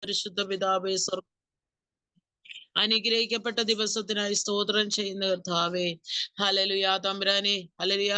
പരിശുദ്ധ പിതാവേ, അനുഗ്രഹിക്കപ്പെട്ട ദിവസത്തിനായി സ്തോത്രം ചെയ്യുന്ന കർത്താവേ. ഹല്ലേലൂയ തമ്പുരാനെ, ഹല്ലേലൂയ.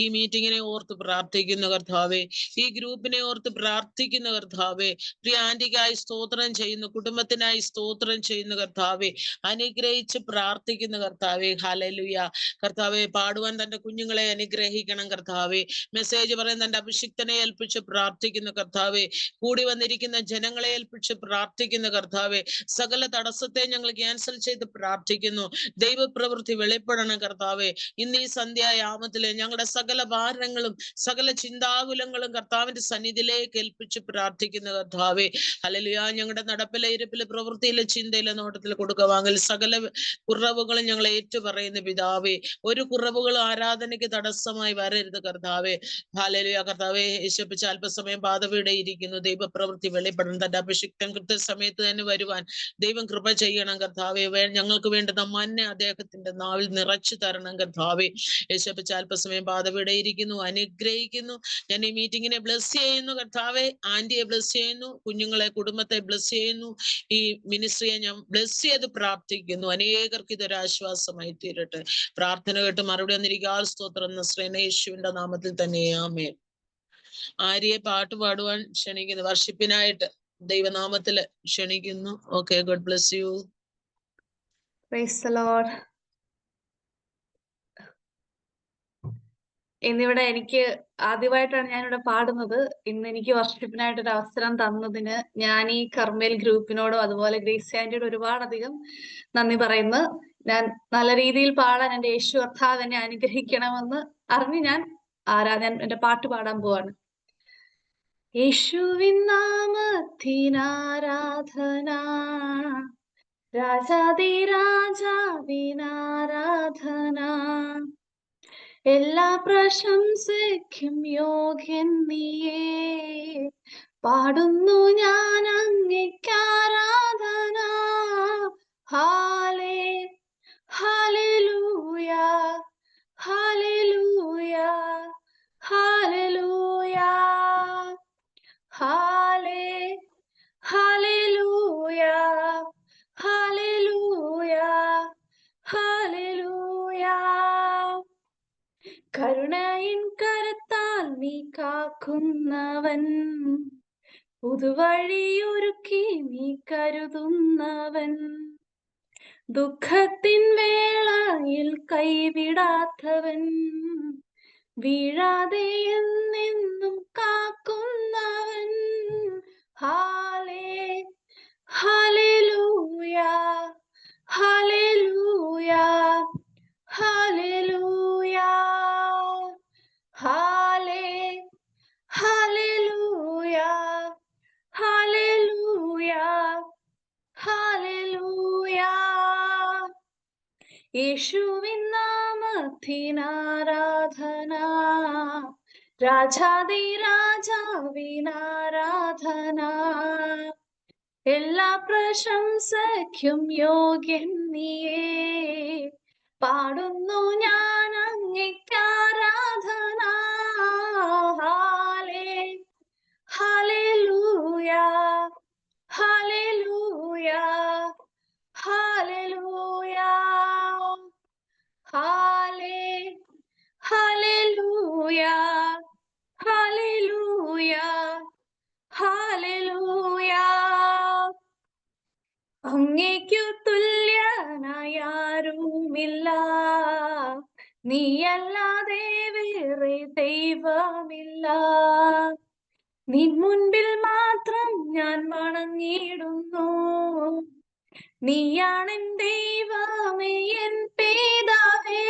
ഈ മീറ്റിങ്ങിനെ ഓർത്ത് പ്രാർത്ഥിക്കുന്ന കർത്താവേ, ഈ ഗ്രൂപ്പിനെ ഓർത്ത് പ്രാർത്ഥിക്കുന്ന കർത്താവേ, പ്രിയ ആന്റിക്കായി സ്തോത്രം ചെയ്യുന്നു, കുടുംബത്തിനായി സ്തോത്രം ചെയ്യുന്ന കർത്താവേ, അനുഗ്രഹിച്ച് പ്രാർത്ഥിക്കുന്ന കർത്താവേ. ഹല്ലേലൂയ കർത്താവേ, പാടുവാൻ തന്റെ കുഞ്ഞുങ്ങളെ അനുഗ്രഹിക്കണം കർത്താവേ. മെസ്സേജ് പറയാൻ തന്റെ അഭിഷിക്തനെ ഏൽപ്പിച്ച് പ്രാർത്ഥിക്കുന്ന കർത്താവേ, കൂടി വന്നിരിക്കുന്ന ജനങ്ങളെ ഏൽപ്പിച്ച് പ്രാർത്ഥിക്കുന്ന കർത്താവേ. സകല തടസ്സത്തെ ഞങ്ങൾ ക്യാൻസൽ ചെയ്ത് പ്രാർത്ഥിക്കുന്നു. ദൈവപ്രവൃത്തി വെളിപ്പെടണം കർത്താവേ. ഇന്ന് ഈ സന്ധ്യായാമത്തില് ഞങ്ങളുടെ സകല ഭാരങ്ങളും സകല ചിന്താകുലങ്ങളും കർത്താവിന്റെ സന്നിധിയിലേക്ക് ഏൽപ്പിച്ച് പ്രാർത്ഥിക്കുന്ന കർത്താവേ. ഹല്ലേലൂയ. ഞങ്ങളുടെ നടപ്പിലെ ഇരിപ്പിലെ പ്രവൃത്തിയിലെ ചിന്തയിലെ നോട്ടത്തിലെ കൊടുക്കവാങ്ങൽ സകല കുറവുകളും ഞങ്ങൾ ഏറ്റുപറയുന്ന പിതാവേ. ഒരു കുറവുകളും ആരാധനയ്ക്ക് തടസ്സമായി വരരുത് കർത്താവേ. ഹല്ലേലൂയ കർത്താവേ. യേശുപ്പിച്ച അല്പസമയം പാദവിടെ ഇരിക്കുന്നു. ദൈവപ്രവൃത്തി വെളിപ്പെടണം. തന്റെ അഭിഷിക്തൻ കൃത്യസമയത്ത് തന്നെ വരുവാൻ ദൈവം കൃപ ചെയ്യണം കർത്താവേ. ഞങ്ങൾക്ക് വേണ്ടുന്ന മന്ന അദ്ദേഹത്തിന്റെ നാവിൽ നിറച്ചു തരണം കർത്താവേ. യേശുപ്പിച്ച അല്പസമയം പാദവിടെ ഇരിക്കുന്നു, അനുഗ്രഹിക്കുന്നു. ഞാൻ ഈ മീറ്റിങ്ങിനെ ബ്ലസ് ചെയ്യുന്നു കർത്താവേ. ആന്റിയെ ബ്ലസ് ചെയ്യുന്നു, കുഞ്ഞുങ്ങളെ കുടുംബത്തെ ബ്ലസ് ചെയ്യുന്നു. ഈ മിനിസ്ട്രിയെ ഞാൻ ബ്ലസ് ചെയ്ത് പ്രാർത്ഥിക്കുന്നു. അനേകർക്ക് ഇതൊരു ആശ്വാസമായി തീരട്ടെ. പ്രാർത്ഥന കേട്ട് മറുപടി വന്നിരിക്കുക. സ്തോത്രം യേശുവിന്റെ നാമത്തിൽ തന്നെ ആമേൻ. ആര്യയെ പാട്ട് പാടുവാൻ ക്ഷണിക്കുന്നു, വർഷിപ്പിനായിട്ട് ദൈവനാമത്തില് ക്ഷണിക്കുന്നു. Okay, God bless you. Price the Lord. ഇന്നിവിടെ എനിക്ക് ആദ്യമായിട്ടാണ് ഞാനിവിടെ പാടുന്നത്. ഇന്ന് എനിക്ക് വർഷിപ്പിനായിട്ടൊരു അവസരം തന്നതിന് ഞാൻ ഈ കർമ്മേൽ ഗ്രൂപ്പിനോടും അതുപോലെ ഗ്രേസ് ആന്റിയോടും ഒരുപാടധികം നന്ദി പറയുന്നു. ഞാൻ നല്ല രീതിയിൽ പാടാൻ എൻ്റെ യേശു കർത്താവ് എന്നെ അനുഗ്രഹിക്കണമെന്ന് അറിഞ്ഞ് ഞാൻ എൻ്റെ പാട്ട് പാടാൻ പോവാണ്. യേശുവിൻ നാമത്തിനാരാധന, രാജാതിരാജാവിനാരാധന, എല്ലാ പ്രശംസയ്ക്കും യോഗ്യൻ നീയേ, പാടുന്നു ഞാൻ അങ്ങേക്കാരാധന. ഹാലേ ഹല്ലേലൂയ ഹല്ലേലൂയ ഹല്ലേലൂയ ഹാലേ ഹല്ലേലൂയ ഹല്ലേലൂയ ഹല്ലേലൂയ. കരുണയിൻ കരത്താൽ നീ കാക്കുന്നവൻ, പുതുവഴിയൊരുക്കി നീ കരുതുന്നവൻ, ദുഃഖത്തിൻ വേളയിൽ കൈവിടാത്തവൻ, വീഴാതെ എന്നെന്നും കാക്കുന്നവൻ. ഹാലേ ഹല്ലേലൂയ ഹല്ലേലൂയ ഹല്ലേലൂയ ഹാലേ ഹല്ലേലൂയ ഹല്ലേലൂയ ഹല്ലേലൂയ. യേശുവിൻ നാമത്തിനാരാധന, രാജാതിരാജാവിനാരാധന, എല്ലാ പ്രശംസയ്ക്കും യോഗ്യൻ നീയേ, പാടുന്നു ഞാൻ അങ്ങേക്കാരാധന. ഹാലേ ഹല്ലേലൂയ ഹല്ലേലൂയ ഹല്ലേലൂയ ഹാലേ ഹല്ലേലൂയ ഹല്ലേലൂയ ഹല്ലേലൂയ. അങ്ങേക്കു തുല്യനായി ആരുമില്ല, നീയല്ലാതെ വേറെ ദൈവമില്ല. നിൻ മുൻപിൽ മാത്രം ഞാൻ വണങ്ങിടുന്നു, നീയാണെൻ ദൈവമേ എൻ പിതാവേ.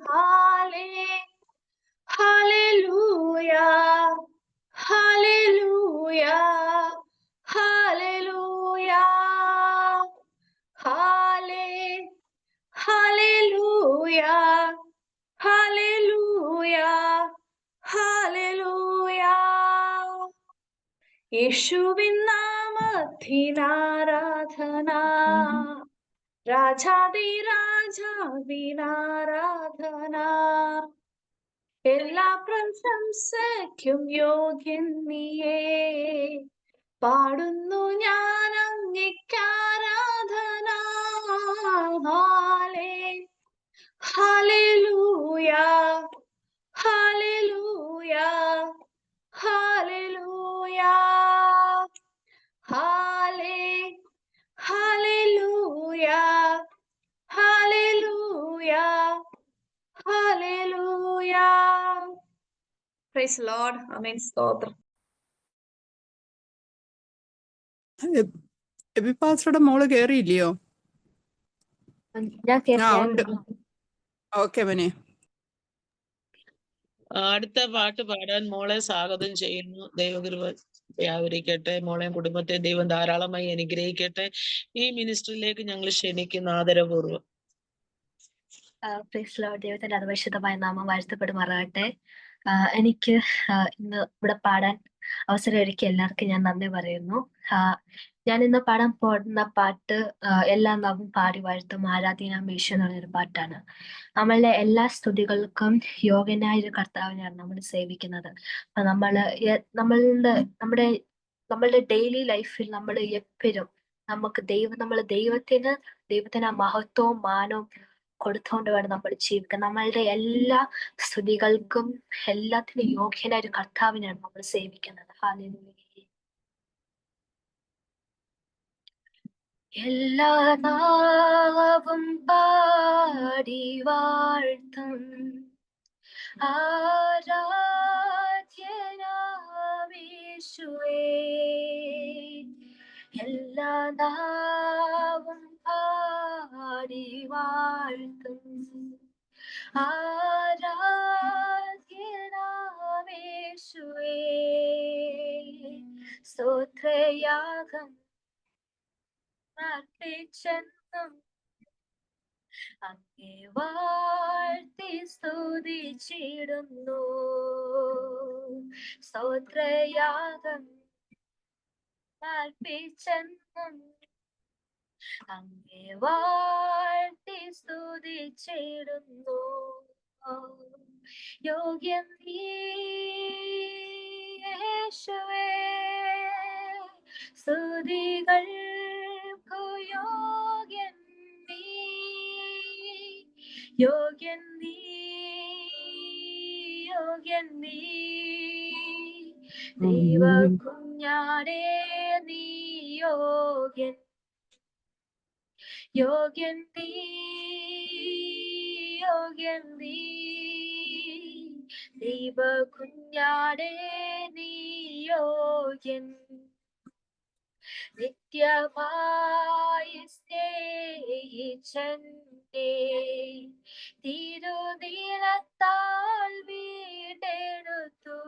ഹാലേ ഹല്ലേലൂയ ഹല്ലേലൂയ ഹല്ലേലൂയ ഹാലേ ഹല്ലേലൂയ ഹല്ലേലൂയ ഹല്ലേലൂയ. യേശുവിൻ നാമത്തിനാരാധന, രാജാതിരാജാവിനാരാധന, എല്ലാ പ്രശംസയ്ക്കും യോഗ്യൻ നീയേ, പാടുന്നു ഞാൻ പ്രൈസ് ലോർഡ്. ആമേൻ. സ്തോത്രം. എബിപ്പാസ്റ്ററുടെ മോള് കേറിയില്ലയോ? ആ ഉണ്ട്. ഓക്കെ മനെ. അടുത്ത പാട്ട് പാടാൻ മോളെ സ്വാഗതം ചെയ്യുന്നു. ദൈവകൃപ വ്യാപരിക്കട്ടെ. മോളെയും കുടുംബത്തെ ദൈവം ധാരാളമായി അനുഗ്രഹിക്കട്ടെ. ഈ മിനിസ്ട്രിയിലേക്ക് ഞങ്ങൾ ക്ഷണിക്കുന്ന ആദരപൂർവ്വം. ദൈവത്തിന്റെ അതിപരിശുദ്ധമായ നാമം വാഴ്ത്തപ്പെടുമാറാകട്ടെ. എനിക്ക് ഇന്ന് ഇവിടെ പാടാൻ അവസരം ഒരുക്കിയ എല്ലാവർക്കും ഞാൻ നന്ദി പറയുന്നു. ഞാൻ ഇന്ന് പാടാൻ പോകുന്ന പാട്ട് എല്ലാ നാവും പാടി വാഴ്ത്തും ആരാധനാം യേശു എന്ന് പറയുന്നൊരു പാട്ടാണ്. നമ്മളുടെ എല്ലാ സ്തുതികൾക്കും യോഗ്യനായ ഒരു കർത്താവിനെയാണ് നമ്മൾ സേവിക്കുന്നത്. അപ്പൊ നമ്മളുടെ ഡെയിലി ലൈഫിൽ നമ്മൾ എപ്പോഴും ദൈവത്തിന് ആ മഹത്വവും മാനവും കൊടുത്തുകൊണ്ട് വേണം നമ്മൾ ജീവിക്കാൻ. നമ്മളുടെ എല്ലാ സ്തുതികൾക്കും എല്ലാത്തിനും യോഗ്യനായ ഒരു കർത്താവിനെയാണ് നമ്മൾ സേവിക്കുന്നത്. ഹല്ലേലൂയ. എല്ലാ നാവും പാടി വാഴ്ത്തും ആരാധ്യനാമേശുവേ. എല്ലാ നാവും പാടി വാഴ്ത്തും ആരാധ്യനാമേശുവേ. സ്തോത്രയാഗം അർപ്പിച്ചെന്നും അങ്ങേ വാഴ്ത്തി സ്തുതിച്ചിടുന്നു. സ്തോത്രയാഗം അർപ്പിച്ചെന്നും അങ്ങേ വാഴ്ത്തി സ്തുതിച്ചിടുന്നു. യോഗ്യൻ നീ യേശുവേ, സ്തുതികൾക്കു യോഗ്യൻ നീ. യോഗ്യൻ നീ, യോഗ്യൻ നീ, ദൈവ കുഞ്ഞാടേ നീ യോഗ്യൻ. യോഗ്യൻ നീ, യോഗ്യൻ നീ, ദൈവ കുഞ്ഞാടേ നീ യോഗ്യൻ. നിത്യമായി സ്നേഹിച്ചെന്നെ തിരുനീളത്താൽ വീണ്ടെടുത്തു.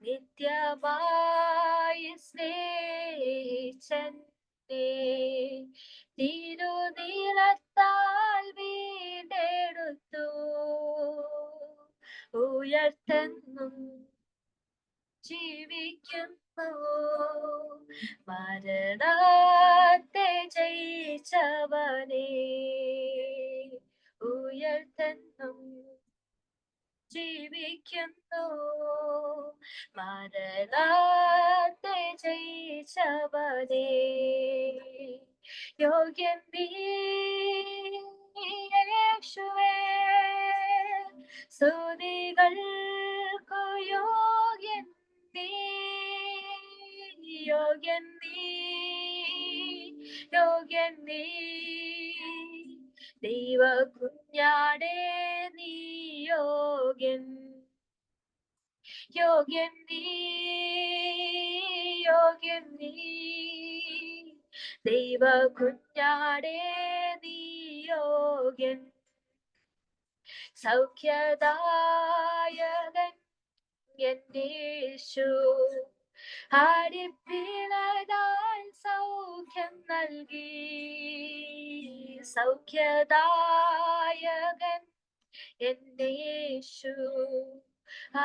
നിത്യമായി സ്നേഹിച്ചെന്നെ തിരുനീളത്താൽ വീണ്ടെടുത്തു. ഉയർത്തെന്നും ജീവിക്കുന്നു, മരണത്തെ ജയിച്ചവനേ. ഉയർത്തെന്നും ജീവിക്കുന്നു, മരണത്തെ ജയിച്ചവനേ. യോഗ്യൻ നീ യേശുവേ, സ്തുതികൾക്കു യോഗ്യൻ നീ. യോഗ്യൻ നീ, യോഗ്യൻ നീ, ദൈവ കുഞ്ഞാടേ നീ യോഗ്യൻ. യോഗ്യൻ നീ, യോഗ്യൻ നീ, ദൈവ കുഞ്ഞാടേ നീ യോഗ്യൻ. സൗഖ്യദായകൻ എന്റെ യേശു, അടിപ്പിണതാൽ സൗഖ്യം നൽകി. സൗഖ്യദായകൻ എന്റെ യേശു,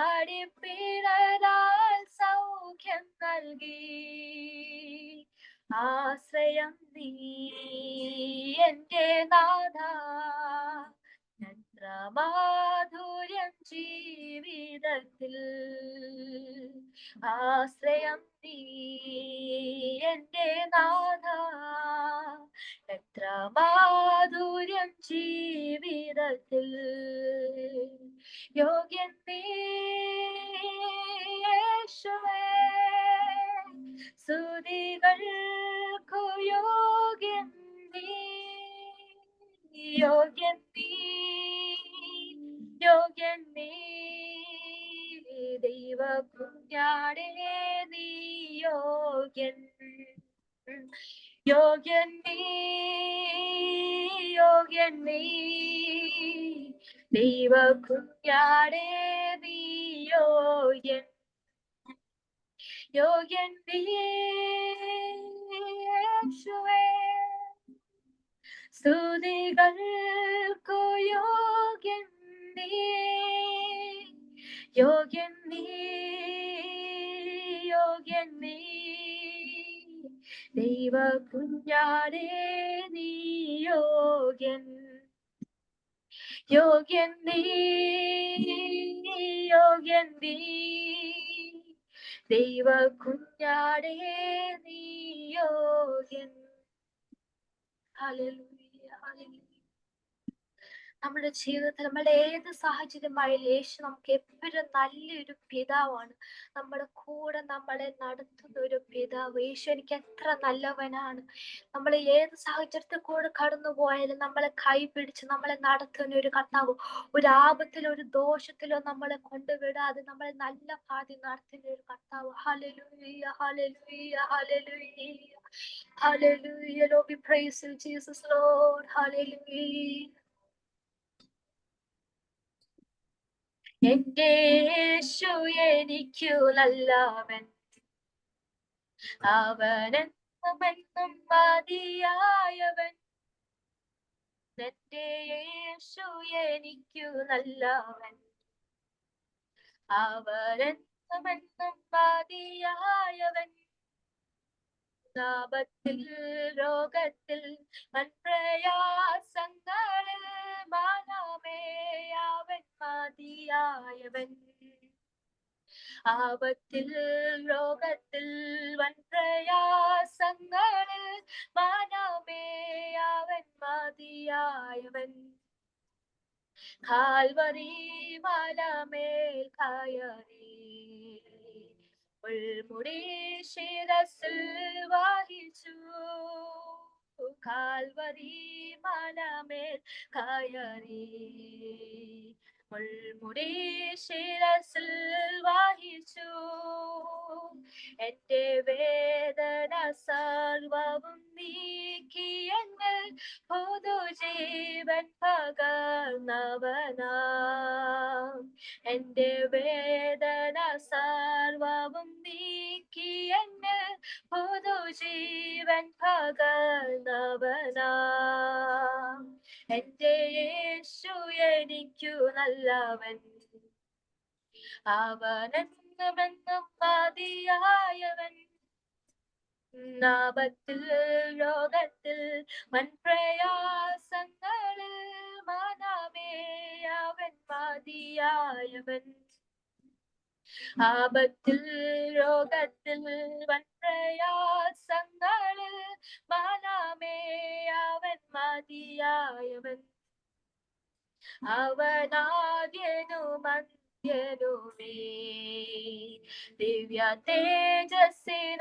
അടിപ്പിണതാൽ സൗഖ്യം നൽകി. ആശ്രയം നീ എന്റെ നാഥ, എത്ര മാധുര്യം ജീവിതത്തിൽ. ആശ്രയം നീ എന്റെ നാഥ, എത്ര മാധുര്യം ജീവിതത്തിൽ. യോഗ്യൻ നീ യേശുവേ, സ്തുതികൾക്കു യോഗ്യൻ നീ. യോഗ്യൻ നീ, കുഞ്ഞാടേ നീ യോഗ്യൻ, യോഗ്യൻ നീ, യോഗ്യൻ നീ, ദൈവ കുഞ്ഞാടേ നീ യോഗ്യൻ, യോഗ്യൻ നീ യേശുവേ, സ്തുതികൾക്കു യോഗ്യൻ നീ, യോഗ്യൻ നീ, യോഗ്യൻ നീ, ദൈവ കുഞ്ഞാടേ നീ യോഗ്യൻ, യോഗ്യൻ നീ, യോഗ്യൻ നീ, ദൈവ കുഞ്ഞാടേ നീ യോഗ്യൻ. Hallelujah, hallelujah. നമ്മുടെ ജീവിതത്തിൽ നമ്മുടെ ഏത് സാഹചര്യമായാലും യേശു നമുക്ക് എപ്പോഴും നല്ലൊരു പിതാവാണ്. നമ്മുടെ കൂടെ നമ്മളെ നടത്തുന്ന ഒരു പിതാവ്. യേശു എനിക്ക് എത്ര നല്ലവനാണ്. നമ്മൾ ഏത് സാഹചര്യത്തിൽ കൂടെ കടന്നു പോയാലും നമ്മളെ കൈ പിടിച്ച് നമ്മളെ നടത്തുന്ന ഒരു കർത്താവ്. ഒരു ആപത്തിലോ ഒരു ദോഷത്തിലോ നമ്മളെ കൊണ്ടുവിടാതെ നമ്മളെ നല്ല പാത നടത്തുന്ന ഒരു കർത്താവ്. Hallelujah, hallelujah, hallelujah, hallelujah. Lord, we praise you, Jesus, Lord. Hallelujah. എന്റെ യേശു എനിക്കു നല്ലവൻ, അവനെന്നും മതിയായവൻ. എന്റെ യേശു എനിക്കു നല്ലവൻ, അവനെന്നും മതിയായവൻ. ആപത്തിൽ രോഗത്തിൽ പ്രയാസങ്ങളിൽ മാനമേ അവൻ മതിയായവൻ. ആപത്തിൽ രോഗത്തിൽ പ്രയാസങ്ങളിൽ മാനമേ അവൻ മതിയായവൻ. കാൽവരി മലമേൽ കയറി മുൾമുടി ശിരസിൽ വഹിച്ചു. കാൽവരി മലമേൽ കയറി മുൾമുടി ശിരസിൽ വഹിച്ചു. എന്റെ വേദന സർവവും നീക്കി എന്നിൽ പുതുജീവൻ പകർന്നവനാ. എന്റെ വേദന സർവവും നീക്കി എന്നിൽ പുതുജീവൻ പകർന്നവനാ. എന്റെ യേശു എനിക്കു നല്ലവൻ, അവനെന്നും മതിയായവൻ. ആപത്തിൽ രോഗത്തിൽ പ്രയാസങ്ങളിൽ മനമേ അവൻ മതിയായവൻ. ആപത്തിൽ രോഗത്തിൽ പ്രയാസങ്ങളിൽ മനമേ അവൻ മതിയായവൻ. അവനാദ്യനും അന്ത്യനുമേ ദിവ്യ തേജസ്സിനുറവിടമേ.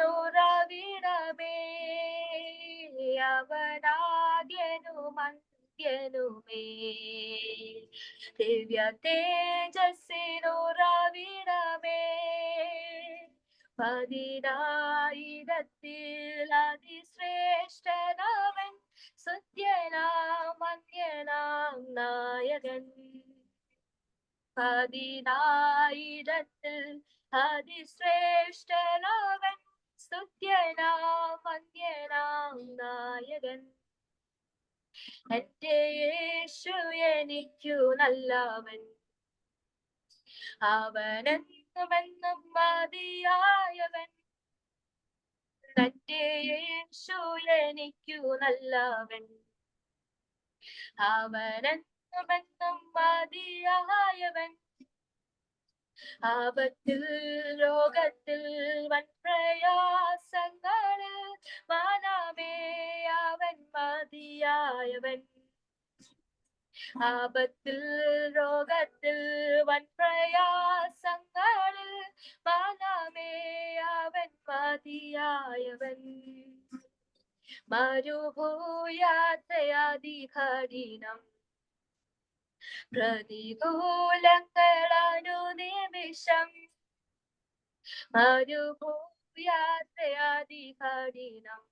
അവനാദ്യനും അന്ത്യനുമേ ദിവ്യ തേജസ്സിനുറവിടമേ. 10,000 അതിശ്രേഷ്ഠനവൻ, സുത്യനാം അന്യനാം നായകൻ. 10,000 അതിശ്രേഷ്ഠനവൻ, സ്തുത്യനാം അന്യനാം നായകൻ. എന്റെ യേശു എനിക്കു നല്ലവൻ, അവനെന്നും മതിയായവൻ. എന്റെ യേശു എനിക്കു നല്ലവൻ, അവനെന്നും മതിയായവൻ. ആപത്തിൽ രോഗത്തിൽ പ്രയാസങ്ങളിൽ മനമേ അവൻ മതിയായവൻ. ആപത്തിൽ രോഗത്തിൽ പ്രയാസങ്ങളിൽ മനമേ അവൻ മതിയായവൻ. മരുഭൂയാത്രയാതികഠിനം, പ്രതികൂലങ്ങൾ അനുനിമിഷം മരുഭൂയാത്രയാതികഠിനം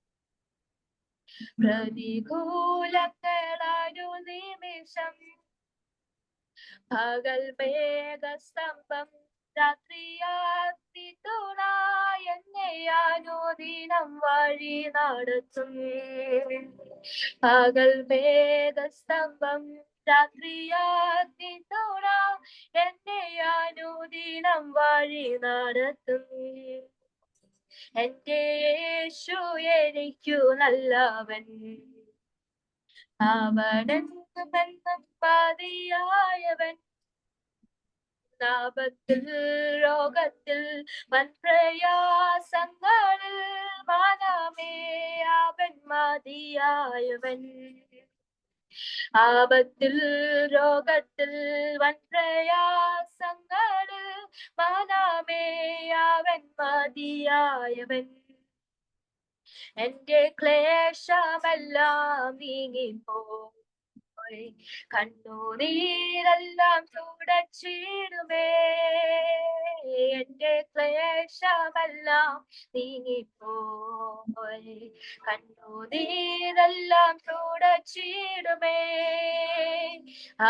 പ്രതികൂലങ്ങളൊരു നിമിഷം പകൽ മേഘസ്തംഭം രാത്രിയാത്തി തുണ എന്നെ അനുദിനം വഴി നടത്തും പകൽ മേഘസ്തംഭം രാത്രിയാത്തി തുണ എന്നെ അനുദിനം വഴി നടത്തും എന്റെ യേശു എനിക്കു നല്ലവൻ അവനെന്നും മതിയായവൻ ആപത്തിൽ രോഗത്തിൽ വൻപ്രയാസങ്ങളിൽ മനമേ അവൻ മതിയായവൻ ആപത്തിൽ രോഗത്തിൽ വൻപ്രയാസങ്ങളിൽ മനമേ അവൻ മതിയായവൻ എന്റെ ക്ലേശമെല്ലാം നീങ്ങിപ്പോയി കണ്ണുനീരെല്ലാം തുടച്ചിടുമേ എന്റെ ക്ലേശമെല്ലാം നീങ്ങിപ്പോയി കണ്ണുനീരെല്ലാം തുടച്ചിടുമേ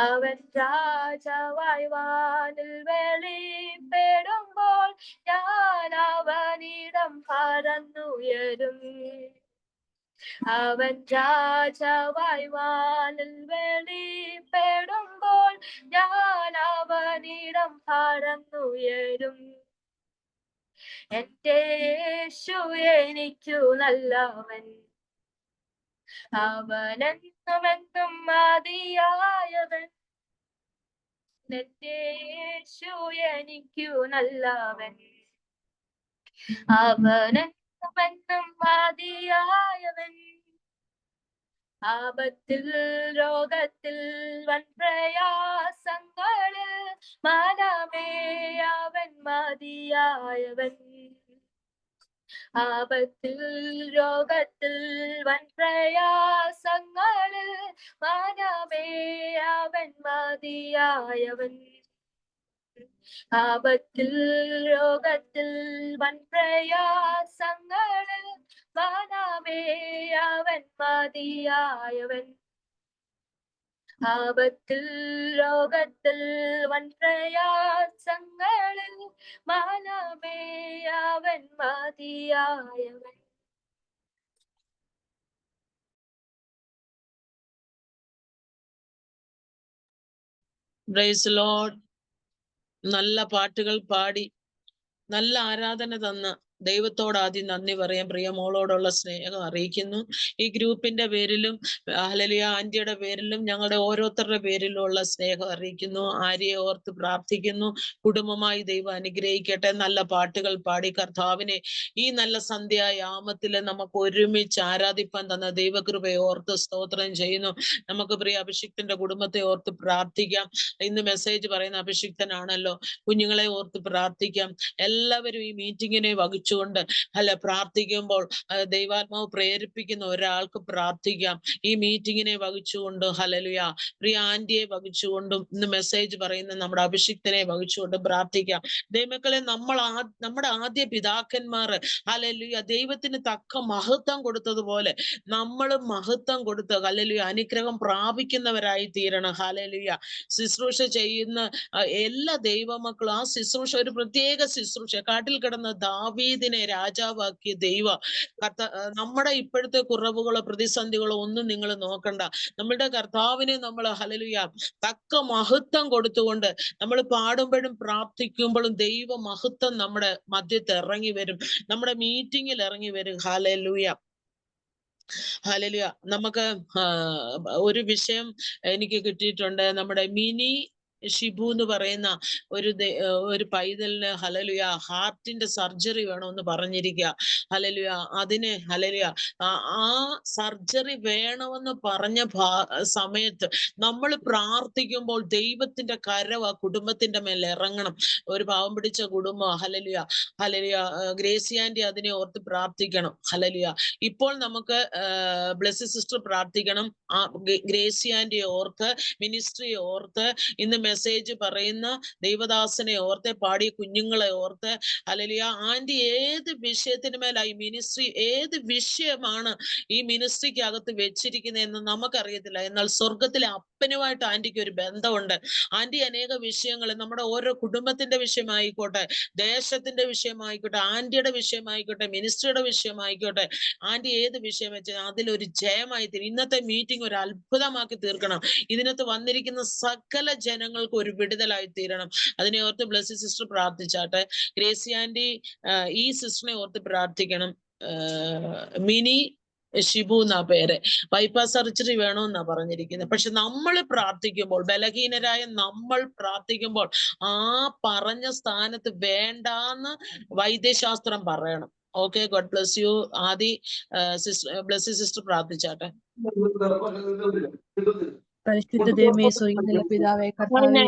അവൻ രാജാവായി വാനിൽ വെളിപ്പെടുമ്പോൾ ഞാൻ അവനിടം പറന്നുയരും അവൻ രാജാവായി വാനിൽ വെളിപ്പെടുമ്പോൾ ഞാൻ അവനിടം പറന്നുയരും എന്റെ യേശു എനിക്കു നല്ലവൻ അവനെന്നുമെന്നും മതിയായവൻ എന്റെ യേശു എനിക്കു നല്ലവൻ അവനെന്നുമെന്നും മതിയായവൻ ആപത്തിൽ രോഗത്തിൽ വൻപ്രയാസങ്ങളിൽ മനമേ അവൻ മതിയായവൻ ആപത്തിൽ രോഗത്തിൽ വൻപ്രയാസങ്ങളിൽ മനമേ അവൻ മതിയായവൻ ആപത്തിൽ രോഗത്തിൽ വൻപ്രയാസങ്ങളിൽ മനമേ അവൻ മതിയായവൻ ആപത്തിൽ രോഗത്തിൽ വൻപ്രയാസങ്ങളിൽ മനമേ അവൻ മതിയായവൻ പ്രൈസ് ലോർഡ്. നല്ല പാട്ടുകൾ പാടി നല്ല ആരാധന തന്ന ദൈവത്തോട് ആദ്യം നന്ദി പറയാം. പ്രിയ മോളോടുള്ള സ്നേഹം അറിയിക്കുന്നു. ഈ ഗ്രൂപ്പിന്റെ പേരിലും ഹല്ലേലൂയ ആന്റിയുടെ പേരിലും ഞങ്ങളുടെ ഓരോരുത്തരുടെ പേരിലുള്ള സ്നേഹം അറിയിക്കുന്നു. ആര്യയെ ഓർത്ത് പ്രാർത്ഥിക്കുന്നു. കുടുംബമായി ദൈവം അനുഗ്രഹിക്കട്ടെ. നല്ല പാട്ടുകൾ പാടി കർത്താവിനെ ഈ നല്ല സന്ധ്യായാമത്തില് നമുക്ക് ഒരുമിച്ച് ആരാധിപ്പാൻ തന്ന ദൈവകൃപയെ ഓർത്ത് സ്തോത്രം ചെയ്യുന്നു. നമുക്ക് പ്രിയ അഭിഷിക്തന്റെ കുടുംബത്തെ ഓർത്ത് പ്രാർത്ഥിക്കാം. ഇന്ന് മെസ്സേജ് പറയുന്ന അഭിഷിക്തനാണല്ലോ. കുഞ്ഞുങ്ങളെ ഓർത്ത് പ്രാർത്ഥിക്കാം. എല്ലാവരും ഈ മീറ്റിങ്ങിനെ വഹിച്ചുകൊണ്ട് പ്രാർത്ഥിക്കുമ്പോൾ ദൈവാത്മാവ് പ്രേരിപ്പിക്കുന്ന ഒരാൾക്ക് പ്രാർത്ഥിക്കാം. ഈ മീറ്റിങ്ങിനെ വഹിച്ചുകൊണ്ട് ഹല്ലേലൂയ പ്രിയ ആന്റിയെ വഹിച്ചുകൊണ്ടും ഇന്ന് മെസ്സേജ് പറയുന്ന നമ്മുടെ അഭിഷിക്തനെ വഹിച്ചുകൊണ്ടും പ്രാർത്ഥിക്കാം. ദൈവമക്കളെ, നമ്മുടെ ആദ്യ പിതാക്കന്മാർ ഹല്ലേലൂയ ദൈവത്തിന് തക്ക മഹത്വം കൊടുത്തതുപോലെ നമ്മളും മഹത്വം കൊടുത്ത് ഹല്ലേലൂയ അനുഗ്രഹം പ്രാപിക്കുന്നവരായി തീരണം. ഹല്ലേലൂയ ശുശ്രൂഷ ചെയ്യുന്ന എല്ലാ ദൈവമക്കളും ആ ശുശ്രൂഷ ഒരു പ്രത്യേക ശുശ്രൂഷ. കാട്ടിൽ കിടന്ന ദാവീദിനെ രാജാവാക്കിയ ദൈവം നമ്മുടെ ഇപ്പോഴത്തെ കുറവുകളോ പ്രതിസന്ധികളോ ഒന്നും നിങ്ങൾ നോക്കണ്ട. നമ്മുടെ കർത്താവിനെ നമ്മൾ ഹല്ലേലൂയ തക്ക മഹത്വം കൊടുത്തുകൊണ്ട് നമ്മൾ പാടുമ്പോഴും പ്രാർത്ഥിക്കുമ്പോഴും ദൈവ മഹത്വം നമ്മുടെ മധ്യത്ത് ഇറങ്ങി വരും, നമ്മുടെ മീറ്റിങ്ങിൽ ഇറങ്ങി വരും. Hallelujah hallelujah. നമുക്ക് ഒരു വിഷയം എനിക്ക് കിട്ടിയിട്ടുണ്ട്. നമ്മുടെ മിനി ഷിബു എന്ന് പറയുന്ന ഒരു പൈതലിന് ഹല്ലേലൂയ ഹാർട്ടിന്റെ സർജറി വേണമെന്ന് പറഞ്ഞിരിക്കുക. ഹല്ലേലൂയ അതിന് ഹല്ലേലൂയ ആ സർജറി വേണമെന്ന് പറഞ്ഞ സമയത്ത് നമ്മൾ പ്രാർത്ഥിക്കുമ്പോൾ ദൈവത്തിന്റെ കരവ് ആ കുടുംബത്തിന്റെ മേൽ ഇറങ്ങണം. ഒരു പാവം പിടിച്ച കുടുംബം. ഹല്ലേലൂയ ഹല്ലേലൂയ ഗ്രേസി ആന്റി അതിനെ ഓർത്ത് പ്രാർത്ഥിക്കണം. ഹല്ലേലൂയ ഇപ്പോൾ നമുക്ക് ബ്ലെസ്സി സിസ്റ്റർ പ്രാർത്ഥിക്കണം. ആ ഗ്രേസി ആന്റിയെ ഓർത്ത് മിനിസ്ട്രിയെ ഓർത്ത് ഇന്ന് മെസ്സേജ് പറയുന്ന ദൈവദാസനെ ഓർത്ത്, പാടിയ കുഞ്ഞുങ്ങളെ ഓർത്ത്, ഹല്ലേലൂയ. ആന്റി ഏത് വിഷയത്തിന് മേലായി മിനിസ്ട്രി, ഏത് വിഷയമാണ് ഈ മിനിസ്ട്രിക്ക് അകത്ത് വെച്ചിരിക്കുന്നതെന്ന് നമുക്കറിയത്തില്ല. എന്നാൽ സ്വർഗത്തിലെ അപ്പനുമായിട്ട് ആന്റിക്ക് ഒരു ബന്ധമുണ്ട്. ആന്റി അനേക വിഷയങ്ങൾ, നമ്മുടെ ഓരോ കുടുംബത്തിന്റെ വിഷയമായിക്കോട്ടെ, ദേശത്തിന്റെ വിഷയമായിക്കോട്ടെ, ആന്റിയുടെ വിഷയമായിക്കോട്ടെ, മിനിസ്ട്രിയുടെ വിഷയമായിക്കോട്ടെ, ആന്റി ഏത് വിഷയം വെച്ചാൽ അതിലൊരു ജയമായി തീരും. ഇന്നത്തെ മീറ്റിംഗ് ഒരു അത്ഭുതമാക്കി തീർക്കണം. ഇതിനകത്ത് വന്നിരിക്കുന്ന സകല ജനങ്ങൾക്ക് ഒരു വിടുതലായി തീരണം. അതിനെ ഓർത്ത് ബ്ലസ്സി സിസ്റ്റർ പ്രാർത്ഥിച്ചാട്ടെ. ഗ്രേസി ആന്റി ഈ സിസ്റ്ററിനെ ഓർത്ത് പ്രാർത്ഥിക്കണം. മിനി ഷിബു എന്നാ പേര്. ബൈപ്പാസ് സർജറി വേണമെന്നാ പറഞ്ഞിരിക്കുന്നത്. പക്ഷെ നമ്മൾ പ്രാർത്ഥിക്കുമ്പോൾ, ബലഹീനരായ നമ്മൾ പ്രാർത്ഥിക്കുമ്പോൾ ആ പറഞ്ഞ സ്ഥാനത്ത് വേണ്ടാന്ന് വൈദ്യശാസ്ത്രം പറയണം. Okay, God bless you. ആദി ബ്ലസ്സി സിസ്റ്റർ പ്രാർത്ഥിച്ചാട്ടെ. പരിശുദ്ധ ദൈവമേ, സ്വയംഭൂള്ള പിതാവേ, കർത്താവേ,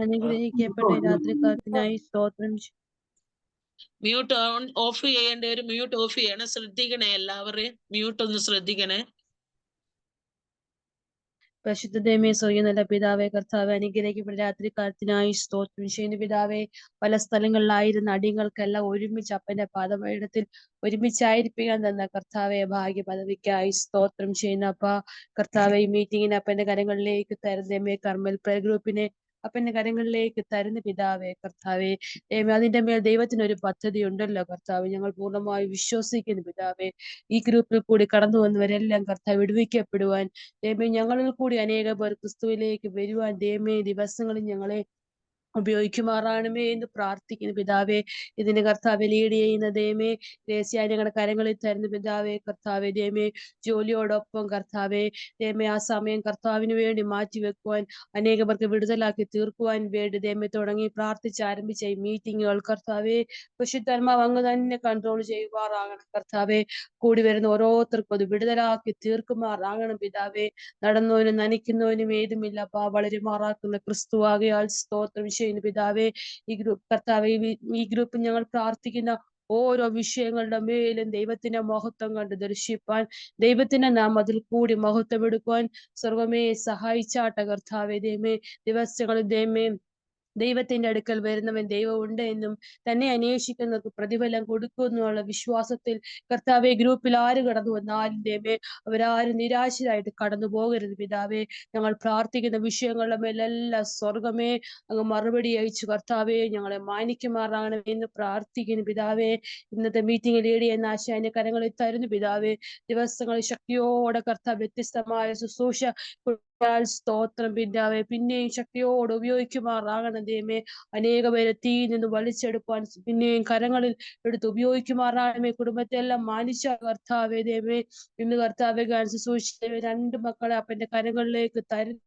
അനുഗ്രഹിക്കപ്പെട്ട രാത്രികാലത്തിനായി സ്തോത്രം. മ്യൂട്ട് ഓഫ് ചെയ്യേണ്ട ഒരു മ്യൂട്ട് ഓഫ് ചെയ്യണം. ശ്രദ്ധിക്കണേ, എല്ലാവരെയും മ്യൂട്ട് ഒന്ന് ശ്രദ്ധിക്കണേ. പരിശുദ്ധ ദൈവമേ, സ്വയംഭൂള്ള പിതാവേ, കർത്താവേ, അനുഗ്രഹിക്കപ്പെട്ട രാത്രികാലത്തിനായി സ്തോത്രം ചെയ്യുന്ന പിതാവേ. പല സ്ഥലങ്ങളിലായിരുന്ന അടിയങ്ങൾക്കെല്ലാം ഒരുമിച്ച് അപ്പന്റെ പാദപീഠത്തിൽ ഒരുമിച്ചായിരിക്കാൻ തന്ന കർത്താവെ, ഭാഗ്യ പദവിക്കായി സ്തോത്രം ചെയ്യുന്ന അപ്പ. കർത്താവെ, ഈ മീറ്റിങ്ങിന് അപ്പന്റെ കരങ്ങളിലേക്ക് തരുന്നമേ, കർമ്മൽ പ്രയർ ഗ്രൂപ്പിനെ അപ്പന്റെ കരങ്ങളിലേക്ക് തരുന്ന പിതാവേ, കർത്താവെ, അതിന്റെ മേൽ ദൈവത്തിന് ഒരു പദ്ധതി ഉണ്ടല്ലോ കർത്താവ്. ഞങ്ങൾ പൂർണ്ണമായി വിശ്വസിക്കുന്നു പിതാവേ. ഈ ഗ്രൂപ്പിൽ കൂടി കടന്നു വന്നവരെല്ലാം കർത്താവ് വിടുവിക്കപ്പെടുവാൻ, ദൈവമേ, ഞങ്ങളിൽ കൂടി അനേക പേർ ക്രിസ്തുവിലേക്ക് വരുവാൻ ദൈവമേ ദിവസങ്ങളിൽ ഞങ്ങളെ ഉപയോഗിക്കുമാറാണമേ എന്ന് പ്രാർത്ഥിക്കുന്നു പിതാവേ. ഇതിന് കർത്താവ് ലീഡ് ചെയ്യുന്ന ദൈവമേ, ദേശീയ ഞങ്ങളുടെ കരങ്ങളിൽ തരുന്ന പിതാവേ, കർത്താവെ, ദൈവമേ, ജോലിയോടൊപ്പം കർത്താവെ, ദൈവമേ, ആ സമയം കർത്താവിന് വേണ്ടി മാറ്റിവെക്കുവാൻ, അനേക പേർക്ക് വിടുതലാക്കി തീർക്കുവാൻ വേണ്ടി ദൈവമേ തുടങ്ങി പ്രാർത്ഥിച്ച് ആരംഭിച്ച ഈ മീറ്റിങ്ങുകൾ കർത്താവെ, പരിശുദ്ധാത്മാവ് അങ്ങ് തന്നെ കൺട്രോൾ ചെയ്യുമാറാകണം കർത്താവെ. കൂടി വരുന്ന ഓരോരുത്തർക്കും അത് വിടുതലാക്കി തീർക്കുമാറാകണം പിതാവേ. നടന്നവനും നനയ്ക്കുന്നവനും ഏതുമില്ല, വളരുമാറാക്കുന്ന ക്രിസ്തു ആകയാൽ സ്തോത്രം ചെയ്യുന്നു പിതാവേ. ഈ ഗ്രൂപ്പ് കർത്താവെ, ഈ ഗ്രൂപ്പ് ഞങ്ങൾ പ്രാർത്ഥിക്കുന്ന ഓരോ വിഷയങ്ങളുടെ മേലും ദൈവത്തിന്റെ മഹത്വം കണ്ട് ദർശിപ്പാൻ, ദൈവത്തിന്റെ നാം അതിൽ കൂടി മഹത്വം എടുക്കുവാൻ സർവമേ സഹായിച്ചാട്ട കർത്താവെ. ദൈവമേ, ദിവസങ്ങളിൽ ദൈവമേ, ദൈവത്തിന്റെ അടുക്കൽ വരുന്നവൻ ദൈവമുണ്ട് എന്നും തന്നെ അന്വേഷിക്കുന്നവർക്ക് പ്രതിഫലം കൊടുക്കുന്നുള്ള വിശ്വാസത്തിൽ കർത്താവെ, ഗ്രൂപ്പിൽ ആര് കടന്നു വന്നാലും ദൈവമേ, അവരാരും നിരാശരായിട്ട് കടന്നു പോകരുത് പിതാവേ. ഞങ്ങൾ പ്രാർത്ഥിക്കുന്ന വിഷയങ്ങളുടെ മേലെല്ലാം സ്വർഗമേ അങ്ങ് മറുപടി അയച്ചു കർത്താവെ ഞങ്ങളെ മാനിക്കുമാറാകണം എന്ന് പ്രാർത്ഥിക്കുന്നു പിതാവേ. ഇന്നത്തെ മീറ്റിംഗ് ലീഡ് ചെയ്യുന്ന ആശാന്റെ കരങ്ങളിൽ തരുന്നു പിതാവേ. ദിവസങ്ങളിൽ ശക്തിയോടെ കർത്താവ് വ്യത്യസ്തമായ ശുശ്രൂഷ സ്തോത്രം പിതാവേ. പിന്നെയും ശക്തിയോട് ഉപയോഗിക്കുമാറാകണം ദൈവമേ. അനേക പേരെ തീ നിന്ന് വലിച്ചെടുപ്പാൻ പിന്നെയും കരങ്ങളിൽ എടുത്ത് ഉപയോഗിക്കുമാറാകണമേ. കുടുംബത്തെ എല്ലാം മാനിച്ച കർത്താവേ ദൈവമേ. ഇന്ന് കർത്താവെ ശുശ്രൂഷ 2 മക്കളെ അപ്പന്റെ കരങ്ങളിലേക്ക് തരുന്നു.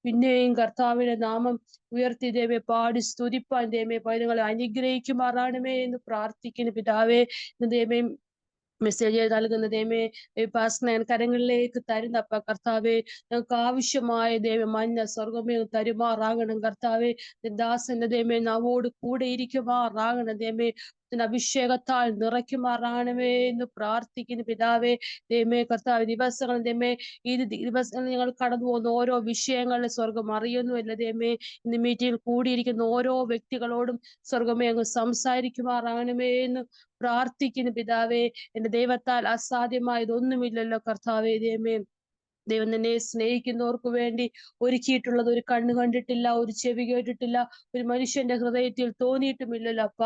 പിന്നെയും കർത്താവിന്റെ നാമം ഉയർത്തി ദൈവമേ പാടി സ്തുതിപ്പാൻ ദൈവമേ പൈതങ്ങളെ അനുഗ്രഹിക്കുമാറാകണമേ എന്ന് പ്രാർത്ഥിക്കുന്നു പിതാവേ. ദൈവമേ, മെസ്സേജ് നൽകുന്ന ദൈവമേ, കരങ്ങളിലേക്ക് തരുന്ന അപ്പ കർത്താവെ, ഞങ്ങൾക്ക് ആവശ്യമായ ദൈവം മഞ്ഞ സ്വർഗമേ തരുമാറാകണം കർത്താവെ. ദാസന്റെ ദൈവമേ നാവോട് കൂടെ ഇരിക്കുമാറാകണം ദൈവമേ. അഭിഷേകത്താൽ നിറയ്ക്കുമാറാകണമേ എന്ന് പ്രാർത്ഥിക്കുന്നു പിതാവേ. ദൈവമേ, കർത്താവ് ദിവസങ്ങൾ ദൈവമേ, ഈ ദിവസങ്ങൾ ഞങ്ങൾ കടന്നു പോകുന്ന ഓരോ വിഷയങ്ങളിൽ സ്വർഗം അറിയുന്നുവല്ല ദൈവമേ. ഇന്ന് മീറ്റിംഗിൽ കൂടിയിരിക്കുന്ന ഓരോ വ്യക്തികളോടും സ്വർഗമേ അങ്ങ് സംസാരിക്കുമാറാകണമേ എന്ന് പ്രാർത്ഥിക്കുന്നു പിതാവേ. എന്റെ ദൈവത്താൽ അസാധ്യമായതൊന്നുമില്ലല്ലോ കർത്താവേ. ദൈവമേ, ദൈവം തന്നെ സ്നേഹിക്കുന്നവർക്ക് വേണ്ടി ഒരുക്കിയിട്ടുള്ളത് ഒരു കണ്ണ് കണ്ടിട്ടില്ല, ഒരു ചെവി കേട്ടിട്ടില്ല, ഒരു മനുഷ്യന്റെ ഹൃദയത്തിൽ തോന്നിയിട്ടുമില്ലല്ലോ അപ്പ.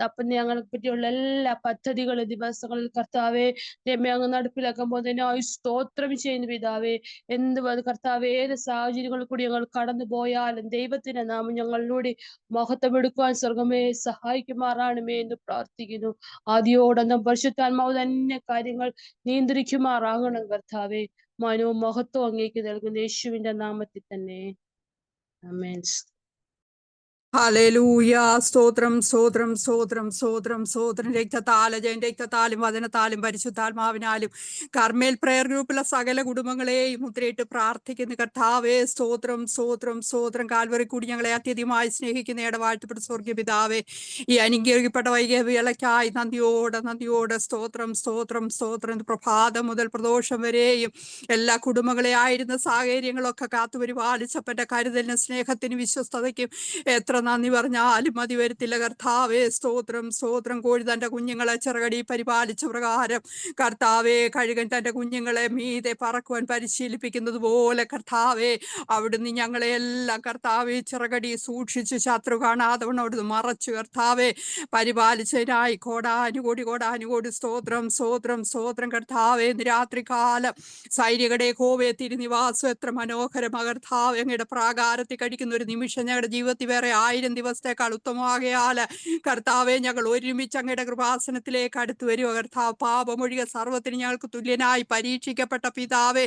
അപ്പം ഞങ്ങളെ പറ്റിയുള്ള എല്ലാ പദ്ധതികളും ദിവസങ്ങളിൽ കർത്താവെ രമ്യ അങ്ങ് നടപ്പിലാക്കുമ്പോൾ തന്നെ സ്തോത്രം ചെയ്യുന്നു പിതാവേ. കർത്താവെ, ഏത് സാഹചര്യങ്ങളിൽ കൂടി ഞങ്ങൾ കടന്നു പോയാലും ദൈവത്തിന്റെ നാമം ഞങ്ങളിലൂടെ മഹത്വമെടുക്കുവാൻ സ്വർഗമേ സഹായിക്കുമാറാണമേ എന്ന് പ്രാർത്ഥിക്കുന്നു. ആദ്യോടൊന്നും പരിശുദ്ധാത്മാവ് തന്നെ കാര്യങ്ങൾ നിയന്ത്രിക്കുമാറാകണം കർത്താവെ. മനവും മഹത്വം അങ്ങേക്ക് നൽകുന്ന യേശുവിന്റെ നാമത്തിൽ തന്നെ ആമേൻ. ഹല്ലേലൂയ. സ്തോത്രം സ്തോത്രം സ്തോത്രം സ്തോത്രം സ്തോത്രം. രക്തത്താലും വചനത്താലും പരിശുദ്ധാത്മാവിനാലും കർമ്മേൽ പ്രയർ ഗ്രൂപ്പിലെ സകല കുടുംബങ്ങളെയും മുദ്രയിട്ട് പ്രാർത്ഥിക്കുന്ന കർത്താവേ, സ്തോത്രം സ്തോത്രം സ്തോത്രം. കാൽവറി കൂടി ഞങ്ങളെ അത്യധികമായി സ്നേഹിക്കുന്ന ഇടവാഴ്ത്തപ്പെട്ട സ്വർഗ്ഗീയ പിതാവേ, ഈ അനുഗ്രഹിക്കപ്പെട്ട വൈകിയ വേളയ്ക്കായി നന്ദിയോടെ സ്തോത്രം സ്തോത്രം സ്തോത്രം. പ്രഭാതം മുതൽ പ്രദോഷം വരെയും എല്ലാ കുടുംബങ്ങളെ ആയിരുന്ന സാഹചര്യങ്ങളൊക്കെ കാത്തു പരിപാലിച്ചപ്പന്റെ കരുതലിന് സ്നേഹത്തിന് വിശ്വസ്തതയ്ക്കും എത്ര നന്ദി പറഞ്ഞാലും മതി വരത്തില്ല കർത്താവേ. സ്തോത്രം സ്തോത്രം. കോഴി തന്റെ കുഞ്ഞുങ്ങളെ ചിറകടി പരിപാലിച്ച പ്രകാരം കർത്താവേ, കഴുകൻ തന്റെ കുഞ്ഞുങ്ങളെ മീതെ പറക്കുവാൻ പരിശീലിപ്പിക്കുന്നത് പോലെ കർത്താവേ, അവിടുന്ന് ഞങ്ങളെ എല്ലാം കർത്താവേ ചിറകടി സൂക്ഷിച്ച് ശത്രു കാണാതെ അവിടുന്ന് മറച്ചു കർത്താവേ പരിപാലിച്ചതിനായി കോടാനുകോടി സ്തോത്രം സ്തോത്രം സ്തോത്രം. കർത്താവേ, ഇന്ന് രാത്രികാലം സൈനികടെ കോവേ തിരുനിവാസം എത്ര മനോഹരമാ കർത്താവേ. അങ്ങയുടെ പ്രാകാരത്തിൽ കഴിക്കുന്ന ഒരു നിമിഷം ഞങ്ങളുടെ ജീവിതത്തിൽ വേറെ 1000 ദിവസത്തേക്കാൾ ഉത്തമമാകയാൽ കർത്താവെ, ഞങ്ങൾ ഒരുമിച്ച് അങ്ങയുടെ കൃപാസനത്തിലേക്ക് അടുത്തു വരിക കർത്താവ്. പാപമൊഴിക സർവ്വത്തിന് ഞങ്ങൾക്ക് തുല്യനായി പരീക്ഷിക്കപ്പെട്ട പിതാവേ,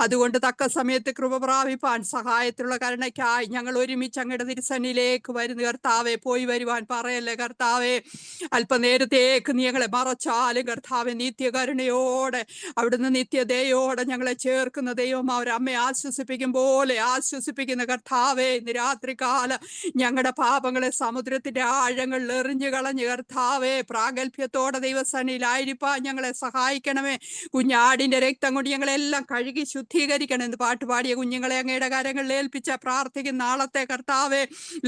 അതുകൊണ്ട് തക്ക സമയത്ത് കൃപ പ്രാപിപ്പാൻ സഹായത്തിലുള്ള കരുണയ്ക്കായി ഞങ്ങൾ ഒരുമിച്ച് അങ്ങയുടെ തിരുസന്നിലേക്ക് വരുന്ന കർത്താവെ. പോയി വരുവാൻ പറയല്ലേ കർത്താവെ. അല്പനേരത്തേക്ക് നീ ഞങ്ങളെ മറച്ചാലും കർത്താവെ, നിത്യകരുണയോടെ അവിടുന്ന് നിത്യതയോടെ ഞങ്ങളെ ചേർക്കുന്ന ദൈവം, അവരമ്മയെ ആശ്വസിപ്പിക്കും പോലെ ആശ്വസിപ്പിക്കുന്ന കർത്താവെ. ഇന്ന് രാത്രികാലം ഞങ്ങളുടെ പാപങ്ങളെ സമുദ്രത്തിന്റെ ആഴങ്ങളിൽ എറിഞ്ഞു കളഞ്ഞ് കർത്താവേ, പ്രാഗൽഭ്യത്തോടെ ദൈവസന്നിധിയിലായിരിക്കാൻ ഞങ്ങളെ സഹായിക്കണമേ. കുഞ്ഞാടിന്റെ രക്തം കൊണ്ട് ഞങ്ങളെല്ലാം കഴുകി ശുദ്ധീകരിക്കണം എന്ന് പാട്ടുപാടിയ കുഞ്ഞുങ്ങളെ അങ്ങയുടെ കരങ്ങളിൽ ഏൽപ്പിച്ച പ്രാർത്ഥിക്കുന്ന നാളത്തെ കർത്താവേ,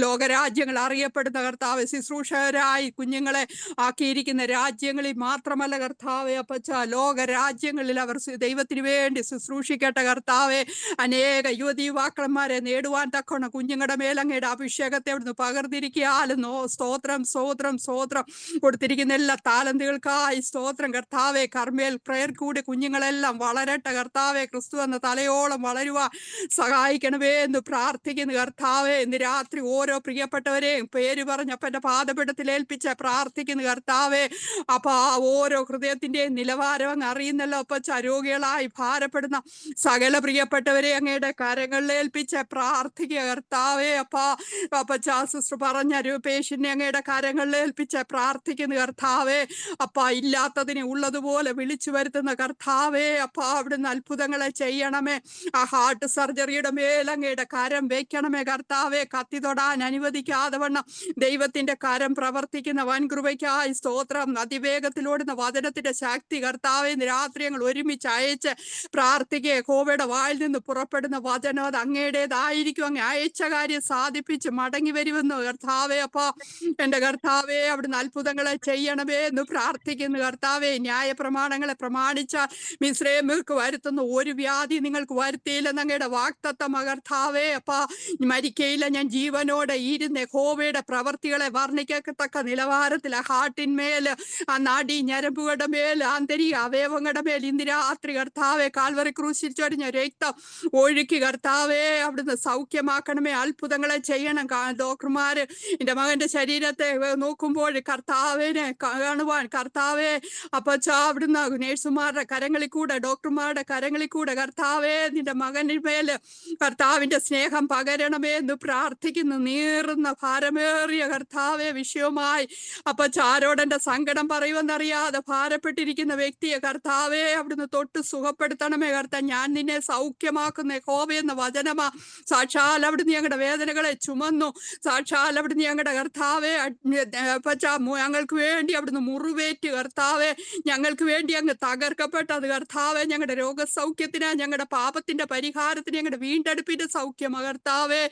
ലോകരാജ്യങ്ങൾ അറിയപ്പെടുന്ന കർത്താവെ, ശുശ്രൂഷകരായി കുഞ്ഞുങ്ങളെ ആക്കിയിരിക്കുന്ന രാജ്യങ്ങളിൽ മാത്രമല്ല കർത്താവെ അപ്പച്ച, ലോകരാജ്യങ്ങളിൽ അവർ ദൈവത്തിന് വേണ്ടി ശുശ്രൂഷിക്കട്ടെ കർത്താവെ. അനേക യുവതീവാക്കളന്മാരെ നേടുവാൻ തക്കോണം കുഞ്ഞുങ്ങളുടെ മേലങ്ങയുടെ അഭിഷേകത്തെ അവിടുന്ന് പകർന്നിരിക്കാലെന്നോ. സ്തോത്രം സ്തോത്രം സ്തോത്രം. കൊടുത്തിരിക്കുന്ന എല്ലാ താലന്തുകൾക്കായി സ്തോത്രം കർത്താവെ. കർമ്മേൽ പ്രയർ കൂടി കുഞ്ഞുങ്ങളെല്ലാം വളരട്ടെ കർത്താവെ. ക്രിസ്തു എന്ന തലയോളം വളരുവാൻ സഹായിക്കണമേ എന്ന് പ്രാർത്ഥിക്കുന്നു കർത്താവെ. ഇന്ന് രാത്രി ഓരോ പ്രിയപ്പെട്ടവരെയും പേര് പറഞ്ഞപ്പന്റെ പാദപീഠത്തിൽ ഏൽപ്പിച്ച് പ്രാർത്ഥിക്കുന്നു കർത്താവെ. അപ്പൊ ഓരോ ഹൃദയത്തിന്റെയും നിലവാരം അങ്ങ് അറിയുന്നല്ലോ അപ്പച്ച. രോഗികളായി ഭാരപ്പെടുന്ന സകല പ്രിയപ്പെട്ടവരെ അങ്ങയുടെ കരങ്ങളിൽ ഏൽപ്പിച്ച് പ്രാർത്ഥിക്കുക കർത്താവെ. അപ്പച്ച, സിസ്റ്റർ പറഞ്ഞ പേഷ്യന്റിനെ അങ്ങയുടെ കരങ്ങളിൽ ഏൽപ്പിച്ച് പ്രാർത്ഥിക്കുന്ന കർത്താവേ. ഇല്ലാത്തതിനെ ഉള്ളതുപോലെ വിളിച്ചു വരുത്തുന്ന കർത്താവേ. അവിടുന്ന് അത്ഭുതങ്ങളെ ചെയ്യണമേ. ആ ഹാർട്ട് സർജറിയുടെ മേൽ അങ്ങയുടെ കരം വെക്കണമേ കർത്താവേ. കത്തി തൊടാൻ അനുവദിക്കാതെ വണ്ണം ദൈവത്തിന്റെ കരം പ്രവർത്തിക്കുന്ന വൻകൃപയ്ക്കായി സ്തോത്രം. അതിവേഗത്തിലോടുന്ന വചനത്തിന്റെ ശക്തി കർത്താവേ, രാത്രി ഞങ്ങൾ ഒരുമിച്ച് അയച്ച് പ്രാർത്ഥിക്കുക. കോവയുടെ വായിൽ നിന്ന് പുറപ്പെടുന്ന വചനം അത് അങ്ങയുടേതായിരിക്കും. അങ്ങ് അയച്ച കാര്യം സാധിപ്പിച്ച് മടങ്ങി വരുമെന്ന് കർത്താവേ. എന്റെ കർത്താവേ, അവിടുന്ന് അത്ഭുതങ്ങളെ ചെയ്യണമേ എന്ന് പ്രാർത്ഥിക്കുന്നു കർത്താവേ. ന്യായ പ്രമാണങ്ങളെ പ്രമാണിച്ചാൽ മിസ്രയീമ്യർക്ക് വരുത്തുന്ന ഒരു വ്യാധി നിങ്ങൾക്ക് വരുത്തിയില്ലെന്ന് അങ്ങയുടെ വാഗ്ദത്തം കർത്താവേ. മരിക്കയില്ല, ഞാൻ ജീവനോടെ ഇരുന്ന് യഹോവയുടെ പ്രവർത്തികളെ വർണ്ണിക്കത്തക്ക നിലവാരത്തിൽ ആ ഹാർട്ടിന്മേൽ, ആ നാഡീ ഞരമ്പുകളുടെ മേൽ, ആന്തരിക അവയവങ്ങളുടെ മേൽ ഇന്ന് രാത്രി കർത്താവേ കാൽവറി ക്രൂശിൽ ചൊരിഞ്ഞ രക്തം ഒഴുക്കി കർത്താവേ അവിടുന്ന് സൗഖ്യമാക്കണമേ. അത്ഭുതങ്ങളെ ചെയ്യണം. ഡോക്ടർമാര് എന്റെ മകന്റെ ശരീരത്തെ നോക്കുമ്പോൾ കർത്താവിനെ കാണുവാൻ കർത്താവേ അപ്പച്ച അവിടുന്ന് നേഴ്സുമാരുടെ കരങ്ങളിൽ കൂടെ, ഡോക്ടർമാരുടെ കരങ്ങളിൽ കൂടെ കർത്താവേ നിന്റെ മകന് മേല് കർത്താവിന്റെ സ്നേഹം പകരണമേ എന്ന് പ്രാർത്ഥിക്കുന്നു. നീറുന്ന ഭാരമേറിയ കർത്താവേ വിഷയവുമായി അപ്പച്ച ആരോടെന്റെ സങ്കടം പറയുമെന്നറിയാതെ ഭാരപ്പെട്ടിരിക്കുന്ന വ്യക്തിയെ കർത്താവേ അവിടുന്ന് തൊട്ട് സുഖപ്പെടുത്തണമേ. ഞാൻ നിന്നെ സൗഖ്യമാക്കുന്ന യഹോവ എന്ന വചനമാ. സാക്ഷാൽ അവിടുന്ന് ഞങ്ങളുടെ വേദനകളെ ചുമന്നു. സാക്ഷാൽ അവിടുന്ന് ഞങ്ങളുടെ കർത്താവേ ഞങ്ങൾക്ക് വേണ്ടി അവിടുന്ന് മുറിവേറ്റ് കർത്താവേ, ഞങ്ങൾക്ക് വേണ്ടി അങ്ങ് തകർക്കപ്പെട്ടത് കർത്താവേ. ഞങ്ങളുടെ രോഗസൗഖ്യത്തിന്, ഞങ്ങളുടെ പാപത്തിന്റെ പരിഹാരത്തിന്, ഞങ്ങളുടെ വീണ്ടെടുപ്പിന്റെ സൗഖ്യം കർത്താവേ.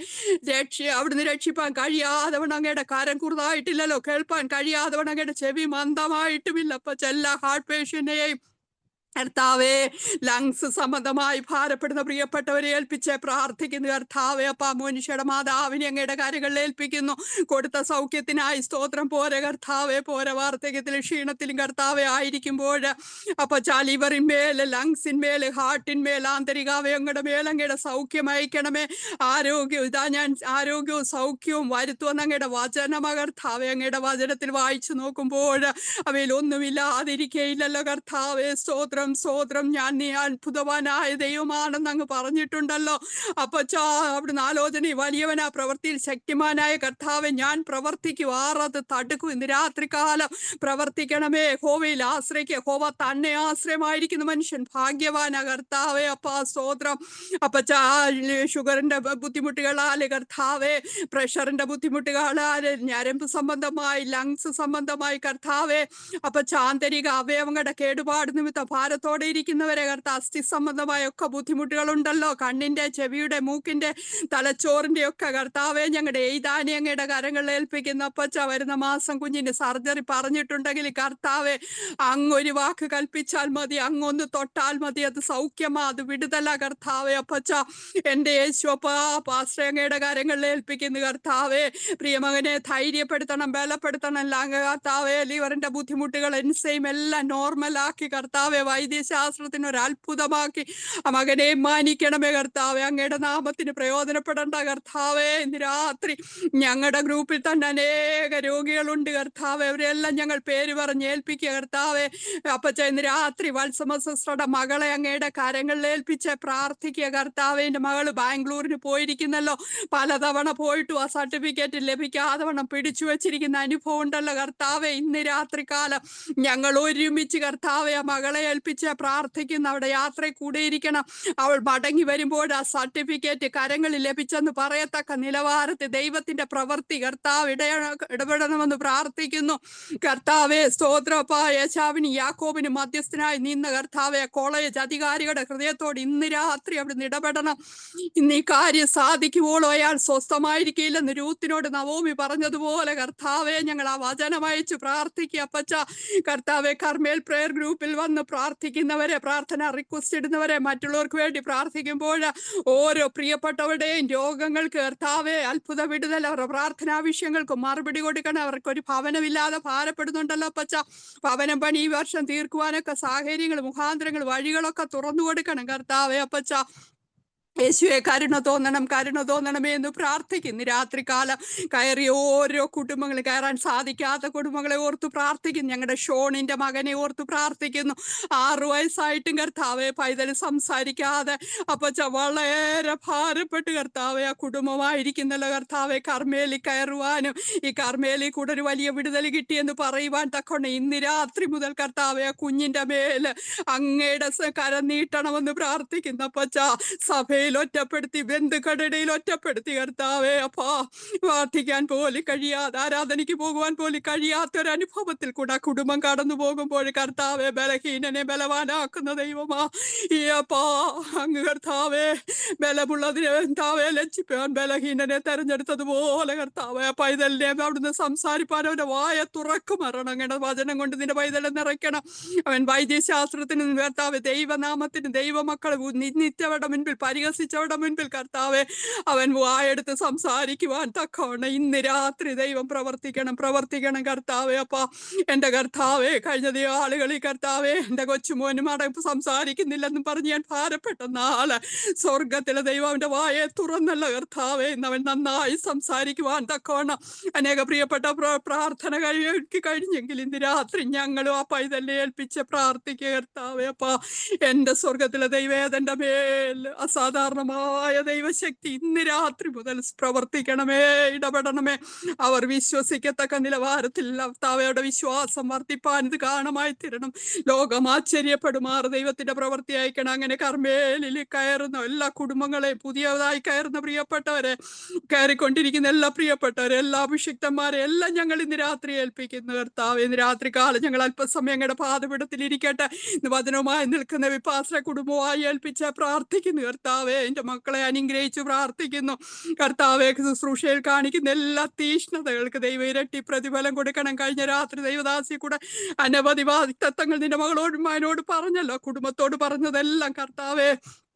അവിടുന്ന് രക്ഷിപ്പാൻ കഴിയാതവണ്ണം അങ്ങയുടെ കരം കുറുതായിട്ടില്ലല്ലോ, കേൾപ്പാൻ കഴിയാതവണ്ണം അങ്ങയുടെ ചെവി മന്ദമായിട്ടുമില്ല. എല്ലാ ഹാർട്ട് പേഷ്യന്റിനെയും കർത്താവേ, ലങ്സ് സംബന്ധമായി ഭാരപ്പെടുന്ന പ്രിയപ്പെട്ടവരെ ഏൽപ്പിച്ച് പ്രാർത്ഥിക്കുന്നു കർത്താവേ. മനുഷ്യയുടെ മാതാവിനെ അങ്ങയുടെ കരകളിൽ ഏൽപ്പിക്കുന്നു. കൊടുത്ത സൗഖ്യത്തിനായി സ്തോത്രം. പോരെ കർത്താവേ, പോരെ വാർദ്ധക്യത്തിലും ക്ഷീണത്തിലും കർത്താവേ ആയിരിക്കുമ്പോൾ ലിവറിന്മേൽ, ലങ്സിന്മേൽ, ഹാർട്ടിന്മേൽ, ആന്തരികാവയവങ്ങളുടെ മേൽ അങ്ങയുടെ സൗഖ്യം അയക്കണമേ. ഞാൻ ആരോഗ്യവും സൗഖ്യവും വരുത്തുമെന്ന് അങ്ങയുടെ വചനം കർത്താവേ. അങ്ങയുടെ വചനത്തിൽ വായിച്ചു നോക്കുമ്പോൾ അവയിൽ ഒന്നുമില്ലാതിരിക്കയില്ലല്ലോ കർത്താവേ. സ്തോത്രം സ്തോത്രം സ്തോത്രം. ഞാൻ നീ അത്ഭുതവാനായ ദൈവമാണെന്ന് അങ്ങ് പറഞ്ഞിട്ടുണ്ടല്ലോ അപ്പച്ചാ. അവിടുന്ന് ആലോചന വലിയവനാ, പ്രവൃത്തിയിൽ ശക്തിമാനായ കർത്താവെ ഞാൻ പ്രവർത്തിക്കും, ആറത് തടുക്കും. ഇന്ന് രാത്രികാലം പ്രവർത്തിക്കണമേ. യഹോവയിൽ ആശ്രയിക്കുക. യഹോവ തന്നെ ആശ്രയമായിരിക്കുന്ന മനുഷ്യൻ ഭാഗ്യവാനാ കർത്താവെ. അപ്പാ സ്തോത്രം. അപ്പച്ചാ ഷുഗറിന്റെ ബുദ്ധിമുട്ടുകളാല് കർത്താവെ, പ്രഷറിന്റെ ബുദ്ധിമുട്ടുകളാല്, ഞരമ്പ് സംബന്ധമായി, ലങ്സ് സംബന്ധമായി കർത്താവെ, അപ്പച്ചാ ആന്തരിക അവയവങ്ങളുടെ കേടുപാട് നിമിത്തം ഭാരത്തോടെ ഇരിക്കുന്നവരെ കർത്താവ്, അസ്ഥി സംബന്ധമായ ഒക്കെ ബുദ്ധിമുട്ടുകളുണ്ടല്ലോ, കണ്ണിന്റെ, ചെവിയുടെ, മൂക്കിന്റെ, തലച്ചോറിന്റെ ഒക്കെ കർത്താവെ, ഞങ്ങളുടെ എയ്താനി അങ്ങയുടെ കരങ്ങളിൽ ഏൽപ്പിക്കുന്ന അപ്പച്ച. വരുന്ന മാസം കുഞ്ഞിന്റെ സർജറി പറഞ്ഞിട്ടുണ്ടെങ്കിൽ കർത്താവെ, അങ്ങൊരു വാക്ക് കൽപ്പിച്ചാൽ മതി, അങ്ങൊന്ന് തൊട്ടാൽ മതി, അത് സൗഖ്യമാ, അത് വിടുതല കർത്താവെ. അപ്പച്ച എന്റെ യേശുപ്പാ, പാസ്റ്റർ അങ്ങയുടെ കരങ്ങളിൽ ഏൽപ്പിക്കുന്നു കർത്താവെ. പ്രിയമകനെ ധൈര്യപ്പെടുത്തണം, ബലപ്പെടുത്തണം കർത്താവെ. ലിവറിന്റെ ബുദ്ധിമുട്ടുകൾ, എൻസൈം എല്ലാം നോർമലാക്കി കർത്താവെ, വൈദ്യശാസ്ത്രത്തിന് ഒരു അത്ഭുതമാക്കി ആ മകനെ മാനിക്കണമേ കർത്താവെ. അങ്ങയുടെ നാമത്തിന് പ്രയോജനപ്പെടേണ്ട കർത്താവെ. ഇന്ന് രാത്രി ഞങ്ങളുടെ ഗ്രൂപ്പിൽ തന്നെ അനേക രോഗികളുണ്ട് കർത്താവെ, അവരെല്ലാം ഞങ്ങൾ പേര് പറഞ്ഞ് ഏൽപ്പിക്കുക കർത്താവെ. അപ്പച്ച ഇന്ന് രാത്രി വത്സമ സിസ്റ്ററുടെ മകളെ അങ്ങയുടെ കരങ്ങളിൽ ഏൽപ്പിച്ച് പ്രാർത്ഥിക്കുക കർത്താവെ. എന്റെ മകള് ബാംഗ്ലൂരിന് പോയിരിക്കുന്നല്ലോ, പലതവണ പോയിട്ടും ആ സർട്ടിഫിക്കറ്റ് ലഭിക്കാതെ വണ്ണം പിടിച്ചു വെച്ചിരിക്കുന്ന അനുഭവം ഉണ്ടല്ലോ കർത്താവെ. ഇന്ന് രാത്രി കാലം ഞങ്ങൾ ഒരുമിച്ച് കർത്താവെ ആ മകളെ ഏൽപ്പിച്ച് പ്രാർത്ഥിക്കുന്ന, അവിടെ യാത്രയിൽ കൂടെ ഇരിക്കണം. അവൾ മടങ്ങി വരുമ്പോൾ ആ സർട്ടിഫിക്കറ്റ് കരങ്ങളിൽ ലഭിച്ചെന്ന് പറയത്തക്ക നിലവാരത്തിൽ ദൈവത്തിന്റെ പ്രവൃത്തി കർത്താവ് ഇടപെടണമെന്ന് പ്രാർത്ഥിക്കുന്നു കർത്താവെ. സ്തോത്രപ്പാ. യേശാവിന് യാക്കോബിന് മധ്യസ്ഥനായി നിന്ന കർത്താവെ, കോളേജ് അധികാരികളുടെ ഹൃദയത്തോട് ഇന്ന് രാത്രി അവിടുന്ന് ഇടപെടണം. ഇന്ന് ഈ കാര്യം സാധിക്കുവോളോ അയാൾ സ്വസ്ഥമായിരിക്കില്ലെന്ന് രൂത്തിനോട് നവോമി പറഞ്ഞതുപോലെ കർത്താവെ, ഞങ്ങൾ ആ വചനം അയച്ചു പ്രാർത്ഥിക്കുക അപ്പച്ച. കർത്താവെ, കർമ്മേൽ പ്രയർ ഗ്രൂപ്പിൽ വന്ന് പ്രാർത്ഥിക്കുന്നവരെ, പ്രാർത്ഥന റിക്വസ്റ്റ് ഇടുന്നവരെ, മറ്റുള്ളവർക്ക് വേണ്ടി പ്രാർത്ഥിക്കുമ്പോൾ ഓരോ പ്രിയപ്പെട്ടവരുടെയും രോഗങ്ങൾക്ക് കർത്താവെ അത്ഭുത വിടുതൽ, അവരുടെ പ്രാർത്ഥനാ വിഷയങ്ങൾക്ക് മറുപടി കൊടുക്കണം. അവർക്കൊരു ഭവനമില്ലാതെ ഭാരപ്പെടുന്നുണ്ടല്ലോ അപ്പച്ച, ഭവനം പണി ഈ വർഷം തീർക്കുവാനൊക്കെ സാഹചര്യങ്ങൾ, മുഖാന്തരങ്ങൾ, വഴികളൊക്കെ തുറന്നു കൊടുക്കണം കർത്താവെ. അപ്പച്ച യേശുവെ കരുണ തോന്നണം, കരുണ തോന്നണമേ എന്ന് പ്രാർത്ഥിക്കുന്നു. രാത്രികാലം കയറിയ ഓരോ കുടുംബങ്ങൾ, കയറാൻ സാധിക്കാത്ത കുടുംബങ്ങളെ ഓർത്ത് പ്രാർത്ഥിക്കുന്നു. ഞങ്ങളുടെ ഷോണിന്റെ മകനെ ഓർത്ത് പ്രാർത്ഥിക്കുന്നു. 6 വയസ്സായിട്ടും കർത്താവെ പൈതൽ സംസാരിക്കാതെ അപ്പച്ച വളരെ ഭാരപ്പെട്ട് കർത്താവെ ആ കുടുംബമായിരിക്കുന്നല്ലോ കർത്താവെ. കർമ്മേലി കയറുവാനും ഈ കർമ്മേലി കൂടെ ഒരു വലിയ വിടുതൽ കിട്ടിയെന്ന് പറയുവാൻ തക്കൊണ്ട് ഇന്ന് രാത്രി മുതൽ കർത്താവെ ആ കുഞ്ഞിന്റെ മേല് അങ്ങയുടെ കരം നീട്ടണമെന്ന് പ്രാർത്ഥിക്കുന്നു അപ്പച്ച. സഭയിൽ ഒറ്റപ്പെടുത്തി, ബന്ധുക്കളുടെയിൽ ഒറ്റപ്പെടുത്തി കർത്താവെ. അപ്പാ പ്രാർത്ഥിക്കാൻ പോലും കഴിയാതെ, ആരാധനയ്ക്ക് പോകുവാൻ പോലും കഴിയാത്തൊരനുഭവത്തിൽ കൂടെ കുടുംബം കടന്നു പോകുമ്പോൾ കർത്താവെ, ബലഹീനനെ ബലവാനാക്കുന്ന ദൈവമാ ഈ അപ്പാ. അങ്ങ് കർത്താവെ ബലമുള്ളതിനെ കർത്താവെ ലജ്ജിപ്പാൻ ബലഹീനനെ തെരഞ്ഞെടുത്തതുപോലെ കർത്താവെ പൈതലിനെ അവിടുന്ന് സംസാരിപ്പാൻ അവന്റെ വായ തുറക്കുമറണം. അങ്ങനെ വചനം കൊണ്ട് നിന്റെ പൈതലെ നിറയ്ക്കണം. അവൻ വൈദ്യശാസ്ത്രത്തിന് കർത്താവെ, ദൈവനാമത്തിന്, ദൈവമക്കളെ നിന്ദിച്ചവരുടെ മുൻപിൽ, പരിഹസിച്ചവരുടെ മുൻപിൽ കർത്താവെ അവൻ വായെടുത്ത് സംസാരിക്കുവാൻ തക്കവണ്ണം ഇന്ന് രാത്രി ദൈവം പ്രവർത്തിക്കണം, പ്രവർത്തിക്കണം കർത്താവെ. അപ്പ എന്റെ കർത്താവെ, കഴിഞ്ഞ ആളുകളിൽ കർത്താവെ എന്റെ കൊച്ചുമോനും അടപ്പ് സംസാരിക്കുന്നില്ലെന്നും പറഞ്ഞ് ഞാൻ ഭാരപ്പെട്ട നാള് സ്വർഗത്തിലെ ദൈവം അവന്റെ വായെ തുറന്നല്ല കർത്താവെ. ഇന്ന് അവൻ നന്നായി സംസാരിക്കുവാൻ തക്കവണ്ണം അനേക പ്രിയപ്പെട്ട പ്രാർത്ഥന കഴിഞ്ഞെങ്കിൽ ഇന്ന് രാത്രി ഞങ്ങളും ആ പൈതലിനെ ഏൽപ്പിച്ച് പ്രാർത്ഥിക്കുക കർത്താവെ. അപ്പ എന്റെ സ്വർഗത്തിലെ ദൈവേദന്റെ മേൽ അസാധാരണമായ ദൈവശക്തി ഇന്ന് രാത്രി മുതൽ പ്രവർത്തിക്കണമേ, ഇടപെടണമേ. അവർ വിശ്വസിക്കത്തക്ക നിലവാരത്തിൽ കർത്താവയുടെ വിശ്വാസം വർദ്ധിപ്പാൻ ഇത് കാണമായി തീരണം. ലോകം ആശ്ചര്യപ്പെടുമാറ് ദൈവത്തിന്റെ പ്രവൃത്തി അയക്കണം. അങ്ങനെ കർമ്മേലിൽ കയറുന്ന എല്ലാ കുടുംബങ്ങളെയും, പുതിയതായി കയറുന്ന പ്രിയപ്പെട്ടവരെ, കയറിക്കൊണ്ടിരിക്കുന്ന എല്ലാ പ്രിയപ്പെട്ടവരെ, എല്ലാ അഭിഷിക്തന്മാരെ എല്ലാം ഞങ്ങൾ ഇന്ന് രാത്രി ഏൽപ്പിക്കുന്നു കർത്താവ്. ഇന്ന് രാത്രി കാലം ഞങ്ങൾ അല്പസമയം ഞങ്ങളുടെ പാദപീഠത്തിൽ ഇരിക്കട്ടെ. ഇന്ന് വചനവുമായി നിൽക്കുന്ന വിപാസന കുടുംബമായി ഏൽപ്പിച്ച് പ്രാർത്ഥിക്കുന്നു കർത്താവെ. എന്റെ മക്കളെ അനുഗ്രഹിച്ചു പ്രാർത്ഥിക്കുന്നു കർത്താവെ. ശുശ്രൂഷയിൽ കാണിക്കുന്ന എല്ലാ തീഷ്ണതകൾക്ക് ദൈവം ഇരട്ടി പ്രതിഫലം കൊടുക്കണം. കഴിഞ്ഞ രാത്രി ദൈവദാസി കൂടെ അനവധി വാഗ്ദത്തങ്ങൾ നിന്റെ മകളോടും മകനോട് പറഞ്ഞല്ലോ, കുടുംബത്തോട് പറഞ്ഞതെല്ലാം കർത്താവെ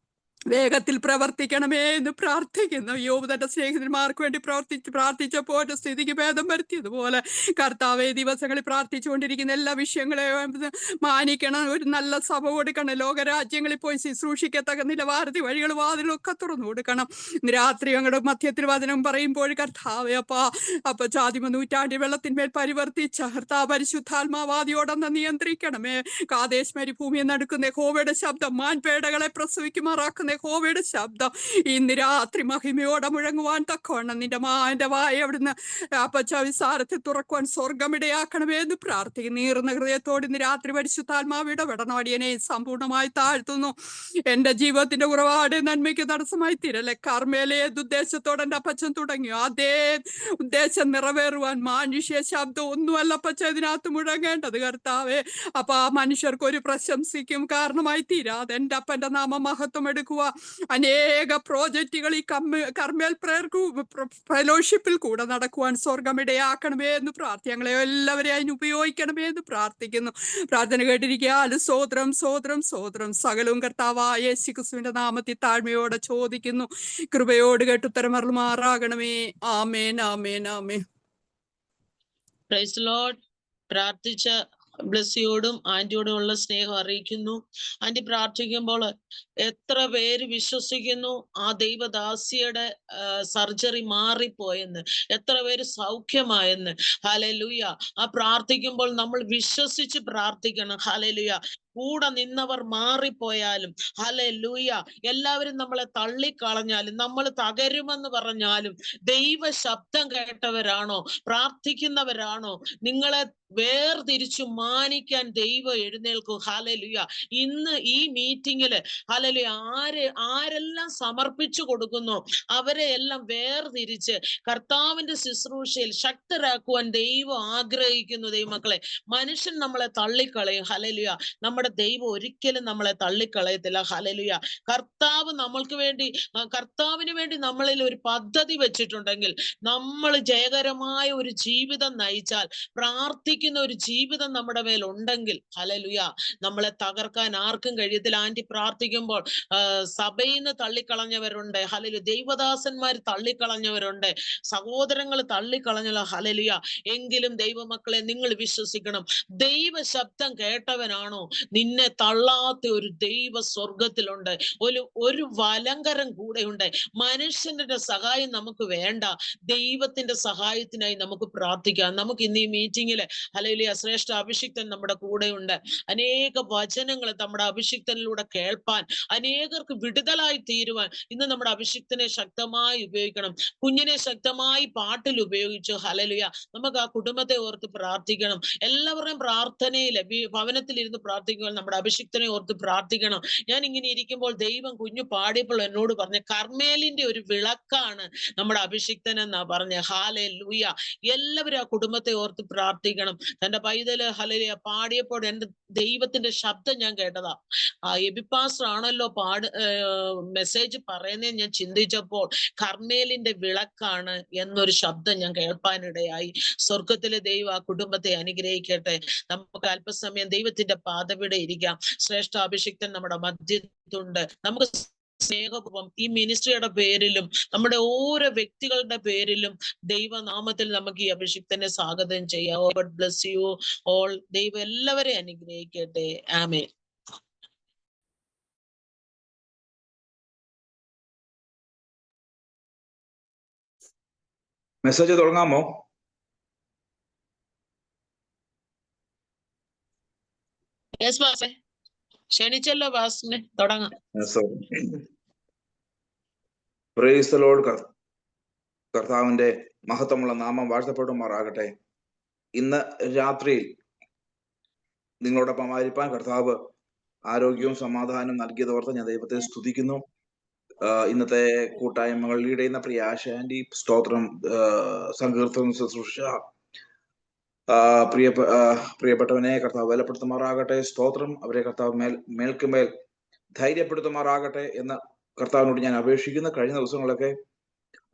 വേഗത്തിൽ പ്രവർത്തിക്കണമേ എന്ന് പ്രാർത്ഥിക്കുന്നു. യോബ് തന്റെ സ്നേഹിതന്മാർക്ക് വേണ്ടി പ്രാർത്ഥിച്ചപ്പോൾ ഒരു സ്ഥിതിക്ക് ഭേദം വരുത്തിയതുപോലെ കർത്താവെ ദിവസങ്ങളിൽ പ്രാർത്ഥിച്ചുകൊണ്ടിരിക്കുന്ന എല്ലാ വിഷയങ്ങളെയും മാനിക്കണം. ഒരു നല്ല സഭ കൊടുക്കണം. ലോകരാജ്യങ്ങളിൽ പോയി ശുശ്രൂഷിക്കത്തക്ക നിലവാരത്തിൽ വഴികൾ വാതിലൊക്കെ തുറന്നു കൊടുക്കണം. ഇന്ന് രാത്രി ഞങ്ങളുടെ മധ്യത്തിൽ വചനം പറയുമ്പോൾ കർത്താവെ അപ്പ ചാദിമ നൂറ്റാണ്ടി വെള്ളത്തിന്മേൽ പരിവർത്തിച്ച കർത്താവ് പരിശുദ്ധാത്മാവാദിയോടൊന്ന് നിയന്ത്രിക്കണമേ. കാദേശ് മരുഭൂമിയെ നടുക്കുന്ന യഹോവയുടെ ശബ്ദം മാൻപേടകളെ പ്രസവിക്കുമാറാക്കുന്ന യഹോവയുടെ ശബ്ദം ഇന്ന് രാത്രി മഹിമയോടെ മുഴങ്ങുവാൻ തക്കവണ്ണം നിന്റെ വായ അവിടുന്ന് വിസാരത്തിൽ തുറക്കുവാൻ സ്വർഗമിടയാക്കണമേ എന്ന് പ്രാർത്ഥിക്കുന്നു. നീറുന്ന ഹൃദയത്തോട് ഇന്ന് രാത്രി പരിശുദ്ധാത്മാവ് ഇടപെടണം. അടിയനെ സമ്പൂർണ്ണമായി താഴ്ത്തുന്നു. എന്റെ ജീവിതത്തിന്റെ ഉറവാട് നന്മയ്ക്ക് തടസ്സമായി തീരല്ലേ. കർമ്മേലെ ഉദ്ദേശത്തോടെ എന്റെ അപ്പച്ചൻ തുടങ്ങിയോ അതേ ഉദ്ദേശം നിറവേറുവാൻ മനുഷ്യ ശബ്ദം ഒന്നുമല്ല അപ്പച്ച ഇതിനകത്ത് മുഴങ്ങേണ്ടത് കർത്താവേ. അപ്പൊ ആ മനുഷ്യർക്ക് ഒരു പ്രശംസിക്കും കാരണമായി തീരാതെ എന്റെ അപ്പന്റെ നാമം മഹത്വം എടുക്കുക. അനേക പ്രോജക്റ്റുകൾ ഈ കർമ്മേൽ പ്രയർ ഫെലോഷിപ്പിൽ കൂടെ നടക്കുവാൻ സ്വർഗമിടയാക്കണമേ എന്ന് ഞങ്ങളെ എല്ലാവരെയും അതിന് ഉപയോഗിക്കണമേ എന്ന് പ്രാർത്ഥിക്കുന്നു. പ്രാർത്ഥന കേട്ടിരിക്കാൽ സ്തോത്രം സ്തോത്രം സ്തോത്രം. സകലവും കർത്താവായ യേശു ക്രിസ്തുവിന്റെ നാമത്തിൽ താഴ്മയോടെ ചോദിക്കുന്നു. കൃപയോട് കേട്ടുത്തരമറുമാറാകണമേ. Amen amen amen. Praise Lord. പ്രാർത്ഥിച്ച ബ്ലസ്സിയോടും ആന്റിയോടും ഉള്ള സ്നേഹം അറിയിക്കുന്നു. ആന്റി പ്രാർത്ഥിക്കുമ്പോൾ എത്ര പേര് വിശ്വസിക്കുന്നു ആ ദൈവദാസിയുടെ സർജറി മാറിപ്പോയെന്ന്, എത്ര പേര് സൗഖ്യമായെന്ന്. ഹല്ലേലൂയ. ആ പ്രാർത്ഥിക്കുമ്പോൾ നമ്മൾ വിശ്വസിച്ച് പ്രാർത്ഥിക്കണം. ഹല്ലേലൂയ. കൂടെ നിന്നവർ മാറിപ്പോയാലും, ഹല്ലേലൂയ, എല്ലാവരും നമ്മളെ തള്ളിക്കളഞ്ഞാലും, നമ്മൾ തകരുമെന്ന് പറഞ്ഞാലും, ദൈവ ശബ്ദം കേട്ടവരാണോ, പ്രാർത്ഥിക്കുന്നവരാണോ, നിങ്ങളെ വേർതിരിച്ചു മാനിക്കാൻ ദൈവം എഴുന്നേൽക്കും. ഹല്ലേലൂയ. ഇന്ന് ഈ മീറ്റിങ്ങില് ഹല്ലേലൂയ ആരെല്ലാം സമർപ്പിച്ചു കൊടുക്കുന്നു അവരെ എല്ലാം വേർതിരിച്ച് കർത്താവിന്റെ ശുശ്രൂഷയിൽ ശക്തരാക്കുവാൻ ദൈവം ആഗ്രഹിക്കുന്നു. ദൈവമക്കളെ, മനുഷ്യൻ നമ്മളെ തള്ളിക്കളയും. ഹല്ലേലൂയ. നമ്മുടെ ദൈവം ഒരിക്കലും നമ്മളെ തള്ളിക്കളയത്തില്ല. ഹല്ലേലൂയ. കർത്താവിന് വേണ്ടി നമ്മളിൽ ഒരു പദ്ധതി വെച്ചിട്ടുണ്ടെങ്കിൽ, നമ്മൾ ജയകരമായ ഒരു ജീവിതം നയിച്ചാൽ, പ്രാർത്ഥിക്കുന്ന ഒരു ജീവിതം നമ്മുടെ മേൽ ഉണ്ടെങ്കിൽ, ഹല്ലേലൂയ, നമ്മളെ തകർക്കാൻ ആർക്കും കഴിയത്തില്ല. ആന്റി പ്രാർത്ഥിക്കുമ്പോൾ സഭയിൽ നിന്ന് തള്ളിക്കളഞ്ഞവരുണ്ട്. ഹല്ലേലൂയ. ദൈവദാസന്മാർ തള്ളിക്കളഞ്ഞവരുണ്ട്. സഹോദരങ്ങൾ തള്ളിക്കളഞ്ഞല്ലോ. ഹല്ലേലൂയ. എങ്കിലും ദൈവമക്കളെ, നിങ്ങൾ വിശ്വസിക്കണം. ദൈവ ശബ്ദം കേട്ടവനാണോ, നിന്നെ തള്ളാത്ത ഒരു ദൈവ സ്വർഗത്തിലുണ്ട്. ഒരു വലങ്കരം കൂടെയുണ്ട്. മനുഷ്യന്റെ സഹായം നമുക്ക് വേണ്ട. ദൈവത്തിന്റെ സഹായത്തിനായി നമുക്ക് പ്രാർത്ഥിക്കാം. നമുക്ക് ഇന്ന് ഈ മീറ്റിങ്ങില് ഹല്ലേലൂയ ശ്രേഷ്ഠ അഭിഷിക്തൻ നമ്മുടെ കൂടെയുണ്ട്. അനേക വചനങ്ങൾ നമ്മുടെ അഭിഷിക്തനിലൂടെ കേൾപ്പാൻ, അനേകർക്ക് വിടുതലായി തീരുവാൻ ഇന്ന് നമ്മുടെ അഭിഷിക്തനെ ശക്തമായി ഉപയോഗിക്കണം. കുഞ്ഞിനെ ശക്തമായി പാട്ടിൽ ഉപയോഗിച്ചു. ഹല്ലേലൂയ. നമുക്ക് ആ കുടുംബത്തെ ഓർത്ത് പ്രാർത്ഥിക്കണം. എല്ലാവരുടെയും പ്രാർത്ഥനയില് ഭവനത്തിലിരുന്ന് പ്രാർത്ഥിക്കുമ്പോൾ നമ്മുടെ അഭിഷിക്തനെ ഓർത്ത് പ്രാർത്ഥിക്കണം. ഞാൻ ഇങ്ങനെ ഇരിക്കുമ്പോൾ ദൈവം കുഞ്ഞു പാടിയപ്പോൾ എന്നോട് പറഞ്ഞ കർമ്മേലിന്റെ ഒരു വിളക്കാണ് നമ്മുടെ അഭിഷിക്തൻ എന്നാ പറഞ്ഞ. ഹല്ലേലൂയ. എല്ലാവരും ആ കുടുംബത്തെ ഓർത്ത് പ്രാർത്ഥിക്കണം. തന്റെ പൈതല് ഹല്ലേലൂയ പാടിയപ്പോൾ എന്റെ ദൈവത്തിന്റെ ശബ്ദം ഞാൻ കേട്ടതാ. ആ എബിപ്പാസ്റ്റർ ആണല്ലോ മെസ്സേജ് പറയുന്നേ ഞാൻ ചിന്തിച്ചപ്പോൾ കർമ്മേലിന്റെ വിളക്കാണ് എന്നൊരു ശബ്ദം ഞാൻ കേൾപ്പാനിടയായി. സ്വർഗത്തിലെ ദൈവം ആ കുടുംബത്തെ അനുഗ്രഹിക്കട്ടെ. നമുക്ക് അല്പസമയം ദൈവത്തിന്റെ പാദവിടെ ഇരിക്കാം. ശ്രേഷ്ഠ അഭിഷിക്തൻ നമ്മുടെ മധ്യത്തുണ്ട്. നമുക്ക് സ്നേഹപൂർവം ഈ മിനിസ്ട്രിയുടെ പേരിലും നമ്മുടെ ഓരോ വ്യക്തികളുടെ പേരിലും ദൈവനാമത്തിൽ നമുക്ക് ഈ അഭിഷിക്തനെ സ്വാഗതം ചെയ്യാം. God bless you all. ദൈവം എല്ലാവരെയും അനുഗ്രഹിക്കട്ടെ. ആമേൻ. മെസ്സേജ് തുടങ്ങാമോ? യെസ് ബാസേ, ക്ഷണിച്ചല്ലോ ബാസിനെ, തുടങ്ങാം. Price the Lord. കർത്താവിന്റെ മഹത്വമുള്ള നാമം വാഴ്ത്തപ്പെടുമാറാകട്ടെ. ഇന്ന് രാത്രിയിൽ നിങ്ങളോടൊപ്പം ആയിരിക്കാൻ കർത്താവ് ആരോഗ്യവും സമാധാനവും നൽകിയതോർത്ത് ഞാൻ ദൈവത്തെ സ്തുതിക്കുന്നു. ഇന്നത്തെ കൂട്ടായ്മകൾ ലീഡ് ചെയ്യുന്ന പ്രിയ ആശാന്റി, സ്തോത്രം, സങ്കീർത്തനം, ശുശ്രൂഷ, പ്രിയപ്പെട്ടവനെ കർത്താവ് ബലപ്പെടുത്തുമാറാകട്ടെ. സ്തോത്രം. അവരെ കർത്താവ് മേൽക്കുമേൽ ധൈര്യപ്പെടുത്തുമാറാകട്ടെ എന്ന് കർത്താവിനോട് ഞാൻ അപേക്ഷിക്കുന്നു. കഴിഞ്ഞ ദിവസങ്ങളൊക്കെ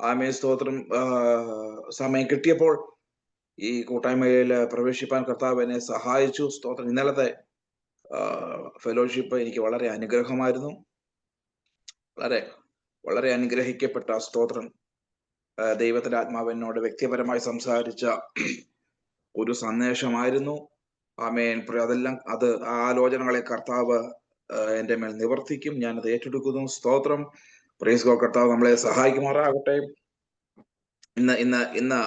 ആമേ സ്തോത്രം സമയം കിട്ടിയപ്പോൾ ഈ കൂട്ടായ്മയിൽ പ്രവേശിപ്പാൻ കർത്താവ് എന്നെ സഹായിച്ചു. സ്തോത്രം. ഇന്നലത്തെ ഫെലോഷിപ്പ് എനിക്ക് വളരെ അനുഗ്രഹമായിരുന്നു. വളരെ വളരെ അനുഗ്രഹിക്കപ്പെട്ട സ്തോത്രം. ദൈവത്തിന്റെ ആത്മാവ് എന്നോട് വ്യക്തിപരമായി സംസാരിച്ച ഒരു സന്ദേശമായിരുന്നു. ആമേൻ. അതെല്ലാം ആ ആലോചനകളെ കർത്താവ് എന്റെ മേൽ നിവർത്തിക്കും. ഞാനത് ഏറ്റെടുക്കുന്നു. സ്തോത്രം. Praise God. കർത്താവ് നമ്മളെ സഹായിക്കുമാറാകട്ടെ. ഇന്ന്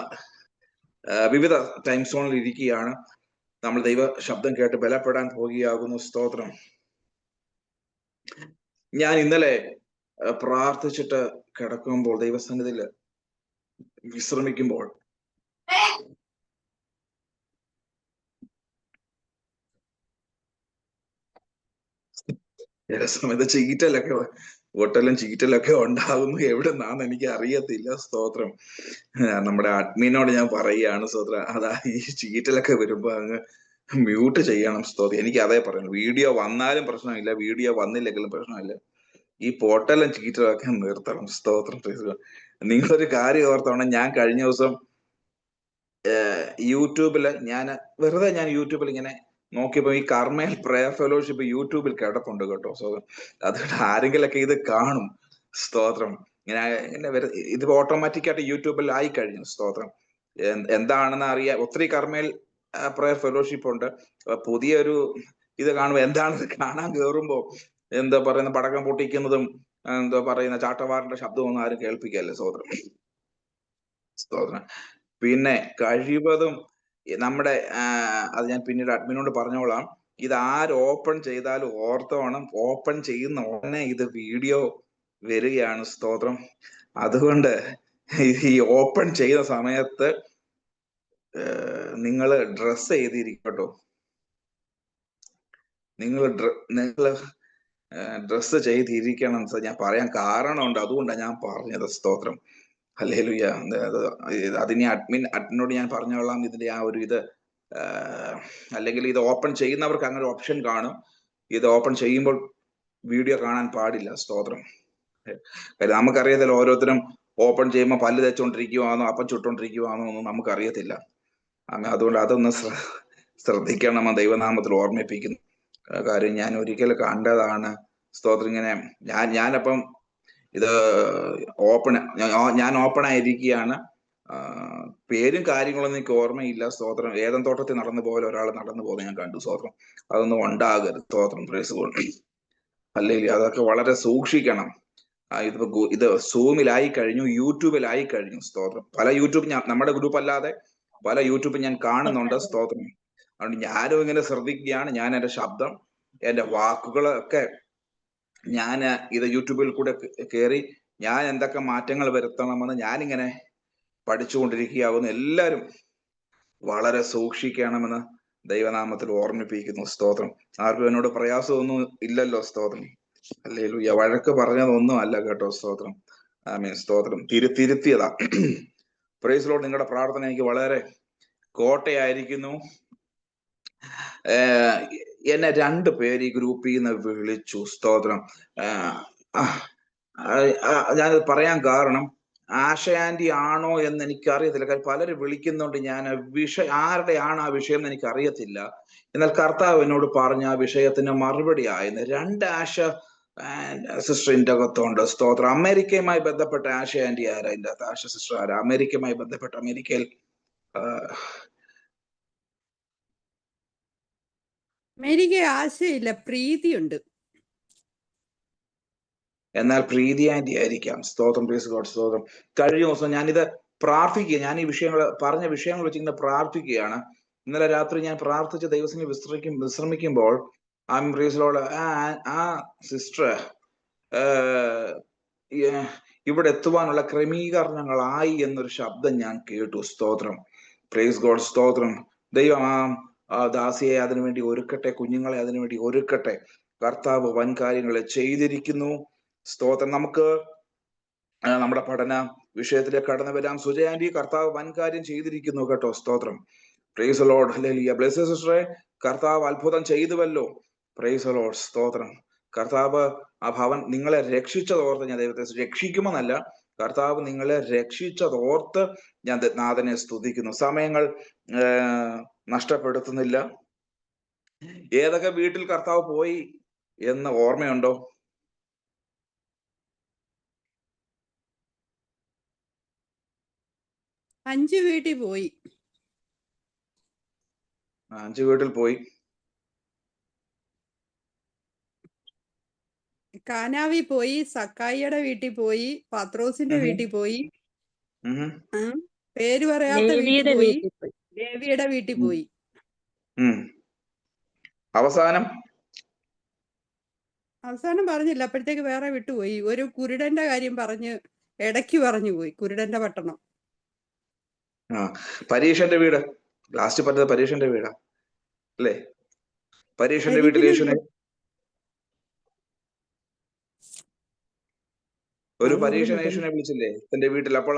വിവിധ ടൈം സോണിൽ ഇരിക്കുകയാണ്. നമ്മൾ ദൈവ ശബ്ദം കേട്ട് ബലപ്പെടാൻ പോകുകയാകുന്നു. സ്തോത്രം. ഞാൻ ഇന്നലെ പ്രാർത്ഥിച്ചിട്ട് കിടക്കുമ്പോൾ, ദൈവസന്നിധിയിൽ വിശ്രമിക്കുമ്പോൾ, ചില സമയത്ത് ചീറ്റലൊക്കെ ഉണ്ടാകുന്നു. എവിടെന്നാന്ന് എനിക്ക് അറിയത്തില്ല. സ്തോത്രം. നമ്മുടെ അഡ്മിനോട് ഞാൻ പറയുകയാണ്. സ്തോത്രം. അതാ ഈ ചീറ്റലൊക്കെ വരുമ്പോ അങ്ങ് മ്യൂട്ട് ചെയ്യണം. സ്തോത്രം. എനിക്ക് അതേ പറയുന്നു. വീഡിയോ വന്നാലും പ്രശ്നമില്ല, വീഡിയോ വന്നില്ലെങ്കിലും പ്രശ്നമില്ല. ഈ പോട്ടെല്ലാം ചീറ്റലൊക്കെ നിർത്തണം. സ്തോത്രം. നിങ്ങളൊരു കാര്യം ഓർത്തോണം. ഞാൻ കഴിഞ്ഞ ദിവസം യൂട്യൂബില് ഞാൻ യൂട്യൂബിൽ ഇങ്ങനെ നോക്കിയപ്പോ ഈ കർമ്മേൽ പ്രയർ ഫെലോഷിപ്പ് യൂട്യൂബിൽ കിടപ്പുണ്ട് കേട്ടോ. അതുകൊണ്ട് ആരെങ്കിലൊക്കെ ഇത് കാണും. സ്തോത്രം. ഇങ്ങനെ ഇത് ഓട്ടോമാറ്റിക് ആയിട്ട് യൂട്യൂബിൽ ആയി കഴിഞ്ഞു. സ്തോത്രം. എന്താണെന്ന് അറിയാൻ ഒത്തിരി കർമ്മേൽ പ്രയർ ഫെലോഷിപ്പ് ഉണ്ട്. പുതിയൊരു ഇത് കാണുമ്പോ എന്താണെന്ന് കാണാൻ കയറുമ്പോ എന്താ പറയുന്ന പടക്കം പൊട്ടിക്കുന്നതും എന്താ പറയുന്ന ചാട്ടവാറിന്റെ ശബ്ദമൊന്നും ആരും കേൾപ്പിക്കല്ലേ. സ്തോത്രം. പിന്നെ കഴിവതും നമ്മുടെ അത് ഞാൻ പിന്നീട് അഡ്മിനോട് പറഞ്ഞോളാം. ഇത് ആര് ഓപ്പൺ ചെയ്താലും ഓർത്തോണം, ഓപ്പൺ ചെയ്യുന്ന ഉടനെ ഇത് വീഡിയോ വരികയാണ്. സ്തോത്രം. അതുകൊണ്ട് ഈ ഓപ്പൺ ചെയ്യുന്ന സമയത്ത് നിങ്ങൾ ഡ്രസ് ചെയ്തിരിക്കട്ടോ. നിങ്ങൾ ഡ്രസ് ചെയ്തിരിക്കണം. ഞാൻ പറയാൻ കാരണമുണ്ട്, അതുകൊണ്ടാണ് ഞാൻ പറഞ്ഞത്. സ്തോത്രം. ഹല്ലേലൂയ. അതിനെ അഡ്മിനോട് ഞാൻ പറഞ്ഞോളാം ഇതിന്റെ ആ ഒരു ഇത്. അല്ലെങ്കിൽ ഇത് ഓപ്പൺ ചെയ്യുന്നവർക്ക് അങ്ങനെ ഒരു ഓപ്ഷൻ കാണും. ഇത് ഓപ്പൺ ചെയ്യുമ്പോൾ വീഡിയോ കാണാൻ പാടില്ല. സ്തോത്രം. നമുക്കറിയത്തില്ല, ഓരോരുത്തരും ഓപ്പൺ ചെയ്യുമ്പോൾ പല്ല് തേച്ചോണ്ടിരിക്കുവാണോ അപ്പം ചുട്ടോണ്ടിരിക്കുവാണോ ഒന്നും നമുക്കറിയത്തില്ല. അതുകൊണ്ട് അതൊന്ന് ശ്രദ്ധിക്കണം. ദൈവനാമത്തിൽ ഓർമ്മിപ്പിക്കുന്നു കാര്യം. ഞാൻ ഒരിക്കൽ കണ്ടതാണ്. സ്തോത്രം. ഇങ്ങനെ ഞാനപ്പം ഇത് ഞാൻ ഓപ്പൺ ആയിരിക്കുകയാണ്. പേരും കാര്യങ്ങളൊന്നും എനിക്ക് ഓർമ്മയില്ല. സ്തോത്രം. ഏതൻ തോട്ടത്തിൽ നടന്നു പോലെ ഒരാൾ നടന്നു പോകുന്നത് ഞാൻ കണ്ടു. സ്തോത്രം. അതൊന്നും ഉണ്ടാകരുത്. സ്തോത്രം. Praise God. അല്ലെങ്കിൽ അതൊക്കെ വളരെ സൂക്ഷിക്കണം. ഇത് സൂമിലായി കഴിഞ്ഞു, യൂട്യൂബിലായി കഴിഞ്ഞു. സ്തോത്രം. പല യൂട്യൂബ് നമ്മുടെ ഗ്രൂപ്പ് അല്ലാതെ പല യൂട്യൂബ് ഞാൻ കാണുന്നുണ്ട്. സ്തോത്രം. അതുകൊണ്ട് ഞാനും ഇങ്ങനെ ശ്രദ്ധിക്കുകയാണ്. ഞാൻ എൻ്റെ ശബ്ദം, എൻ്റെ വാക്കുകളൊക്കെ ഞാൻ ഇത് യൂട്യൂബിൽ കൂടെ കയറി ഞാൻ എന്തൊക്കെ മാറ്റങ്ങൾ വരുത്തണമെന്ന് ഞാനിങ്ങനെ പഠിച്ചുകൊണ്ടിരിക്കുകയാവുന്നു. എല്ലാവരും വളരെ സൂക്ഷിക്കണമെന്ന് ദൈവനാമത്തിൽ ഓർമ്മിപ്പിക്കുന്നു. സ്തോത്രം. ആർക്കും എന്നോട് പ്രയാസമൊന്നും ഇല്ലല്ലോ. സ്തോത്രം. ഹല്ലേലൂയ. വഴക്ക് പറഞ്ഞതൊന്നും അല്ല കേട്ടോ. സ്തോത്രം. ആമേൻ. സ്തോത്രം. തിരുത്തിയതാ. Praise Lord. നിങ്ങളുടെ പ്രാർത്ഥന എനിക്ക് വളരെ കോട്ടയായിരിക്കുന്നു. എന്നെ 2 പേര് ഈ ഗ്രൂപ്പിൽ നിന്ന് വിളിച്ചു. സ്തോത്രം. ഞാനത് പറയാൻ കാരണം ആശയാന്റി ആണോ എന്ന് എനിക്കറിയത്തില്ല. കാര്യം പലരും വിളിക്കുന്നുണ്ട്. ഞാൻ ആരുടെയാണ് ആ വിഷയം എന്ന് എനിക്കറിയത്തില്ല. എന്നാൽ കർത്താവ് എന്നോട് പറഞ്ഞ ആ വിഷയത്തിന് മറുപടി ആയിരുന്നു. 2 ആശ സിസ്റ്ററിന്റെ അകത്തുണ്ട്. സ്തോത്രം. അമേരിക്കയുമായി ബന്ധപ്പെട്ട ആശ ആന്റി ആരാ? അതിന്റെ അകത്ത് ആശ സിസ്റ്റർ ആരാ? അമേരിക്കയുമായി ബന്ധപ്പെട്ട അമേരിക്കയിൽ അമേരിക്ക ആശയില്ല, പ്രീതിയുണ്ട്. എന്നാൽ പ്രീതി ആന്റി ആയിരിക്കാം. സ്തോത്രം. Praise God. സ്തോത്രം. കഴിഞ്ഞ ദിവസം ഞാനിത് പ്രാർത്ഥിക്കുക, ഞാൻ ഈ പറഞ്ഞ വിഷയങ്ങൾ വെച്ച് ഇങ്ങനെ പ്രാർത്ഥിക്കുകയാണ്. ഇന്നലെ രാത്രി ഞാൻ പ്രാർത്ഥിച്ച ദൈവത്തിന് വിശ്രമിക്കുമ്പോൾ പ്രൈസ് ലോർഡ്, ആ സിസ്റ്റർ ഇവിടെ എത്തുവാനുള്ള ക്രമീകരണങ്ങളായി എന്നൊരു ശബ്ദം ഞാൻ കേട്ടു. സ്തോത്രം. Praise God. സ്തോത്രം. ദൈവം ആ ദാസിയെ അതിനുവേണ്ടി ഒരുക്കട്ടെ, കുഞ്ഞുങ്ങളെ അതിനുവേണ്ടി ഒരുക്കട്ടെ. കർത്താവ് വൻ കാര്യങ്ങളെ ചെയ്തിരിക്കുന്നു. സ്തോത്രം. നമുക്ക് നമ്മുടെ പഠന വിഷയത്തിലേക്ക് കടന്നു വരാം. സുജയാന്റി, കർത്താവ് വൻ കാര്യം ചെയ്തിരിക്കുന്നു കേട്ടോ. സ്തോത്രം. Price Lord. ഹല്ലേലൂയ. ബ്ലെസ്ഡ് സിസ്റ്ററെ, കർത്താവ് അത്ഭുതം ചെയ്തുവല്ലോ. Price Lord. സ്തോത്രം. കർത്താവ് ആ ഭവൻ നിങ്ങളെ രക്ഷിച്ചതോർത്ത് ഞാൻ ദൈവത്തെ രക്ഷിക്കുമെന്നല്ല, കർത്താവ് നിങ്ങളെ രക്ഷിച്ചതോർത്ത് ഞാൻ നാഥനെ സ്തുതിക്കുന്നു. സമയങ്ങൾ നഷ്ടപ്പെടുത്തുന്നില്ല. ഏതൊക്കെ വീട്ടിൽ കർത്താവ് പോയി എന്ന് ഓർമ്മയുണ്ടോ? 5 വീട്ടിൽ പോയി. 5 വീട്ടിൽ പോയി. കാനാവിൽ പോയി, സക്കായിയുടെ വീട്ടിൽ പോയി, പത്രോസിന്റെ വീട്ടിൽ പോയി, പേര് പറയാത്ത വീട്ടിൽ പോയി, ലേവിയുടെ വീട്ടിൽ പോയി. അവസാനം പറഞ്ഞില്ല, അപ്പോഴത്തേക്ക് വേറെ വിട്ടുപോയി. ഒരു കുരുടന്റെ കാര്യം പറഞ്ഞ് ഇടയ്ക്ക് പറഞ്ഞു പോയി, കുരുടന്റെ പട്ടണം. പരീക്ഷന്റെ വീട് ലാസ്റ്റ് പറഞ്ഞത് പരീക്ഷന്റെ വീടാ അല്ലേ? പരീക്ഷന്റെ വീട്ടിൽ യേശുവിനെ ഒരു പരീക്ഷ യേശുവിനെ വിളിച്ചില്ലേ തന്റെ വീട്ടിൽ? അപ്പോൾ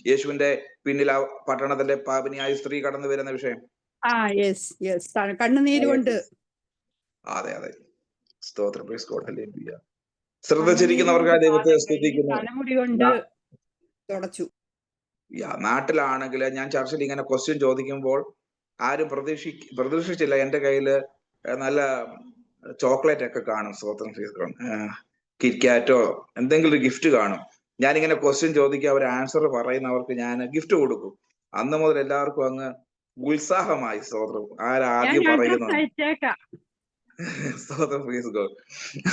യേശുവിന്റെ പിന്നിൽ ആ പട്ടണത്തിന്റെ പാപിനിയായ സ്ത്രീ കടന്നു വരുന്ന വിഷയം. കണ്ണുനീര് കൊണ്ട്. അതെ അതെ, സ്തോത്രം. ശ്രദ്ധിച്ചിരിക്കുന്നവർക്കായി ദൈവത്തെ സ്തുതിക്കുന്നു. തലമുടി കൊണ്ട് തുടച്ചു. നാട്ടിലാണെങ്കിൽ ഞാൻ ചർച്ചയിൽ ഇങ്ങനെ ക്വസ്റ്റ്യൻ ചോദിക്കുമ്പോൾ ആരും പ്രതീക്ഷിച്ചില്ല എന്റെ കയ്യില് നല്ല ചോക്ലേറ്റ് ഒക്കെ കാണും. സ്തോത്രം. കിറ്റ്കാറ്റോ എന്തെങ്കിലും ഒരു ഗിഫ്റ്റ് കാണും. ഞാനിങ്ങനെ ക്വസ്റ്റ്യൻ ചോദിക്കുക, അവർ ആൻസർ പറയുന്നവർക്ക് ഞാൻ ഗിഫ്റ്റ് കൊടുക്കും. അന്ന് മുതൽ എല്ലാവർക്കും അങ്ങ് ഉത്സാഹമായി. സ്തോത്രം. ആരാദ്യം പറയുന്നത്? സ്തോത്രം. Please God.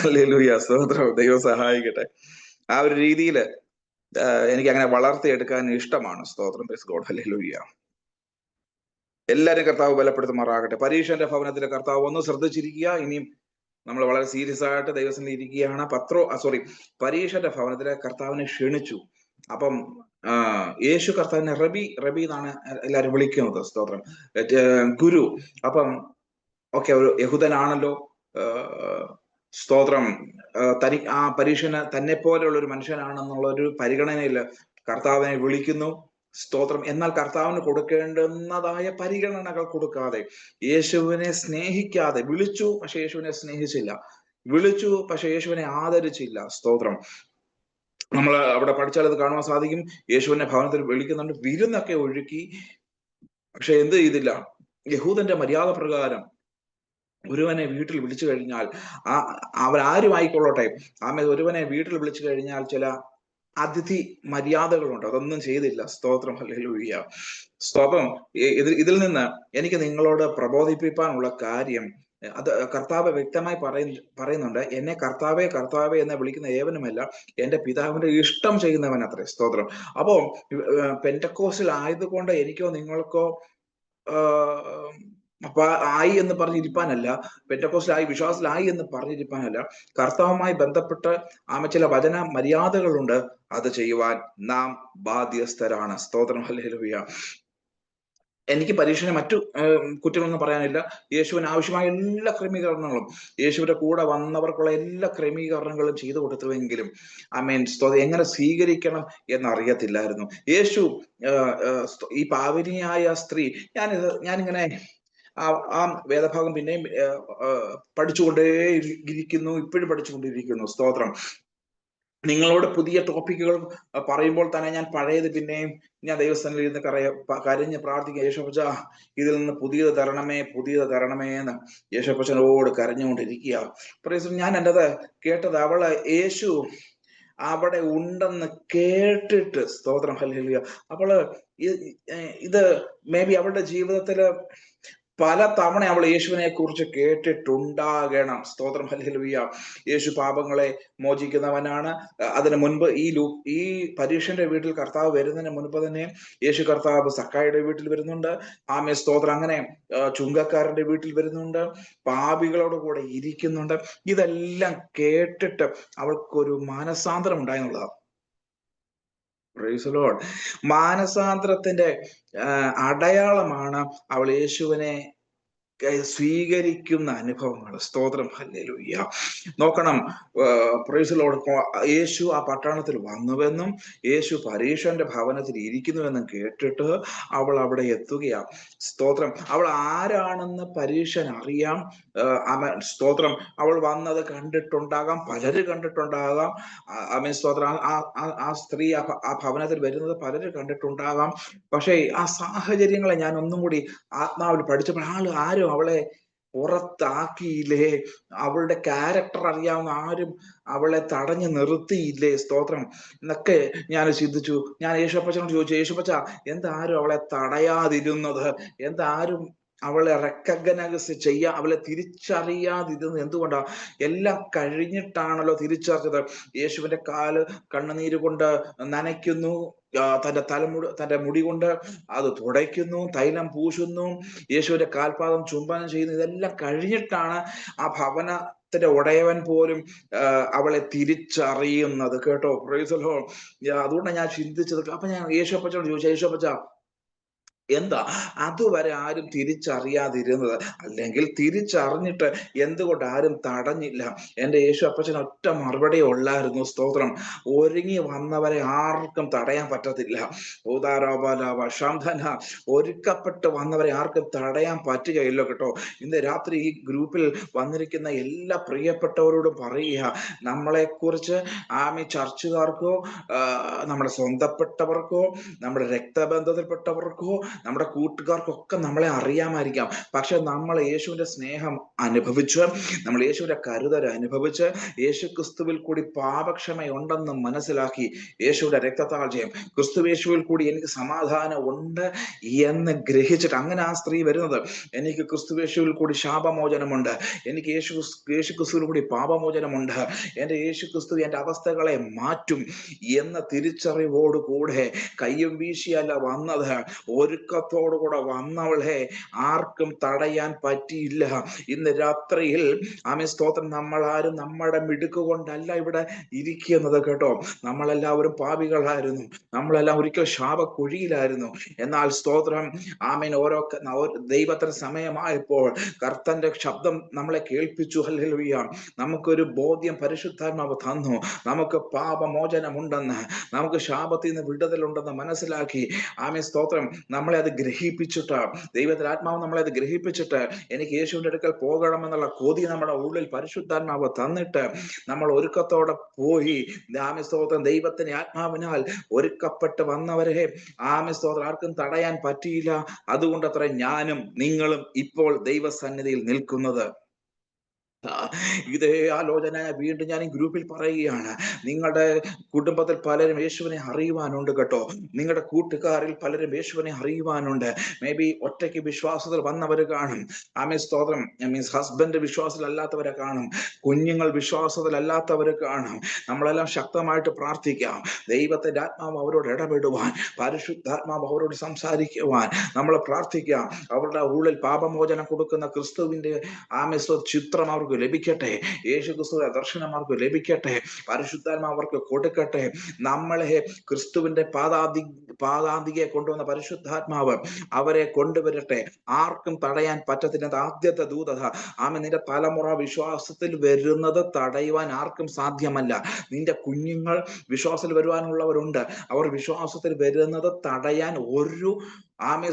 ഹല്ലേലൂയ. സ്തോത്രം. ദൈവം സഹായിക്കട്ടെ. ആ ഒരു രീതിയിൽ എനിക്ക് അങ്ങനെ വളർത്തിയെടുക്കാൻ ഇഷ്ടമാണ്. സ്തോത്രം. Please God. ഹല്ലേലൂയ. എല്ലാരും കർത്താവ് ബലപ്പെടുത്തുമാറാകട്ടെ. പരീക്ഷന്റെ ഭവനത്തിലെ കർത്താവ് ഒന്ന് ശ്രദ്ധിച്ചിരിക്കുക. ഇനിയും നമ്മൾ വളരെ സീരിയസ് ആയിട്ട് ദൈവത്തിൽ ഇരിക്കുകയാണ്. പരീക്ഷന്റെ ഭവനത്തിലെ കർത്താവിനെ ക്ഷണിച്ചു. അപ്പം യേശു കർത്താവിനെ റബി എന്നാണ് എല്ലാരും വിളിക്കുന്നത്. സ്തോത്രം. ഗുരു. അപ്പം ഓക്കെ, ഒരു യഹൂദനാണല്ലോ. സ്തോത്രം. ആ പരീക്ഷന് തന്നെ പോലെയുള്ള ഒരു മനുഷ്യനാണെന്നുള്ള ഒരു പരിഗണനയില് കർത്താവിനെ വിളിക്കുന്നു. സ്തോത്രം. എന്നാൽ കർത്താവിന് കൊടുക്കേണ്ടുന്നതായ പരിഗണനകൾ കൊടുക്കാതെ, യേശുവിനെ സ്നേഹിക്കാതെ, വിളിച്ചു പക്ഷെ യേശുവിനെ സ്നേഹിച്ചില്ല, വിളിച്ചു പക്ഷെ യേശുവിനെ ആദരിച്ചില്ല. സ്തോത്രം. നമ്മൾ അവിടെ പഠിച്ചാൽ അത് കാണുവാൻ സാധിക്കും. യേശുവിനെ ഭവനത്തിൽ വിളിക്കുന്നുണ്ട്, വിരുന്നൊക്കെ ഒഴുക്കി, പക്ഷെ എന്ത് ചെയ്തില്ല? യഹൂദന്റെ മര്യാദ പ്രകാരം ഒരുവനെ വീട്ടിൽ വിളിച്ചു കഴിഞ്ഞാൽ, അവരാരും ആയിക്കൊള്ളട്ടെ, ഒരുവനെ വീട്ടിൽ വിളിച്ചു കഴിഞ്ഞാൽ ചില അതിഥി മര്യാദകളുണ്ട്. അതൊന്നും ചെയ്തില്ല. സ്തോത്രം. ഹല്ലേലൂയ. സ്തോത്രം. ഇതിൽ നിന്ന് എനിക്ക് നിങ്ങളോട് പ്രബോധിപ്പിക്കാനുള്ള കാര്യം, അത് കർത്താവ് വ്യക്തമായി പറയുന്നുണ്ട്. എന്നെ കർത്താവേ കർത്താവേ എന്ന് വിളിക്കുന്ന ഏവനുമല്ല എന്റെ പിതാവിന്റെ ഇഷ്ടം ചെയ്യുന്നവൻ അത്രേ. സ്തോത്രം. അപ്പോ പെന്റക്കോസ്റ്റിൽ ആയതുകൊണ്ട് എനിക്കോ നിങ്ങൾക്കോ ആയി എന്ന് പറഞ്ഞിരിക്കാനല്ല, പെന്റക്കോസ്റ്റിലായി വിശ്വാസത്തിലായി എന്ന് പറഞ്ഞിരിക്കാനല്ല, കർത്താവുമായി ബന്ധപ്പെട്ട് ചില വചന മര്യാദകളുണ്ട്. അത് ചെയ്യുവാൻ നാം ബാധ്യസ്ഥരാണ്. സ്തോത്രം. ഹല്ലേലൂയ. എനിക്ക് പരീക്ഷനെ മറ്റു കുറ്റങ്ങളൊന്നും പറയാനില്ല. യേശുവിന് ആവശ്യമായ എല്ലാ ക്രമീകരണങ്ങളും, യേശുവിന്റെ കൂടെ വന്നവർക്കുള്ള എല്ലാ ക്രമീകരണങ്ങളും ചെയ്തു കൊടുത്തുവെങ്കിലും സ്തോത്രം, എങ്ങനെ സ്വീകരിക്കണം എന്നറിയത്തില്ലായിരുന്നു. യേശു ഈ പാവനിയായ സ്ത്രീ, ഞാനിങ്ങനെ ആ വേദഭാഗം പിന്നെയും പഠിച്ചുകൊണ്ടേയിരിക്കുന്നു, ഇപ്പോഴും പഠിച്ചുകൊണ്ടിരിക്കുന്നു. സ്തോത്രം. നിങ്ങളോട് പുതിയ ടോപ്പിക്കുകൾ പറയുമ്പോൾ തന്നെ ഞാൻ പഴയത് പിന്നെയും ഞാൻ ദൈവസ്ഥാനിൽ ഇരുന്ന് കരഞ്ഞ് പ്രാർത്ഥിക്കുക, യേശുപ്പച്ച ഇതിൽ നിന്ന് പുതിയത് തരണമേ എന്ന് യേശുപ്പച്ചനോട് കരഞ്ഞുകൊണ്ടിരിക്കുക. ഞാൻ എൻ്റെത് കേട്ടത്, യേശു അവിടെ ഉണ്ടെന്ന് കേട്ടിട്ട്, സ്തോത്രം. ഹല്ലേലൂയ. അപ്പോൾ ഇത് മേ ബി അവളുടെ ജീവിതത്തില് പല തവണ അവൾ യേശുവിനെ കുറിച്ച് കേട്ടിട്ടുണ്ടാകണം. സ്തോത്രം. ഹല്ലേലൂയ. യേശു പാപങ്ങളെ മോചിക്കുന്നവനാണ്. അതിന് മുൻപ് ഈ പരീക്ഷന്റെ വീട്ടിൽ കർത്താവ് വരുന്നതിന് മുൻപ് തന്നെ യേശു കർത്താവ് സക്കായിയുടെ വീട്ടിൽ വരുന്നുണ്ട്. സ്തോത്രം. അങ്ങനെ ചുങ്കക്കാരന്റെ വീട്ടിൽ വരുന്നുണ്ട്, പാപികളോട് കൂടെ ഇരിക്കുന്നുണ്ട്. ഇതെല്ലാം കേട്ടിട്ട് അവൾക്കൊരു മാനസാന്തരം ഉണ്ടായെന്നുള്ളതാണ്. Praise the Lord. മാനസാന്തരത്തിന്റെ അടയാളമാണ് അവൾ യേശുവിനെ സ്വീകരിക്കുന്ന അനുഭവങ്ങൾ. സ്തോത്രം. ഹല്ലേലൂയ. നോക്കണം. Price the Lord. യേശു ആ പട്ടണത്തിൽ വന്നുവെന്നും യേശു പരീക്ഷന്റെ ഭവനത്തിൽ ഇരിക്കുന്നുവെന്നും കേട്ടിട്ട് അവൾ അവിടെ എത്തുകയാ. സ്തോത്രം. അവൾ ആരാണെന്ന് പരീക്ഷൻ അറിയാം. സ്തോത്രം. അവൾ വന്നത് കണ്ടിട്ടുണ്ടാകാം, പലര് കണ്ടിട്ടുണ്ടാകാം. സ്തോത്രം. ആ സ്ത്രീ ആ ഭവനത്തിൽ വരുന്നത് പലര് കണ്ടിട്ടുണ്ടാകാം. പക്ഷേ ആ സാഹചര്യങ്ങളെ ഞാൻ ഒന്നും കൂടി ആത്മാവിൽ പഠിച്ചപ്പോൾ ആരും അവളെ പുറത്താക്കിയില്ലേ? അവളുടെ ക്യാരക്ടർ അറിയാവുന്ന ആരും അവളെ തടഞ്ഞു നിർത്തിയില്ലേ? സ്തോത്രം എന്നൊക്കെ ഞാൻ ചിന്തിച്ചു. ഞാൻ യേശുപ്പച്ചനോട് ചോദിച്ചു, യേശുപ്പച്ച എന്താരും അവളെ തടയാതിരുന്നത്? എന്താരും അവളെ റെക്കഗ്നൈസ് അവളെ തിരിച്ചറിയാതിരുന്നത് എന്തുകൊണ്ടാ? എല്ലാം കഴിഞ്ഞിട്ടാണല്ലോ തിരിച്ചറിഞ്ഞത്. യേശുവിന്റെ കാല് കണ്ണുനീര് കൊണ്ട് നനയ്ക്കുന്നു, തന്റെ മുടി കൊണ്ട് അത് തുടയ്ക്കുന്നു, തൈലം പൂശുന്നു, യേശുവിന്റെ കാൽപാദം ചുംബനം ചെയ്യുന്നു. ഇതെല്ലാം കഴിഞ്ഞിട്ടാണ് ആ ഭവനത്തിന്റെ ഉടയവൻ പോലും അവളെ തിരിച്ചറിയുന്നത്. കേട്ടോ, പ്രൈസ് ദി ലോർഡ്. അതുകൊണ്ടാണ് ഞാൻ ചിന്തിച്ചത്. അപ്പൊ ഞാൻ യേശുപ്പച്ചനോട് ചോദിച്ചു, യേശുപ്പച്ച എന്താ അതുവരെ ആരും തിരിച്ചറിയാതിരുന്നത്? അല്ലെങ്കിൽ തിരിച്ചറിഞ്ഞിട്ട് എന്തുകൊണ്ട് ആരും തടഞ്ഞില്ല? എൻ്റെ യേശു അപ്പച്ചൻ ഒറ്റ മറുപടി ഉള്ളായിരുന്നു. സ്തോത്രം. ഒരുങ്ങി വന്നവരെ ആർക്കും തടയാൻ പറ്റത്തില്ല. ഒരുക്കപ്പെട്ട് വന്നവരെ ആർക്കും തടയാൻ പറ്റുകയില്ല. കേട്ടോ, ഇന്ന് രാത്രി ഈ ഗ്രൂപ്പിൽ വന്നിരിക്കുന്ന എല്ലാ പ്രിയപ്പെട്ടവരോടും പറയുക, നമ്മളെക്കുറിച്ച് ചർച്ചുകാർക്കോ നമ്മുടെ സ്വന്തപ്പെട്ടവർക്കോ നമ്മുടെ രക്തബന്ധത്തിൽപ്പെട്ടവർക്കോ നമ്മുടെ കൂട്ടുകാർക്കൊക്കെ നമ്മളെ അറിയാമായിരിക്കാം. പക്ഷെ നമ്മൾ യേശുവിന്റെ സ്നേഹം അനുഭവിച്ച്, നമ്മൾ യേശുവിന്റെ കരുതൽ അനുഭവിച്ച്, യേശു ക്രിസ്തുവിൽ കൂടി പാപക്ഷമയുണ്ടെന്ന് മനസ്സിലാക്കി, യേശുവിന്റെ രക്തത്താൽ ജയം, ക്രിസ്തുവേശുവിൽ കൂടി എനിക്ക് സമാധാനം ഉണ്ട് എന്ന് ഗ്രഹിച്ചിട്ട്, അങ്ങനെ ആ സ്ത്രീ വരുന്നത്, എനിക്ക് ക്രിസ്തുവേശുവിൽ കൂടി ശാപമോചനമുണ്ട്, എനിക്ക് യേശു ക്രിസ്തുവിൽ കൂടി പാപമോചനമുണ്ട്, എൻ്റെ യേശു ക്രിസ്തു എൻ്റെ അവസ്ഥകളെ മാറ്റും എന്ന തിരിച്ചറിവോടുകൂടെ കയ്യും വീശിയല്ല വന്നത്, ഒരുക്കത്തോടുകൂടെ വന്നവളെ ആർക്കും തടയാൻ പറ്റിയില്ല. ഇന്ന് രാത്രിയിൽ സ്തോത്രം, നമ്മളാരും നമ്മുടെ മിടുക്ക് കൊണ്ടല്ല ഇവിടെ ഇരിക്കുന്നത്. കേട്ടോ, നമ്മളെല്ലാവരും പാപികളായിരുന്നു, നമ്മളെല്ലാം ഒരിക്കൽ ശാപക്കുഴിയിലായിരുന്നു. എന്നാൽ സ്തോത്രം, ഓരോ ദൈവത്തിന് സമയമായപ്പോൾ കർത്തന്റെ ശബ്ദം നമ്മളെ കേൾപ്പിച്ചു. ഹല്ലേലൂയ. നമുക്കൊരു ബോധ്യം പരിശുദ്ധാത്മാവ് തന്നു. നമുക്ക് പാപമോചനമുണ്ടെന്ന്, നമുക്ക് ശാപത്തിൽ നിന്ന് വിടുതലുണ്ടെന്ന് മനസ്സിലാക്കി. സ്തോത്രം, നമ്മളെ അത് ഗ്രഹിപ്പിച്ചിട്ട്, ദൈവത്തിന്റെ ആത്മാവ് നമ്മളെ അത് ഗ്രഹിപ്പിച്ചിട്ട്, എനിക്ക് യേശുവിന്റെ അടുക്കൽ പോകണമെന്നുള്ള കൊതി നമ്മുടെ ഉള്ളിൽ പരിശുദ്ധാത്മാവ് തന്നിട്ട് നമ്മൾ ഒരുക്കത്തോടെ പോയി. സ്തോത്രം, ദൈവത്തിന്റെ ആത്മാവിനാൽ ഒരുക്കപ്പെട്ട് വന്നവരെ സ്തോത്രം ആർക്കും തടയാൻ പറ്റിയില്ല. അതുകൊണ്ട് അത്ര ഞാനും നിങ്ങളും ഇപ്പോൾ ദൈവസന്നിധിയിൽ നിൽക്കുന്നത്. ഇതേ ആലോചന വീണ്ടും ഞാൻ ഈ ഗ്രൂപ്പിൽ പറയുകയാണ്. നിങ്ങളുടെ കുടുംബത്തിൽ പലരും യേശുവിനെ അറിയുവാനുണ്ട്. കേട്ടോ, നിങ്ങളുടെ കൂട്ടുകാരിൽ പലരും യേശുവിനെ അറിയുവാനുണ്ട്. മേ ബി ഒറ്റയ്ക്ക് വിശ്വാസത്തിൽ വന്നവർ കാണും. സ്തോത്രം, ഹസ്ബൻഡ് വിശ്വാസത്തിലല്ലാത്തവരെ കാണും, കുഞ്ഞുങ്ങൾ വിശ്വാസത്തിലല്ലാത്തവരെ കാണും. നമ്മളെല്ലാം ശക്തമായിട്ട് പ്രാർത്ഥിക്കാം. ദൈവത്തിന്റെ ആത്മാവ് അവരോട് ഇടപെടുവാൻ, പരിശുദ്ധാത്മാവ് അവരോട് സംസാരിക്കുവാൻ നമ്മൾ പ്രാർത്ഥിക്കാം. അവരുടെ ഉള്ളിൽ പാപമോചനം കൊടുക്കുന്ന ക്രിസ്തുവിന്റെ ചിത്രം അവർക്ക് ലഭിക്കട്ടെ, യേശു ക്രിസ്തുവിന്റെ ദർശനം അവർക്ക് ലഭിക്കട്ടെ, പരിശുദ്ധാത്മാവ് അവർക്ക് കൊടുക്കട്ടെ. നമ്മളെ ക്രിസ്തുവിന്റെ പാദാന്തികെ കൊണ്ടുവന്ന പരിശുദ്ധാത്മാവ് അവരെ കൊണ്ടുവരട്ടെ. ആർക്കും തടയാൻ പറ്റത്തില്ല. ആദ്യത്തെ ദൂതത നിന്റെ തലമുറ വിശ്വാസത്തിൽ വരുന്നത് തടയുവാൻ ആർക്കും സാധ്യമല്ല. നിന്റെ കുഞ്ഞുങ്ങൾ വിശ്വാസത്തിൽ വരുവാനുള്ളവരുണ്ട്. അവർ വിശ്വാസത്തിൽ വരുന്നത് തടയാൻ ഒരു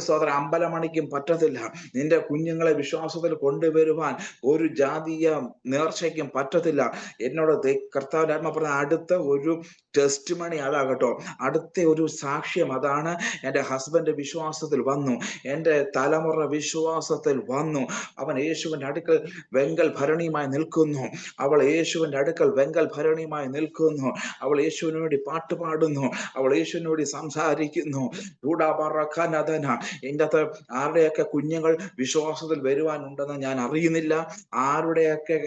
സഹോദരൻ അമ്പലമണിക്കും പറ്റത്തില്ല. നിന്റെ കുഞ്ഞുങ്ങളെ വിശ്വാസത്തിൽ കൊണ്ടുവരുവാൻ ഒരു ജാതീയ നേർച്ചയ്ക്കും പറ്റത്തില്ല. എന്നോട് കർത്താവിന്റെ ആത്മാ പറഞ്ഞ അടുത്ത ഒരു ടെസ്റ്റ് മണി അതാകട്ടോ, അടുത്ത ഒരു സാക്ഷ്യം അതാണ്. എൻ്റെ ഹസ്ബൻഡ് വിശ്വാസത്തിൽ വന്നു, എൻ്റെ തലമുറ വിശ്വാസത്തിൽ വന്നു. അവൻ യേശുവിന്റെ അടുക്കൽ വെങ്കൽ ഭരണിയുമായി നിൽക്കുന്നു, അവൾ യേശുവിന്റെ അടുക്കൽ വെങ്കൽ ഭരണിയുമായി നിൽക്കുന്നു. അവൾ യേശുവിന് വേണ്ടി പാട്ട് പാടുന്നു, അവൾ യേശുവിന് വേണ്ടി സംസാരിക്കുന്നു. ഇതിൻ്റെ അകത്ത് ആരുടെയൊക്കെ കുഞ്ഞുങ്ങൾ വിശ്വാസത്തിൽ വരുവാനുണ്ടെന്ന് ഞാൻ അറിയുന്നില്ല. ആരുടെയൊക്കെ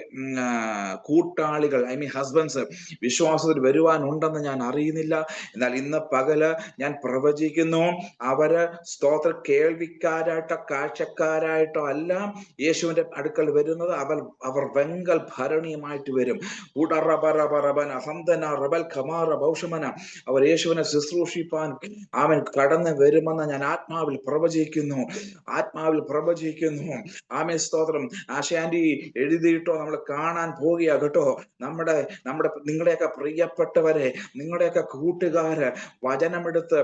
കൂട്ടാളികൾ ഹസ്ബൻഡ്സ് വിശ്വാസത്തിൽ വരുവാനുണ്ടെന്ന് ഞാൻ അറിയുന്നില്ല. എന്നാൽ ഇന്ന് പകല് ഞാൻ പ്രവചിക്കുന്നു, അവര് സ്തോത്ര കേൾവിക്കാരായിട്ടോ കാഴ്ചക്കാരായിട്ടോ അല്ല യേശുവിന്റെ അടുക്കൽ വരുന്നത്. അവർ വെങ്കൽ ഭരണിയുമായിട്ട് വരും. അവർ യേശുവിനെ ശുശ്രൂഷിപ്പാൻ അവൻ കടന്നു വരുമെന്ന് ഞാൻ ആത്മാവിൽ പ്രവചിക്കുന്നു. സ്തോത്രം. ആശാന്റി എഴുതിയിട്ടോ നമ്മൾ കാണാൻ പോകുക. കേട്ടോ, നിങ്ങളുടെയൊക്കെ പ്രിയപ്പെട്ടവരെ, നിങ്ങളുടെയൊക്കെ കൂട്ടുകാര് വചനമെടുത്ത്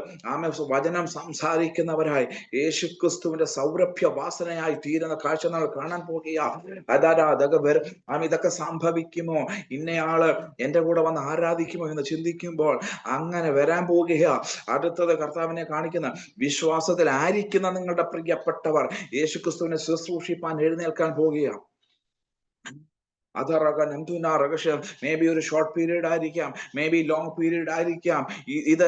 വചനം സംസാരിക്കുന്നവരായി യേശുക്രിസ്തുവിന്റെ സൗരഭ്യ വാസനയായി തീരുന്ന കാഴ്ച നമ്മൾ കാണാൻ പോകുക. ഇതൊക്കെ സംഭവിക്കുമോ, ഇന്നയാള് എന്റെ കൂടെ വന്ന് ആരാധിക്കുമോ എന്ന് ചിന്തിക്കുമ്പോൾ അങ്ങനെ വരാൻ പോകുക. അടുത്തത് കർത്താവിനെ കാണിക്കുന്ന വിശ്വാസത്തിൽ ലോകത്തിലായിരിക്കുന്ന നിങ്ങളുടെ പ്രിയപ്പെട്ടവർ യേശുക്രിസ്തുവിനെ ശുശ്രൂഷിപ്പാൻ എഴുന്നേൽക്കാൻ പോകുക. മേ ബി ഒരു ഷോർട്ട് പീരീഡ് ആയിരിക്കാം, മേ ബി ലോങ് പീരീഡ് ആയിരിക്കാം. ഇത്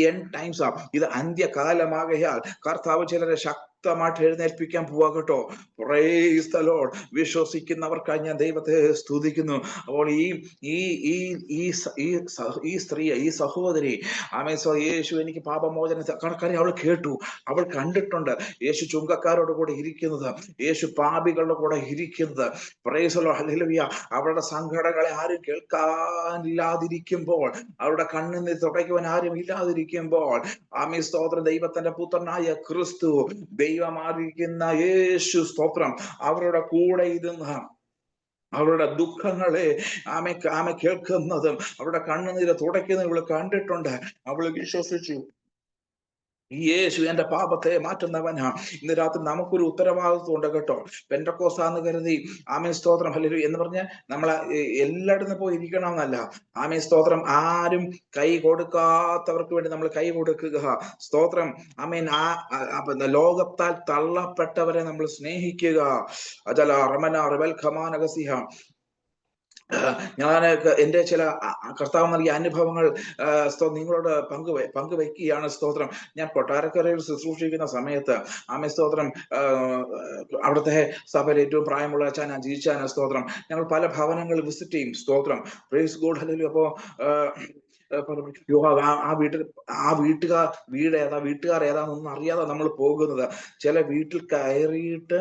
എൻഡ് ടൈംസ് ആ, ഇത് അന്ത്യകാലമാകയാൽ കർത്താവ് ചിലരെ ശക്തമായിട്ട് എഴുന്നേൽപ്പിക്കാൻ പോവാ കേട്ടോ. Price the Lord. വിശ്വസിക്കുന്നവർക്കായി ഞാൻ ദൈവത്തെ സ്തുതിക്കുന്നു. അപ്പോൾ ഈ സ്ത്രീ, ഈ സഹോദരി യേശു എനിക്ക് പാപമോചന കണക്കാരി അവൾ കേട്ടു, അവൾ കണ്ടിട്ടുണ്ട് യേശു ചുങ്കക്കാരോട് കൂടെ ഇരിക്കുന്നത്, യേശു പാപികളുടെ കൂടെ ഇരിക്കുന്നത്. Price the Lord. ഹല്ലേലൂയ. അവരുടെ സങ്കടങ്ങളെ ആരും കേൾക്കാനില്ലാതിരിക്കുമ്പോൾ, അവരുടെ കണ്ണിൽ തുടയ്ക്കുവാൻ ആരും ഇല്ലാതിരിക്കുമ്പോൾ, ആമേൻ സ്തോത്രം, ദൈവത്തിന്റെ പുത്രനായ ക്രിസ്തു, ദൈവമായിരിക്കുന്ന യേശു സ്തോത്രം അവരുടെ കൂടെ ഇരുന്ന് അവരുടെ ദുഃഖങ്ങളെ ആമെ കേൾക്കുന്നതും അവരുടെ കണ്ണുനീര് തുടയ്ക്കുന്നതും ഇവള് കണ്ടിട്ടുണ്ട്. അവള് വിശ്വസിച്ചു, യേശു എന്റെ പാപത്തെ മാറ്റുന്നവനാ. ഇന്ന് രാത്രി നമുക്കൊരു ഉത്തരവാദിത്വം ഉണ്ട് കേട്ടോ. പെന്തക്കോസ്താന്ന് കരുതി ആമേൻ സ്തോത്രം ഹല്ലേലൂയ എന്ന് പറഞ്ഞ് നമ്മളെ എല്ലായിടത്തും പോയി ഇരിക്കണം എന്നല്ല. ആമേൻ സ്തോത്രം. ആരും കൈ കൊടുക്കാത്തവർക്ക് വേണ്ടി നമ്മൾ കൈ കൊടുക്കുക. സ്തോത്രം. ആമേൻ. ലോകത്താൽ തള്ളപ്പെട്ടവരെ നമ്മൾ സ്നേഹിക്കുക. അതല്ല റമന റിബൽ ഖമാനഗസിഹ. ഞാൻ എൻ്റെ ചില കർത്താവ് നൽകിയ അനുഭവങ്ങൾ നിങ്ങളോട് പങ്കുവയ്ക്കുകയാണ്. സ്തോത്രം. ഞാൻ കൊട്ടാരക്കരയിൽ ശുശ്രൂഷിക്കുന്ന സമയത്ത് ആമേൻ സ്തോത്രം അവിടുത്തെ സഭയിൽ ഏറ്റവും പ്രായമുള്ള അച്ഛൻ ജീവിച്ചാൻ സ്തോത്രം ഞങ്ങൾ പല ഭവനങ്ങൾ വിസിറ്റ് ചെയ്യും. സ്തോത്രം. Praise God hallelujah. അപ്പോ വീട്ടുകാർ ഏതാണെന്നൊന്നും അറിയാതെ നമ്മൾ പോകുന്നത്. ചില വീട്ടിൽ കയറിയിട്ട്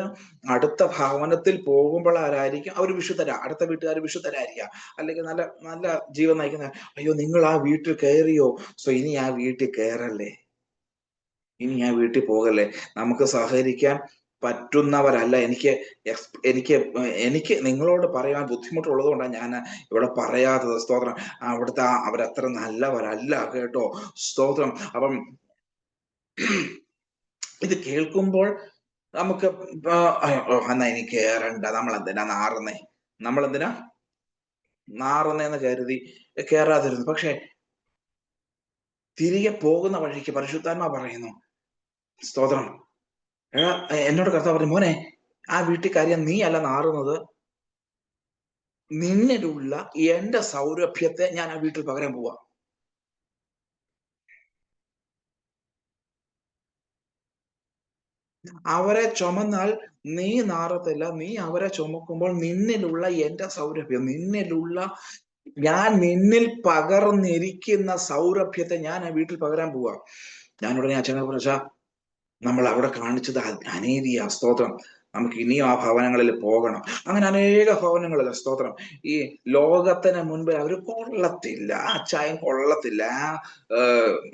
അടുത്ത ഭവനത്തിൽ പോകുമ്പോഴായിരിക്കും അവർ വിശുദ്ധരാ, അടുത്ത വീട്ടുകാർ വിശുദ്ധരായിരിക്കാം, അല്ലെങ്കിൽ നല്ല നല്ല ജീവൻ നയിക്കുന്ന. അയ്യോ, നിങ്ങൾ ആ വീട്ടിൽ കയറിയോ, സോ ഇനി ആ വീട്ടിൽ കയറല്ലേ, ഇനി ആ വീട്ടിൽ പോകല്ലേ. നമുക്ക് സഹകരിക്കാൻ പറ്റുന്നവരല്ല. എനിക്ക് നിങ്ങളോട് പറയാൻ ബുദ്ധിമുട്ടുള്ളത് കൊണ്ടാണ് ഞാൻ ഇവിടെ പറയാത്തത്. സ്തോത്രം. അവരത്ര നല്ലവരല്ല കേട്ടോ. സ്തോത്രം. അപ്പം ഇത് കേൾക്കുമ്പോൾ നമുക്ക് എന്നാ ഇനി കേറണ്ട, നമ്മളെന്തിനാ നാറുന്നേന്ന് കരുതി കേറാതിരുന്നു. പക്ഷെ തിരികെ പോകുന്ന വഴിക്ക് പരിശുദ്ധാത്മാ പറയുന്നു, സ്തോത്രം, എന്നോട് കർത്താവ് പറഞ്ഞു, മോനെ, ആ വീട്ടിൽ കാര്യം നീ അല്ല നാറുന്നത്, നിന്നിലുള്ള എന്റെ സൗരഭ്യത്തെ ഞാൻ ആ വീട്ടിൽ പകരാൻ പോവാ. അവരെ ചുമന്നാൽ നീ നാറത്തില്ല, നീ അവരെ ചുമക്കുമ്പോൾ നിന്നിലുള്ള എന്റെ സൗരഭ്യം, ഞാൻ നിന്നിൽ പകർന്നിരിക്കുന്ന സൗരഭ്യത്തെ ഞാൻ ആ വീട്ടിൽ പകരാൻ പോവാ. ഞാൻ ഉടനെ അച്ഛനെ പറഞ്ഞ, നമ്മൾ അവിടെ കാണിച്ചത് അനീതിയാ. സ്തോത്രം. നമുക്ക് ഇനിയും ആ ഭവനങ്ങളിൽ പോകണം. അങ്ങനെ അനേക ഭവനങ്ങളില്ല. സ്തോത്രം. ഈ ലോകത്തിന് മുൻപിൽ അവർ കൊള്ളത്തില്ല, ആ ചായം കൊള്ളത്തില്ല,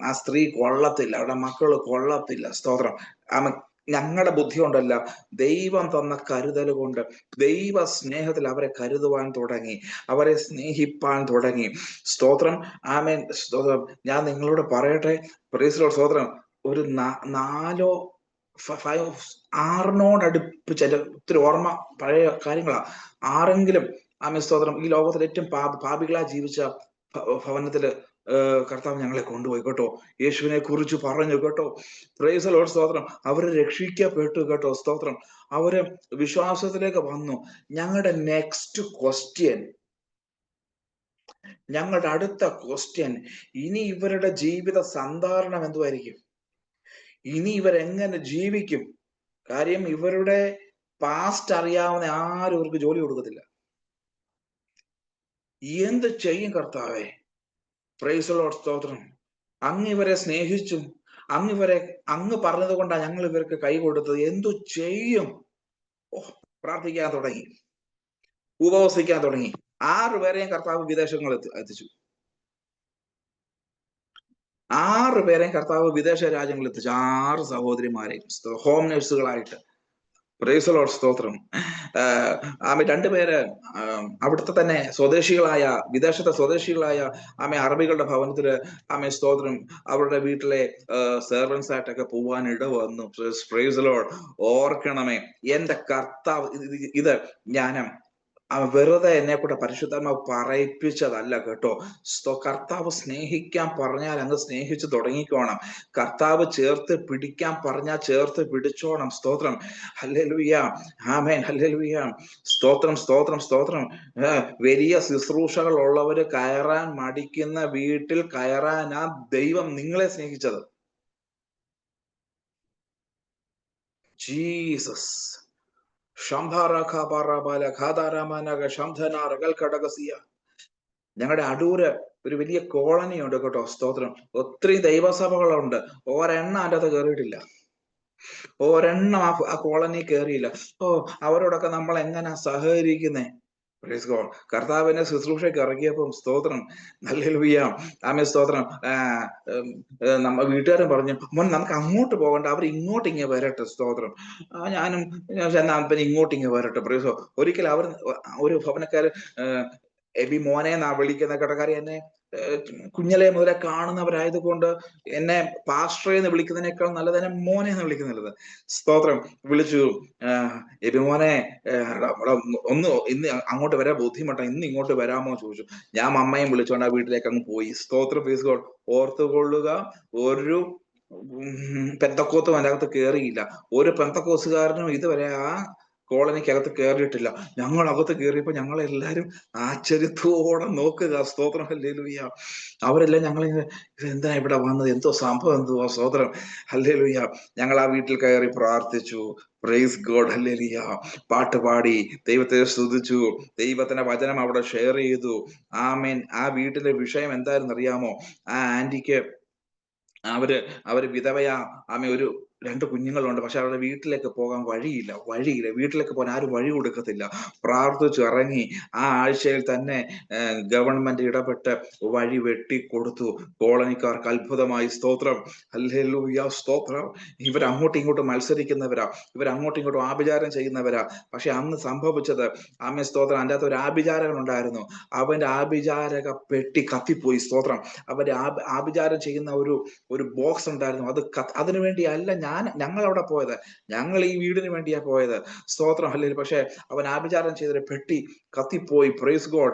ആ സ്ത്രീ കൊള്ളത്തില്ല, അവരുടെ മക്കള് കൊള്ളത്തില്ല. സ്തോത്രം. ഞങ്ങളുടെ ബുദ്ധി കൊണ്ടല്ല, ദൈവം തന്ന കരുതൽ കൊണ്ട്, ദൈവ സ്നേഹത്തിൽ അവരെ കരുതുവാൻ തുടങ്ങി, അവരെ സ്നേഹിപ്പാൻ തുടങ്ങി. സ്തോത്രം. ആമേൻ. സ്തോത്രം. ഞാൻ നിങ്ങളോട് പറയട്ടെ, പ്രൈസ് ലോർഡ്. സ്തോത്രം. ഒരു 6 ഒത്തിരി ഓർമ്മ പഴയ കാര്യങ്ങളാ, 6 ആമേൻ സ്തോത്രം ഈ ലോകത്തിൽ ഏറ്റവും പാപികളാ ജീവിച്ച ഭവനത്തില് കർത്താവ് ഞങ്ങളെ കൊണ്ടുപോയി കേട്ടോ. യേശുവിനെ കുറിച്ച് പറഞ്ഞു കേട്ടോ. Praise Lord. സ്തോത്രം. അവര് രക്ഷിക്കപ്പെട്ടു കേട്ടോ. സ്തോത്രം. അവര് വിശ്വാസത്തിലേക്ക് വന്നു. ഞങ്ങളുടെ അടുത്ത ക്വസ്റ്റ്യൻ, ഇനി ഇവരുടെ ജീവിത സന്ധാരണം എന്തുമായിരിക്കും, ഇനി ഇവരെങ്ങനെ ജീവിക്കും? കാര്യം ഇവരുടെ പാസ്റ്റ് അറിയാവുന്ന ആരും ഇവർക്ക് ജോലി കൊടുക്കത്തില്ല. എന്ത് ചെയ്യും കർത്താവേ? Price the Lord. സ്തോത്രം. അങ്ങ് ഇവരെ സ്നേഹിച്ചു, അങ്ങ് പറഞ്ഞത് കൊണ്ടാണ് ഞങ്ങൾ ഇവർക്ക് കൈ കൊടുത്തത്. എന്തു ചെയ്യും? പ്രാർത്ഥിക്കാൻ തുടങ്ങി, ഉപവസിക്കാൻ തുടങ്ങി. 6 പേരെയും കർത്താവ് വിദേശങ്ങളിൽ എത്തിച്ചു. 6 പേരെയും കർത്താവ് വിദേശ രാജ്യങ്ങളിൽ എത്തിച്ചു. 6 സഹോദരിമാരെയും ഹോം നഴ്സുകളായിട്ട്. Praise the Lord. സ്തോത്രം. 2 പേര് അവിടുത്തെ തന്നെ വിദേശത്തെ സ്വദേശികളായ അറബികളുടെ ഭവനത്തില് സ്തോത്രം അവരുടെ വീട്ടിലെ സെർവൻസ് ആയിട്ടൊക്കെ പോവാൻ ഇടവന്നു. Price the Lord. ഓർക്കണമേ, എന്റെ കർത്താവ്, ഇത് ഞാൻ വെറുതെ എന്നെ കൂടെ പരിശുദ്ധാത്മാവ് പറയിപ്പിച്ചതല്ല കേട്ടോ. കർത്താവ് സ്നേഹിക്കാൻ പറഞ്ഞാൽ അങ്ങ് സ്നേഹിച്ചു തുടങ്ങിക്കോണം. കർത്താവ് ചേർത്ത് പിടിക്കാൻ പറഞ്ഞാൽ ചേർത്ത് പിടിച്ചോണം. സ്തോത്രം, ഹല്ലേലൂയ, ആമേൻ, ഹല്ലേലൂയ, സ്തോത്രം, സ്തോത്രം, സ്തോത്രം. വലിയ ശുശ്രൂഷകൾ ഉള്ളവര് കയറാൻ മടിക്കുന്ന വീട്ടിൽ കയറാനാ ദൈവം നിങ്ങളെ സ്നേഹിച്ചത്. ജീസസ്. ഞങ്ങളുടെ അടൂര് ഒരു വലിയ കോളനി ഉണ്ട് കേട്ടോ. സ്തോത്രം. ഒത്തിരി ദൈവസഭകളുണ്ട്. ഒരെണ്ണം അതിൻ്റെ അകത്ത് കയറിയിട്ടില്ല. ഒരെണ്ണം ആ കോളനി കയറിയില്ല. അവരോടൊക്കെ നമ്മൾ എങ്ങനെ സഹകരിക്കുന്നേ? കർത്താവിനെ ശുശ്രൂഷയ്ക്ക് ഇറങ്ങിയപ്പം സ്തോത്രം, ഹല്ലേലൂയ, ആമേൻ, സ്തോത്രം. നമ്മ വീട്ടുകാരൻ പറഞ്ഞു, മോൻ നമുക്ക് അങ്ങോട്ട് പോകണ്ട, അവർ ഇങ്ങോട്ട് ഇങ്ങനെ വരട്ടെ. സ്തോത്രം. ഞാനും എന്നാ പിന്നെ ഇങ്ങോട്ട് ഇങ്ങനെ വരട്ടെ. പ്രേസോ. ഒരിക്കൽ അവർ ഒരു ഭവനക്കാര് എബി മോനെ എന്നാ വിളിക്കുന്ന കടക്കാരി എന്നെ കുഞ്ഞലെ മുതലേ കാണുന്നവരായതുകൊണ്ട് എന്നെ പാസ്റ്ററെ എന്ന് വിളിക്കുന്നതിനേക്കാൾ നല്ലത് എന്നെ മോനെ എന്ന് വിളിക്കുന്നത്. സ്തോത്രം. വിളിച്ചു, എബി മോനെ ഒന്ന് ഇന്ന് അങ്ങോട്ട് വരാൻ ബുദ്ധിമുട്ടാ, ഇന്ന് ഇങ്ങോട്ട് വരാമോ ചോദിച്ചു. ഞാൻ അമ്മയും വിളിച്ചോണ്ട് ആ വീട്ടിലേക്ക് അങ്ങ് പോയി. സ്തോത്രം. Please God. ഓർത്തുകൊള്ളുക, ഒരു പെന്തക്കോത്തും അതിനകത്ത് കയറിയില്ല. ഒരു പെന്തക്കോസുകാരനും ഇതുവരെ ആ കോളനിക്കകത്ത് കയറിയിട്ടില്ല. ഞങ്ങൾ അകത്ത് കയറിയപ്പോ ഞങ്ങളെല്ലാരും ആശ്ചര്യത്തോടെ നോക്കുക. സ്തോത്രം, ഹല്ലേലൂയ. അവരെല്ലാം ഞങ്ങൾ എന്താ ഇവിടെ വന്നത്, എന്തോ സംഭവം, എന്തുവാ? സ്തോത്രം, ഹല്ലേലൂയ. ഞങ്ങൾ ആ വീട്ടിൽ കയറി പ്രാർത്ഥിച്ചു. Praise God, hallelujah. പാട്ട് പാടി ദൈവത്തെ സ്തുതിച്ചു. ദൈവത്തിന്റെ വചനം അവിടെ ഷെയർ ചെയ്തു. ആമേൻ. ആ വീട്ടിലെ വിഷയം എന്തായിരുന്നു അറിയാമോ? ആ ആന്റിക്ക് അവര് വിധവയാ. ആമേ, ഒരു 2 കുഞ്ഞുങ്ങളുണ്ട്. പക്ഷെ അവരുടെ വീട്ടിലേക്ക് പോകാൻ വഴിയില്ല. വീട്ടിലേക്ക് പോകാൻ ആരും വഴി കൊടുക്കത്തില്ല. പ്രാർത്ഥിച്ചു ഇറങ്ങി. ആ ആഴ്ചയിൽ തന്നെ ഗവൺമെന്റ് ഇടപെട്ട് വഴി വെട്ടിക്കൊടുത്തു. കോളനിക്കാർക്ക് അത്ഭുതമായി. സ്തോത്രം, ഹല്ലേലൂയ, സ്തോത്രം. ഇവരങ്ങോട്ടും ഇങ്ങോട്ടും മത്സരിക്കുന്നവരാ, ഇവരങ്ങോട്ടും ഇങ്ങോട്ടും ആഭിചാരം ചെയ്യുന്നവരാ. പക്ഷെ അന്ന് സംഭവിച്ചത്, ആമേ, സ്തോത്രം, അതിൻ്റെ അകത്ത് ഒരു ആഭിചാരകൻ ഉണ്ടായിരുന്നു. അവന്റെ ആഭിചാരക പെട്ടി കത്തിപ്പോയി. സ്തോത്രം. അവന്റെ ആഭിചാരം ചെയ്യുന്ന ഒരു ബോക്സ് ഉണ്ടായിരുന്നു. അതിനു വേണ്ടിയല്ല ഞങ്ങൾ അവിടെ പോയത്. ഞങ്ങൾ ഈ വീടിന് വേണ്ടിയാ പോയത്. സ്തോത്രം, ഹല്ലേലൂയ. പക്ഷെ അവൻ ആഭിചാരം ചെയ്തൊരു പെട്ടി കത്തിപ്പോയി. Praise God.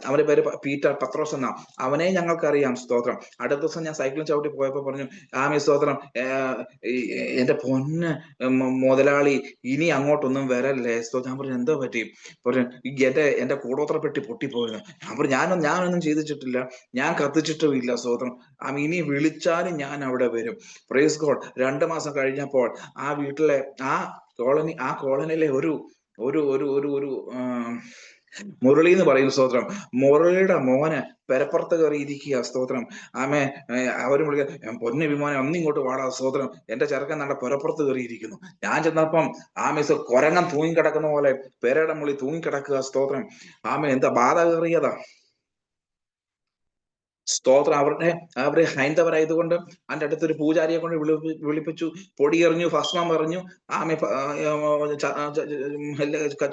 അവന്റെ പേര് പീറ്റർ പത്രോസ് എന്നാ. അവനെ ഞങ്ങൾക്കറിയാം. സ്തോത്രം. അടുത്ത ദിവസം ഞാൻ സൈക്കിളും ചവിട്ടി പോയപ്പോ പറഞ്ഞു, ആമേ, സ്തോത്രം, എന്റെ പൊന്ന് മുതലാളി, ഇനി അങ്ങോട്ടൊന്നും വരല്ലേ. ഞാൻ പറഞ്ഞു, എന്തോ പറ്റി? പറഞ്ഞു, എന്റെ കൂടോത്ര പെട്ടി പൊട്ടിപ്പോയിരുന്നു. ഞാൻ പറഞ്ഞു, ഞാനൊന്നും ചെയ്തിട്ടില്ല, ഞാൻ കത്തിച്ചിട്ടും ഇല്ല. സ്തോത്രം. ഇനി വിളിച്ചാലും ഞാൻ അവിടെ വരും. Praise God. 2 മാസം കഴിഞ്ഞപ്പോൾ ആ വീട്ടിലെ ആ കോളനിയിലെ ഒരു മുരളി എന്ന് പറയും. സ്തോത്രം. മുരളിയുടെ മോന് പെരപ്പുറത്ത് കയറി ഇരിക്കുക. സ്തോത്രം. ആമേ, അവരും വിളിക്കുക, പൊന്നെ വിമാനം ഒന്ന് ഇങ്ങോട്ട് വാടാ. സ്തോത്രം. എന്റെ ചെറുക്കൻ നല്ല പെരപ്പുറത്ത് കയറിയിരിക്കുന്നു. ഞാൻ ചെന്നപ്പം ആമേ, കൊരങ്ങൻ തൂങ്ങിക്കിടക്കുന്ന പോലെ പെരയുടെ മുകളിൽ തൂങ്ങിക്കിടക്കുക. സ്തോത്രം. ആമേ, എന്താ ബാധ കയറിയതാ. സ്തോത്രം. അവര് ഹൈന്ദവരായതുകൊണ്ട് അതിന്റെ അടുത്തൊരു പൂജാരിയെ കൊണ്ട് വിളിപ്പിച്ചു. പൊടിയെറിഞ്ഞു, ഭസ്മം എറിഞ്ഞു. ആമേ,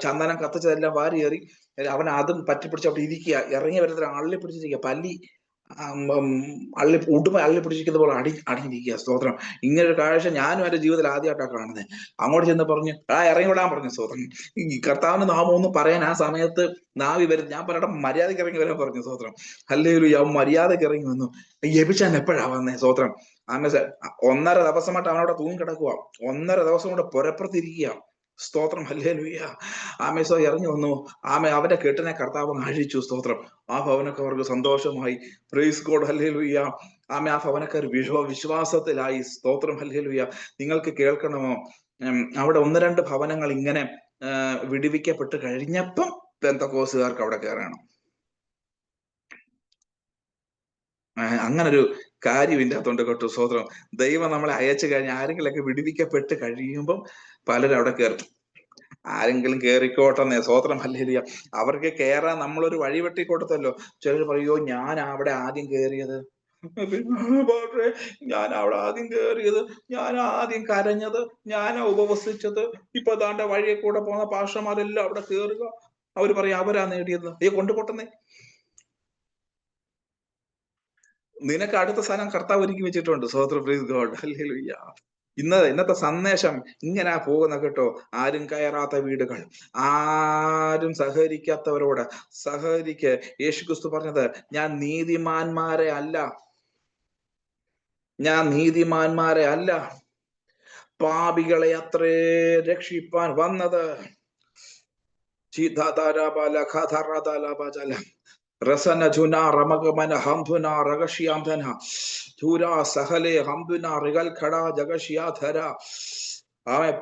ചന്ദനം കത്തിച്ചതെല്ലാം വാരിയേറി. അവൻ അതും പറ്റിപ്പിടിച്ച് അവിടെ ഇരിക്കുക. ഇറങ്ങി വരുന്ന അള്ളി പിടിച്ചിരിക്കുക. പല്ലി ഉടുമ അള്ളി പിടിച്ചിരിക്കുന്ന പോലെ അടിഞ്ഞിരിക്കുക. സ്തോത്രം. ഇങ്ങനെ ഒരു കാഴ്ച ഞാനും എന്റെ ജീവിതത്തിൽ ആദ്യമായിട്ടാണ് കാണുന്നത്. അങ്ങോട്ട് ചെന്ന് പറഞ്ഞു, ഇറങ്ങി വിടാൻ പറഞ്ഞു. സ്തോത്രം. ഈ കർത്താവിന്റെ നാമം ഒന്നും പറയാൻ ആ സമയത്ത് നാവി വരും. ഞാൻ പറയട്ടെ, മര്യാദയ്ക്ക് ഇറങ്ങി വരാൻ പറഞ്ഞു. സ്തോത്രം, ഹല്ലേലൂയ. അവൻ മര്യാദയ്ക്ക് ഇറങ്ങി വന്നു. എബിച്ചാൻ എപ്പോഴാ വന്നേ? സ്തോത്രം. ആമേ, 1.5 ദിവസമായിട്ട് അവനവിടെ തൂങ്ങിക്കിടക്കുക. 1.5 ദിവസം കൊണ്ട് പുരപ്പുറത്തിരിക്കുക. സ്തോത്രം, ഹല്ലേലൂയ. ആമേ, ഇറങ്ങി വന്നു. ആമേ, അവന്റെ കെട്ടിനെ കർത്താവ് അഴിച്ചു. സ്തോത്രം. ആ ഭവനക്കാർക്ക് സന്തോഷമായി. Praise God, hallelujah. ആമേ, ആ ഭവനക്കാർ വിശ്വാസത്തിലായി. സ്തോത്രം, ഹല്ലേലൂയ. നിങ്ങൾക്ക് കേൾക്കണമോ? അവിടെ 1-2 ഭവനങ്ങൾ ഇങ്ങനെ വിടുവിക്കപ്പെട്ട് കഴിഞ്ഞപ്പം പെന്തക്കോസുകാർക്ക് അവിടെ കയറണം. അങ്ങനൊരു കാര്യം ഇതിൻ്റെ അകത്തുണ്ട് കേട്ടോ. സ്തോത്രം. ദൈവം നമ്മളെ അയച്ചു കഴിഞ്ഞ് ആരെങ്കിലൊക്കെ വിടുവിക്കപ്പെട്ട് കഴിയുമ്പം പലരും അവിടെ കയറും. ആരെങ്കിലും കയറിക്കോട്ടെന്നേ. സ്തോത്രം, ഹല്ലേലൂയ. അവർക്ക് കയറാൻ നമ്മളൊരു വഴി വെട്ടി കൊടുത്തല്ലോ. ചിലർ പറയോ, ഞാൻ അവിടെ ആദ്യം കയറിയത്, ഞാൻ അവിടെ ആദ്യം കയറിയത്, ഞാൻ ആദ്യം കരഞ്ഞത്, ഞാനാ ഉപവസിച്ചത്. ഇപ്പൊ താണ്ട വഴിയെ കൂടെ പോകുന്ന പാഷമാരെല്ലാം അവിടെ കയറുക. അവര് പറയും അവരാ നേടിയത്. കൊണ്ടുപോട്ടെന്നേ. നിനക്ക് അടുത്ത സ്ഥാനം കർത്താവ് ഒരുക്കി വെച്ചിട്ടുണ്ട്. സ്തോത്രം, പ്രൈസ് ഗോഡ്, ഹല്ലേലൂയ. ഇന്നത്തെ സന്ദേശം ഇങ്ങനെ പോകുന്ന കേട്ടോ. ആരും കയറാത്ത വീടുകൾ, ആരും സഹകരിക്കാത്തവരോട് സഹകരിക്ക്. യേശുക്രിസ്തു പറഞ്ഞത്, ഞാൻ നീതിമാന്മാരെ അല്ല, പാപികളെ അത്രേ രക്ഷിപ്പാൻ വന്നത്. റസന ജുന റമഗമന ഹംധുന റഗഷ്യാംധന ധൂരാ സഹലേ ഹംധുന റിഗൽ ഖട ജഗഷ്യാധര.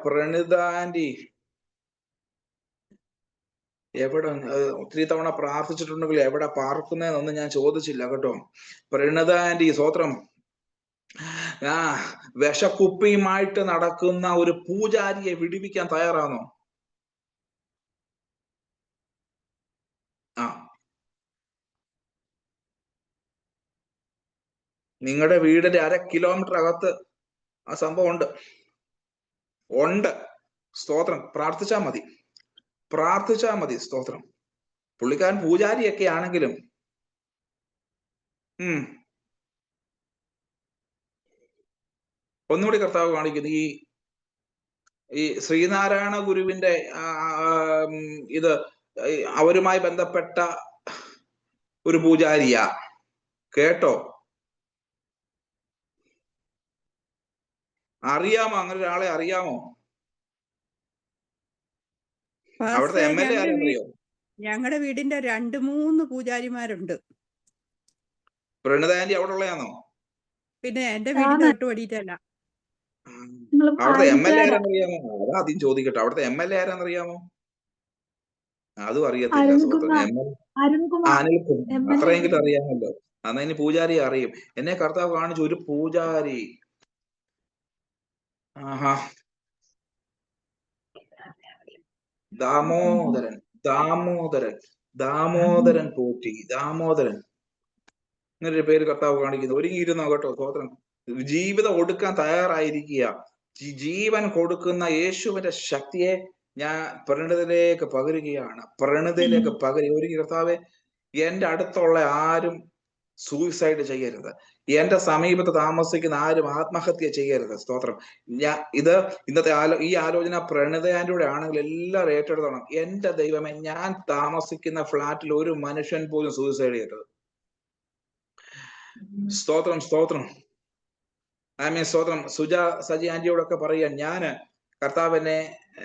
പ്രണീത ആന്റി എവിടെ ഒത്തിരി തവണ പ്രാർത്ഥിച്ചിട്ടുണ്ടെങ്കിൽ എവിടെ പാർക്കുന്നതെന്നൊന്നും ഞാൻ ചോദിച്ചില്ല കേട്ടോ. പ്രണീത ആന്റി സ്വത്രം. വിഷക്കുപ്പിയുമായിട്ട് നടക്കുന്ന ഒരു പൂജാരിയെ വിടുവിക്കാൻ തയ്യാറാണോ? നിങ്ങളുടെ വീടിന്റെ 1/2 കിലോമീറ്റർ അകത്ത് ആ സംഭവം ഉണ്ട്. സ്തോത്രം. പ്രാർത്ഥിച്ചാ മതി. സ്തോത്രം. പുള്ളിക്കാരൻ പൂജാരിയൊക്കെ ആണെങ്കിലും ഒന്നുകൂടി കർത്താവ് കാണിക്കുന്നു. ഈ ശ്രീനാരായണ ഗുരുവിന്റെ ഇത് അവരുമായി ബന്ധപ്പെട്ട ഒരു പൂജാരിയാ കേട്ടോ. അറിയാമോ? അങ്ങനെ ഒരാളെ അറിയാമോ? അവിടുത്തെ MLA ആരെന്നറിയോ? ഞങ്ങളുടെ വീടിന്റെ 2-3 പൂജാരിമാരുണ്ട്. പ്രണീത ആന്റി അവിടെ ഉള്ളയാണോ? പിന്നെ എന്റെ വീടിന്റെ തൊട്ടുപടിയിട്ടല്ല. അവിടുത്തെ MLA ആരെന്നറിയാമോ? അതാദ്യം ചോദിക്കട്ടെ. അവിടുത്തെ MLA ആരെന്നറിയാമോ? അതും അറിയത്തില്ല. അനിൽകുമാർ. അത്രയെങ്കിലും അറിയാമല്ലോ. അന്ന് ഇനി പൂജാരി അറിയും. എന്നെ കർത്താവ് കാണിച്ചു ഒരു പൂജാരി. ദാമോദരൻ പോറ്റി. ഇങ്ങനൊരു പേര് കർത്താവ് കാണിക്കുന്നു. ഒരുങ്ങിയിരുന്നോ കേട്ടോ. സ്വതന്ത്രം. ജീവിതം കൊടുക്കാൻ തയ്യാറായിരിക്കുക. ജീവൻ കൊടുക്കുന്ന യേശുവിന്റെ ശക്തിയെ ഞാൻ പ്രണീതയിലേക്ക് പകരുകയാണ്. ഒരു കർത്താവെ, എന്റെ അടുത്തുള്ള ആരും സൂയിസൈഡ് ചെയ്യരുത്. എന്റെ സമീപത്ത് താമസിക്കുന്ന ആരും ആത്മഹത്യ ചെയ്യരുത്. സ്തോത്രം. ഇന്നത്തെ ഈ ആലോചന പ്രണീതയാൻ്റെ ആണെങ്കിൽ എല്ലാവരും ഏറ്റെടുത്തോണം. എന്റെ ദൈവമേ, ഞാൻ താമസിക്കുന്ന ഫ്ലാറ്റിൽ ഒരു മനുഷ്യൻ പോലും സൂയിസൈഡ് ചെയ്യരുത്. സ്തോത്രം. സ്തോത്രം. സജി ആന്റിയോടൊക്കെ പറയാൻ, ഞാന് കർത്താവിനെ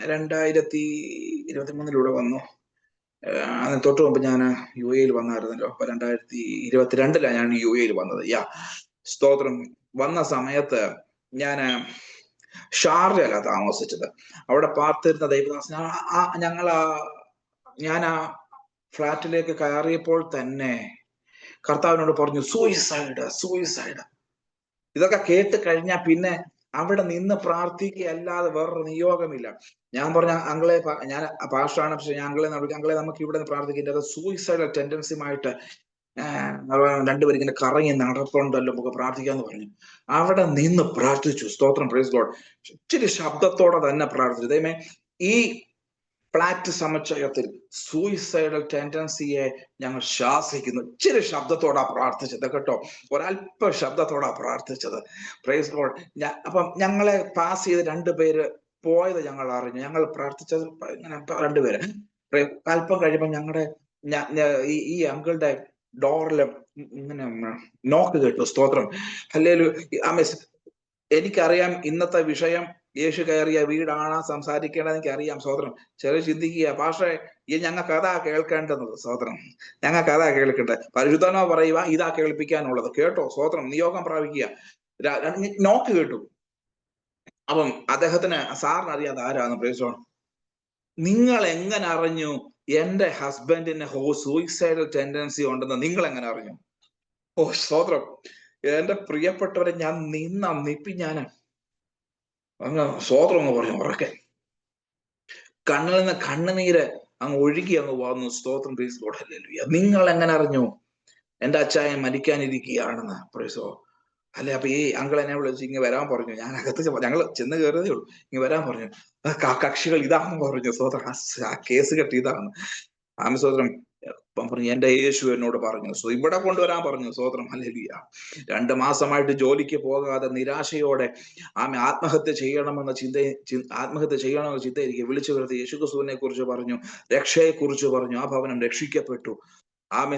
2023 വന്നു. അതിന് തൊട്ട് മുമ്പ് ഞാൻ UAE വന്നായിരുന്നല്ലോ. അപ്പൊ 2022 ഞാൻ UAE വന്നത്. സ്തോത്രം. വന്ന സമയത്ത് ഞാന് ഷാർജയില താമസിച്ചത്. അവിടെ പാർത്തിരുന്ന ദൈവദാസൻ ഞാൻ ആ ഫ്ലാറ്റിലേക്ക് കയറിയപ്പോൾ തന്നെ കർത്താവിനോട് പറഞ്ഞു, സൂയിസൈഡ്. ഇതൊക്കെ കേട്ട് കഴിഞ്ഞാൽ പിന്നെ അവിടെ നിന്ന് പ്രാർത്ഥിക്കുകയല്ലാതെ വേറൊരു നിയോഗമില്ല. ഞാൻ പറഞ്ഞ അങ്ങളെ, ഞാൻ പാസ്റ്ററാണ്, പക്ഷെ അങ്ങളെ നമുക്ക് ഇവിടെ നിന്ന് പ്രാർത്ഥിക്കേണ്ടത് സൂയിസൈഡൽ ടെൻഡൻസിയുമായിട്ട് രണ്ടുപേരും ഇങ്ങനെ കറങ്ങി നടപ്പുണ്ടല്ലോ, നമുക്ക് പ്രാർത്ഥിക്കാന്ന് പറഞ്ഞു. അവിടെ നിന്ന് പ്രാർത്ഥിച്ചു. സ്തോത്രം. Praise God. ഇച്ചിരി ശബ്ദത്തോടെ തന്നെ പ്രാർത്ഥിച്ചു. ദൈവമേ, ഈ ഫ്ലാറ്റ് സമുച്ചയത്തിൽ സൂയിസൈഡൽ ടെൻഡൻസിയെ ഞങ്ങൾ ശാസിക്കുന്നു. ഇച്ചിരി ശബ്ദത്തോടാ പ്രാർത്ഥിച്ചത് കേട്ടോ. ഒരല്പ ശബ്ദത്തോടാ പ്രാർത്ഥിച്ചത്. Praise God. അപ്പം ഞങ്ങളെ പാസ് ചെയ്ത് 2 പേര് പോയത് ഞങ്ങൾ അറിഞ്ഞു. ഞങ്ങൾ പ്രാർത്ഥിച്ചത് ഇങ്ങനെ 2 പേര്. അല്പം കഴിയുമ്പോൾ ഞങ്ങളുടെ ഈ അങ്കിളുടെ ഡോറില് ഇങ്ങനെ നോക്ക് കേട്ടു. സ്തോത്രം. ഹല്ലേലൂയ. എനിക്കറിയാം ഇന്നത്തെ വിഷയം യേശു കയറിയ വീടാണ് സംസാരിക്കേണ്ടത്. എനിക്കറിയാം. സ്തോത്രം. ചിലർ ചിന്തിക്കുക, പാസ്റ്ററെ ഞങ്ങൾക്ക് അതാ കേൾക്കേണ്ടത്. സ്തോത്രം. ഞങ്ങൾക്ക് അതാ കേൾക്കേണ്ടത്. പരിശുദ്ധാത്മാവ് പറയുക, ഇതാ കേൾപ്പിക്കാനുള്ളത്. കേട്ടോ. സ്തോത്രം. നിയോഗം പ്രാപിക്കുക. നോക്ക് കേട്ടു. അപ്പം അദ്ദേഹത്തിന്, സാറിന് അറിയാതെ ആരാന്ന് പ്രേസോ. നിങ്ങൾ എങ്ങനെ അറിഞ്ഞു എന്റെ ഹസ്ബൻഡിന് സൂയിസൈഡൽ ടെൻഡൻസി ഉണ്ടെന്ന് നിങ്ങൾ എങ്ങനെ അറിഞ്ഞു? സ്തോത്രം. എന്റെ പ്രിയപ്പെട്ടവരെ, ഞാൻ അങ്ങ് സ്തോത്രം എന്ന് പറഞ്ഞു ഉറക്കെ. കണ്ണിൽ നിന്ന് കണ്ണുനീര് അങ്ങ് ഒഴുകി അങ്ങ് വന്നു. സ്തോത്രം. Praise God. ഹല്ലേലൂയ. നിങ്ങൾ എങ്ങനെ അറിഞ്ഞു എന്റെ അച്ചായൻ മരിക്കാനിരിക്കുകയാണെന്ന്? പ്രൈസോ. അല്ലെ, അപ്പൊ ഈ അങ്കിൾ എന്നെ വിളിച്ച് ഇങ്ങ് വരാൻ പറഞ്ഞു. ഞാൻ അകത്ത് ഞങ്ങൾ ചെന്ന് കയറിയതേ ഉള്ളൂ. ഇങ്ങ് വരാൻ പറഞ്ഞു. കക്ഷികൾ ഇതാണെന്ന് പറഞ്ഞു. സ്തോത്രം. ആ കേസ് കെട്ടി ഇതാണ്. സ്തോത്രം. അപ്പം പറഞ്ഞു എന്റെ യേശു എന്നോട് പറഞ്ഞു. ഇവിടെ കൊണ്ടുവരാൻ പറഞ്ഞു. സ്തോത്രം, ഹല്ലേലൂയ. 2 മാസമായിട്ട് ജോലിക്ക് പോകാതെ നിരാശയോടെ ആത്മഹത്യ ചെയ്യണമെന്ന ചിന്തയിരിക്കും വിളിച്ചു വരുത്തി യേശുക്രിസ്തുവിനെ കുറിച്ച് പറഞ്ഞു, രക്ഷയെ കുറിച്ച് പറഞ്ഞു. ആ ഭവനം രക്ഷിക്കപ്പെട്ടു.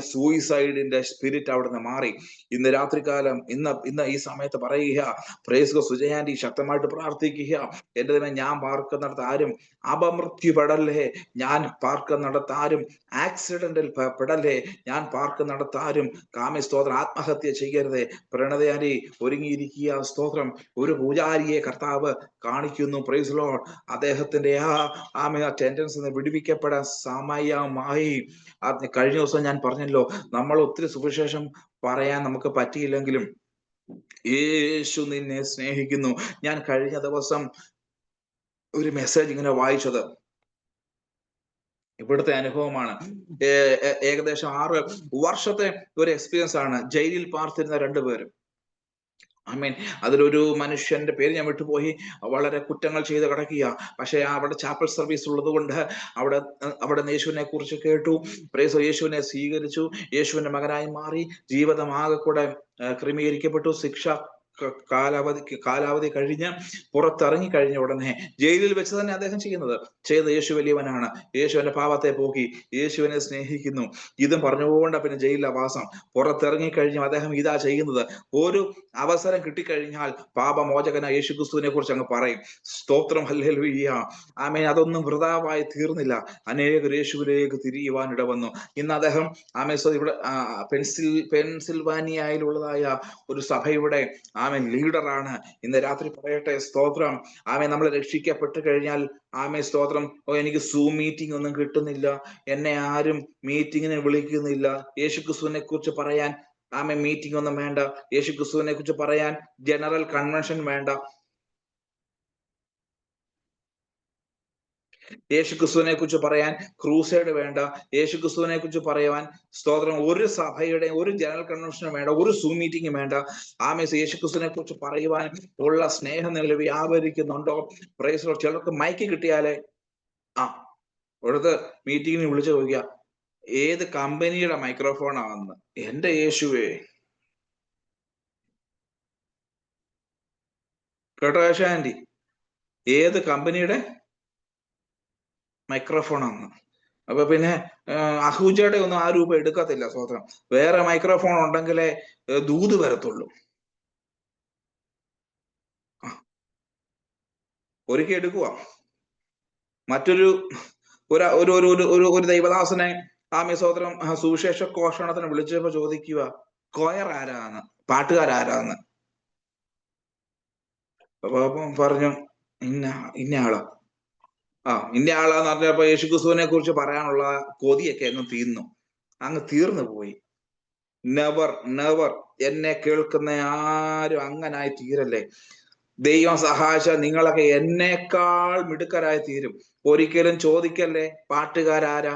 സൂയിസൈഡിന്റെ സ്പിരിറ്റ് അവിടുന്ന് മാറി. ഇന്ന് രാത്രികാലം ഇന്ന് ഈ സമയത്ത് പറയുക, പ്രൈസ് സുജയാന്റി ശക്തമായിട്ട് പ്രാർത്ഥിക്കുക, എന്റെ തന്നെ ഞാൻ പാർക്കുന്നിടത്ത് ആരും അപമൃത്യുപെടല്ലേ, ഞാൻ പാർക്കുന്നിടത്ത് ആരും ആക്സിഡന്റിൽ പെടല്ലേ, ഞാൻ പാർക്കുന്നിടത്ത് ആരും സ്തോത്രം ആത്മഹത്യ ചെയ്യരുതേ. പ്രണതയാരി ഒരുങ്ങിയിരിക്കുക. സ്തോത്രം. ഒരു പൂജാരിയെ കർത്താവ് കാണിക്കുന്നു. Praise Lord. അദ്ദേഹത്തിന്റെ ആ ടെൻഡൻസിൽ നിന്ന് വിടുവിക്കപ്പെടാൻ സമയമായി. കഴിഞ്ഞ ദിവസം ഞാൻ പറഞ്ഞല്ലോ, നമ്മൾ ഒത്തിരി സുവിശേഷം പറയാൻ നമുക്ക് പറ്റിയില്ലെങ്കിലും യേശു നിന്നെ സ്നേഹിക്കുന്നു. ഞാൻ കഴിഞ്ഞ ദിവസം ഒരു മെസ്സേജ് ഇങ്ങനെ വായിച്ചത് ഇവിടുത്തെ അനുഭവമാണ്. ഏകദേശം 6 വർഷത്തെ ഒരു എക്സ്പീരിയൻസ് ആണ്. ജയിലിൽ പാർത്തിരുന്ന 2 പേര്. അതിലൊരു മനുഷ്യന്റെ പേര് ഞാൻ വിട്ടുപോയി. വളരെ കുറ്റങ്ങൾ ചെയ്ത് കിടക്കുക. പക്ഷെ അവിടെ ചാപ്പൽ സർവീസ് ഉള്ളത് കൊണ്ട് അവിടെ യേശുവിനെ കുറിച്ച് കേട്ടു. പ്രൈസ് യേശുവിനെ സ്വീകരിച്ചു. യേശുവിന്റെ മകനായി മാറി. ജീവിതം ആകെ കൂടെ ക്രമീകരിക്കപ്പെട്ടു. ശിക്ഷ കാലാവധി കഴിഞ്ഞ് പുറത്തിറങ്ങി കഴിഞ്ഞ ഉടനെ ജയിലിൽ വെച്ച് തന്നെ അദ്ദേഹം ചെയ്ത യേശു വലിയവനാണ്, യേശുവിന്റെ പാപത്തെ പോക്കി, യേശുവിനെ സ്നേഹിക്കുന്നു, ഇതും പറഞ്ഞുകൊണ്ട് പിന്നെ ജയിലിലെ വാസം. പുറത്തിറങ്ങി കഴിഞ്ഞു അദ്ദേഹം ഇതാ ചെയ്യുന്നത്. ഒരു അവസരം കിട്ടിക്കഴിഞ്ഞാൽ പാപമോചകനായ യേശുക്രിസ്തുവിനെ കുറിച്ച് അങ്ങ് പറയും. സ്തോത്രം, ഹല്ലേലൂയ. ആമേൻ. അതൊന്നും വൃഥാവായി തീർന്നില്ല. അനേകർ യേശുവിലേക്ക് തിരിയുവാൻ ഇടവന്നു. ഇന്ന് അദ്ദേഹം ഇവിടെ പെൻസിൽവാനിയയിലുള്ളതായ ഒരു സഭയുടെ ലീഡറാണ്. ഇന്ന് രാത്രി പറയട്ടെ, സ്തോത്രം. നമ്മൾ രക്ഷിക്കപ്പെട്ട് കഴിഞ്ഞാൽ സ്തോത്രം, എനിക്ക് സൂം മീറ്റിംഗ് ഒന്നും കിട്ടുന്നില്ല, എന്നെ ആരും മീറ്റിങ്ങിന് വിളിക്കുന്നില്ല. യേശുക്രിസ്തുവിനെ കുറിച്ച് പറയാൻ മീറ്റിംഗ് ഒന്നും വേണ്ട. യേശുക്രിസ്തുവിനെ കുറിച്ച് പറയാൻ ജനറൽ കൺവെൻഷൻ വേണ്ട. യേശുക്രിസ്തുവിനെ കുറിച്ച് പറയാൻ ക്രൂസൈഡ് വേണ്ട. യേശുക്രിസ്തുവിനെ കുറിച്ച് പറയുവാൻ സ്തോത്രം ഒരു സഭയുടെ ഒരു ജനറൽ കൺവെൻഷനും വേണ്ട, ഒരു സൂം മീറ്റിംഗും വേണ്ട. യേശുക്രിസ്തുവിനെ കുറിച്ച് പറയുവാൻ ഉള്ള സ്നേഹം നിങ്ങൾ വ്യാപരിക്കുന്നുണ്ടോ? Praise Lord. ചിലർക്ക് മൈക്ക് കിട്ടിയാലേ ഇവിടുത്തെ മീറ്റിങ്ങിന് വിളിച്ചു ചോദിക്കുക, ഏത് കമ്പനിയുടെ മൈക്രോഫോണാണെന്ന്. എന്റെ യേശുവേ, കേട്ടോ ആന്റി, ഏത് കമ്പനിയുടെ മൈക്രോഫോണാണ്. അപ്പൊ പിന്നെ അഹൂജയുടെ ഒന്നും ആ രൂപ എടുക്കത്തില്ല. സ്തോത്രം. വേറെ മൈക്രോഫോൺ ഉണ്ടെങ്കിലേ ദൂത് വരത്തുള്ളൂ. ഒരിക്കൽ എടുക്കുക, മറ്റൊരു ഒരു ദൈവദാസനെ സ്തോത്രം സുവിശേഷ ഘോഷണത്തിന് വിളിച്ചപ്പോ ചോദിക്കുക, കൊയർ ആരാന്ന്, പാട്ടുകാരാരാന്ന്. അപ്പൊ പറഞ്ഞു ഇന്ന ആളാ. ഇന്ന ആളാന്ന് പറഞ്ഞപ്പോ യേശുക്രിസ്തുവിനെ കുറിച്ച് പറയാനുള്ള കൊതിയൊക്കെ അങ്ങ് തീർന്നു പോയി. നെവർ എന്നെ കേൾക്കുന്ന ആരും അങ്ങനായി തീരല്ലേ. ദൈവം സഹായിച്ച നിങ്ങളൊക്കെ എന്നേക്കാൾ മിടുക്കരായി തീരും. ഒരിക്കലും ചോദിക്കല്ലേ പാട്ടുകാരാരാ,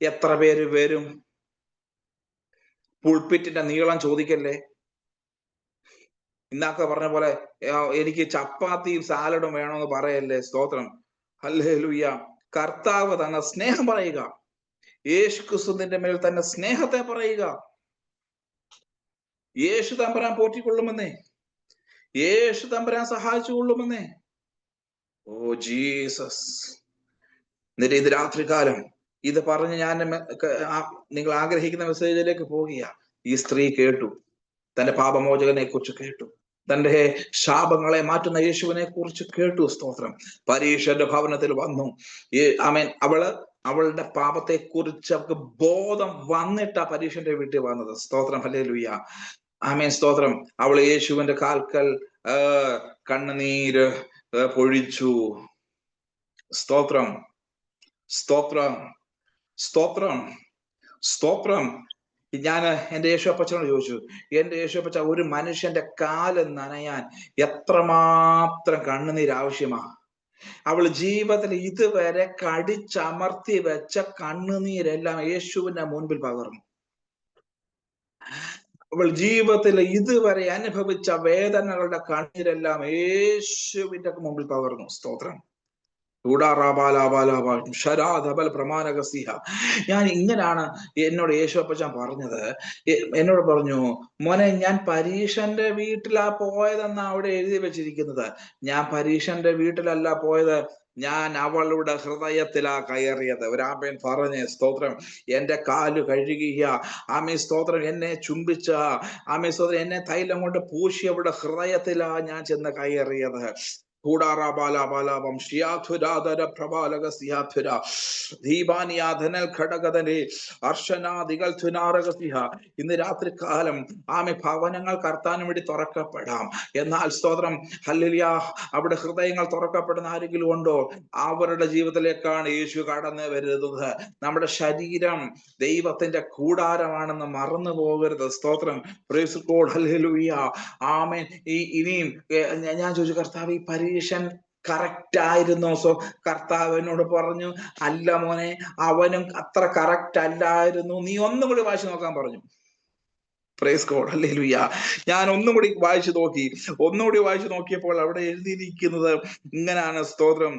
എത്ര പേര് വരും, പുൾപിറ്റിന്റെ നീളം ചോദിക്കല്ലേ. ഇന്നാക്ക പറഞ്ഞ പോലെ എനിക്ക് ചപ്പാത്തിയും സാലഡും വേണമെന്ന് പറയല്ലേ. സ്തോത്രം, ഹല്ലേലൂയ. കർത്താവ് തന്നെ സ്നേഹം പറയുക, യേശുക്രിസ്തുവിന്റെ മേൽ തന്നെ സ്നേഹത്തെ പറയുക. യേശു തമ്പുരാൻ പോറ്റിക്കൊള്ളുമെന്നേ, യേശു തമ്പുരാൻ സഹായിച്ചു കൊള്ളുമെന്നേ. Oh Jesus. എന്നിട്ട് ഇത് രാത്രികാലം ഇത് പറഞ്ഞ് ഞാൻ നിങ്ങൾ ആഗ്രഹിക്കുന്ന മെസ്സേജിലേക്ക് പോകുക. ഈ സ്ത്രീ കേട്ടു, തന്റെ പാപമോചകനെ കുറിച്ച് കേട്ടു, തന്റെ ശാപങ്ങളെ മാറ്റുന്ന യേശുവിനെ കുറിച്ച് കേട്ടു. സ്തോത്രം. പരീക്ഷന്റെ ഭവനത്തിൽ വന്നു. അവളുടെ പാപത്തെ കുറിച്ച് അവൾക്ക് ബോധം വന്നിട്ടാ പരീക്ഷന്റെ വീട്ടിൽ വന്നത്. സ്തോത്രം, ഹല്ലേലൂയ. സ്തോത്രം. അവൾ യേശുവിന്റെ കാൽക്കൽ കണ്ണുനീര് പൊഴിച്ചു. സ്തോത്രം, സ്തോത്രം, സ്തോത്രം, സ്തോത്രം. ഞാൻ എന്റെ യേശുപ്പച്ചനോട് ചോദിച്ചു, എന്റെ യേശുപ്പച്ച, ഒരു മനുഷ്യന്റെ കാല് നനയാൻ എത്രമാത്രം കണ്ണുനീര് ആവശ്യമാ? അവൾ ജീവിതത്തിൽ ഇതുവരെ കടിച്ചമർത്തി വെച്ച കണ്ണുനീരെല്ലാം യേശുവിന്റെ മുൻപിൽ പകർന്നു. അവൾ ജീവിതത്തിൽ ഇതുവരെ അനുഭവിച്ച വേദനകളുടെ കണ്ണീരെല്ലാം യേശുവിന്റെ മുമ്പിൽ പകർന്നു. സ്തോത്രം. ഞാൻ ഇങ്ങനാണ് എന്നോട് യേശുപ്പച്ചാൻ പറഞ്ഞത്. എന്നോട് പറഞ്ഞു, മോനെ ഞാൻ പരീക്ഷന്റെ വീട്ടിലാ പോയതെന്നാ അവിടെ എഴുതി വെച്ചിരിക്കുന്നത്. ഞാൻ പരീക്ഷന്റെ വീട്ടിലല്ല പോയത്, ഞാൻ അവളുടെ ഹൃദയത്തിലാ കയറിയത്. ഒരാമേൻ പറഞ്ഞേ സ്തോത്രം. എന്റെ കാല് കഴുകിയ ആമേ സ്തോത്രം, എന്നെ ചുംബിച്ച ആമേ സ്തോത്രം, എന്നെ തൈലം കൊണ്ട് പൂശി അവളുടെ ഹൃദയത്തിലാ ഞാൻ ചെന്ന് കയറിയത്. ഇന്ന് രാത്രി കാലം ഭവനങ്ങൾ കർത്താവിന് വേണ്ടി തുറക്കപ്പെടാം. എന്നാൽ സ്തോത്രം ഹല്ലേലൂയ, അവിടെ ഹൃദയങ്ങൾ തുറക്കപ്പെടുന്ന ആരെങ്കിലും ഉണ്ടോ? അവരുടെ ജീവിതത്തിലേക്കാണ് യേശു കടന്നു വരുന്നത്. നമ്മുടെ ശരീരം ദൈവത്തിന്റെ കൂടാരമാണെന്ന് മറന്നു പോകരുത്. സ്തോത്രം. Praise God. ഹല്ലേലൂയ. ആമേൻ. ഇനിയും ഞാൻ ചോദിച്ചു, കർത്താവ് ഈ പരീക്ഷൻ കറക്റ്റ് ആയിരുന്നോ? കർത്താവിനോട് പറഞ്ഞു, അല്ല മോനെ, അവനും അത്ര കറക്റ്റ് അല്ലായിരുന്നു, നീ ഒന്നും കൂടി വായിച്ചു നോക്കാൻ പറഞ്ഞു. Praise God. ഹല്ലേലൂയ. ഞാൻ ഒന്നുകൂടി വായിച്ചു നോക്കിയപ്പോൾ അവിടെ എഴുതിയിരിക്കുന്നത് ഇങ്ങനെയാണ്. സ്തോത്രം.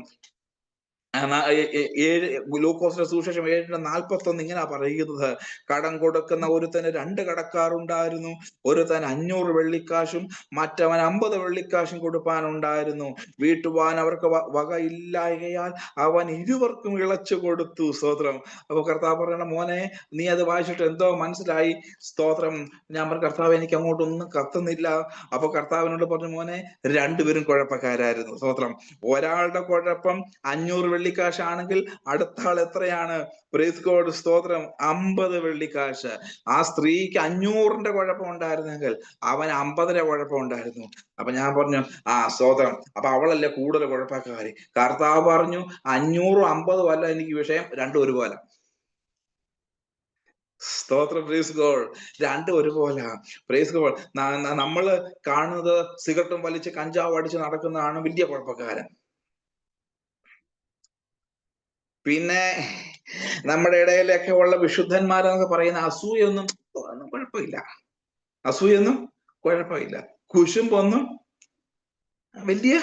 ലൂക്കോസിന്റെ സുവിശേഷം 7:41 ഇങ്ങനെ പറയുന്നത്, കടം കൊടുക്കുന്ന ഒരുത്തന് 2 കടക്കാരുണ്ടായിരുന്നു. ഒരുത്തൻ 500 വെള്ളിക്കാശും മറ്റവൻ 50 വെള്ളിക്കാശും കൊടുപ്പാനുണ്ടായിരുന്നു. വീട്ടുവാൻ അവർക്ക് വകയില്ലായകയാൽ അവൻ ഇരുവർക്കും ഇളച്ചു കൊടുത്തു. സ്തോത്രം. അപ്പൊ കർത്താവ് പറയണം, മോനെ നീ അത് വായിച്ചിട്ട് എന്തോ മനസ്സിലായി? സ്തോത്രം. ഞാൻ പറഞ്ഞു, കർത്താവ് എനിക്ക് അങ്ങോട്ടൊന്നും കത്തുന്നില്ല. അപ്പൊ കർത്താവിനോട് പറഞ്ഞു, മോനെ 2 പേരും കുഴപ്പക്കാരായിരുന്നു. സ്തോത്രം. ഒരാളുടെ കുഴപ്പം 500 വെള്ളിക്കാശാണെങ്കിൽ അടുത്ത ആൾ എത്രയാണ്? Praise God. സ്തോത്രം. 50 വെള്ളിക്കാശ്. ആ സ്ത്രീക്ക് 500ന്റെ കുഴപ്പം ഉണ്ടായിരുന്നെങ്കിൽ അവൻ 50ന്റെ കുഴപ്പം ഉണ്ടായിരുന്നു. അപ്പൊ ഞാൻ പറഞ്ഞു, സ്തോത്രം, അപ്പൊ അവളല്ലേ കൂടുതൽ കുഴപ്പക്കാരി. കർത്താവ് പറഞ്ഞു, 500ഉം 50ഉം അല്ല എനിക്ക് വിഷയം, 2 ഒരുപോലെ. സ്തോത്രം. Praise God. 2 ഒരുപോലെ. Praise God. നമ്മള് കാണുന്നത് സിഗരറ്റും വലിച്ച് കഞ്ചാവ് അടിച്ച് നടക്കുന്നതാണ് വലിയ കുഴപ്പക്കാരൻ. പിന്നെ നമ്മുടെ ഇടയിലൊക്കെ ഉള്ള വിശുദ്ധന്മാരെന്നൊക്കെ പറയുന്ന അസൂയൊന്നും കുഴപ്പമില്ല. കുശുമ്പൊന്നും വലിയ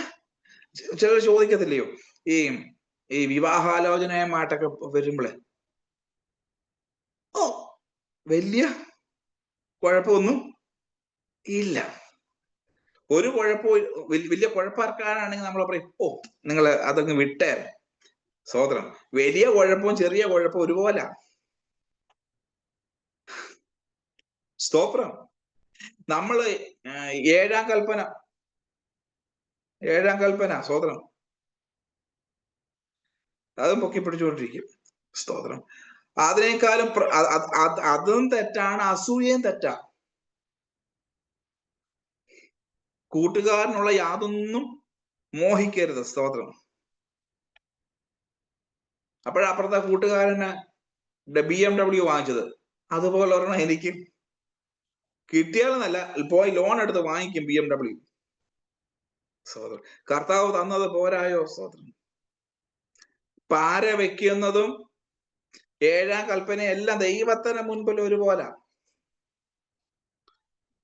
ചിലർ ചോദിക്കത്തില്ലയോ, ഈ വിവാഹാലോചനയുമായിട്ടൊക്കെ വരുമ്പോളെ, വലിയ കുഴപ്പമൊന്നും ഇല്ല. ഒരു കുഴപ്പവും വലിയ കുഴപ്പക്കാരാണെങ്കിൽ നമ്മൾ പറയും, നിങ്ങൾ അതങ്ങ് വിട്ടേ. സ്തോത്രം. വലിയ കുഴപ്പവും ചെറിയ കുഴപ്പവും ഒരുപോലെ. സ്തോത്രം. നമ്മള് 7-ാം കൽപ്പന സ്തോത്രം, അതും പൊക്കി പിടിച്ചുകൊണ്ടിരിക്കും. സ്തോത്രം. അതിനേക്കാളും അതും തെറ്റാണ്, അസൂയയും തെറ്റാ. കൂട്ടുകാരനുള്ള യാതൊന്നും മോഹിക്കരുത്. സ്തോത്രം. അപ്പോഴപ്പുറത്തെ കൂട്ടുകാരന് BMW വാങ്ങിച്ചത്, അതുപോലെ ഒരെണ്ണം എനിക്ക് കിട്ടിയാലെന്നല്ല, പോയി ലോൺ എടുത്ത് വാങ്ങിക്കും BMW. സ്തോത്രം. കർത്താവ് തന്നത് പോരായോ? സ്തോത്രം. പാര വെക്കുന്നതും 7-ാം കൽപ്പനയെല്ലാം ദൈവത്തിന് മുൻപിൽ ഒരുപോലെ.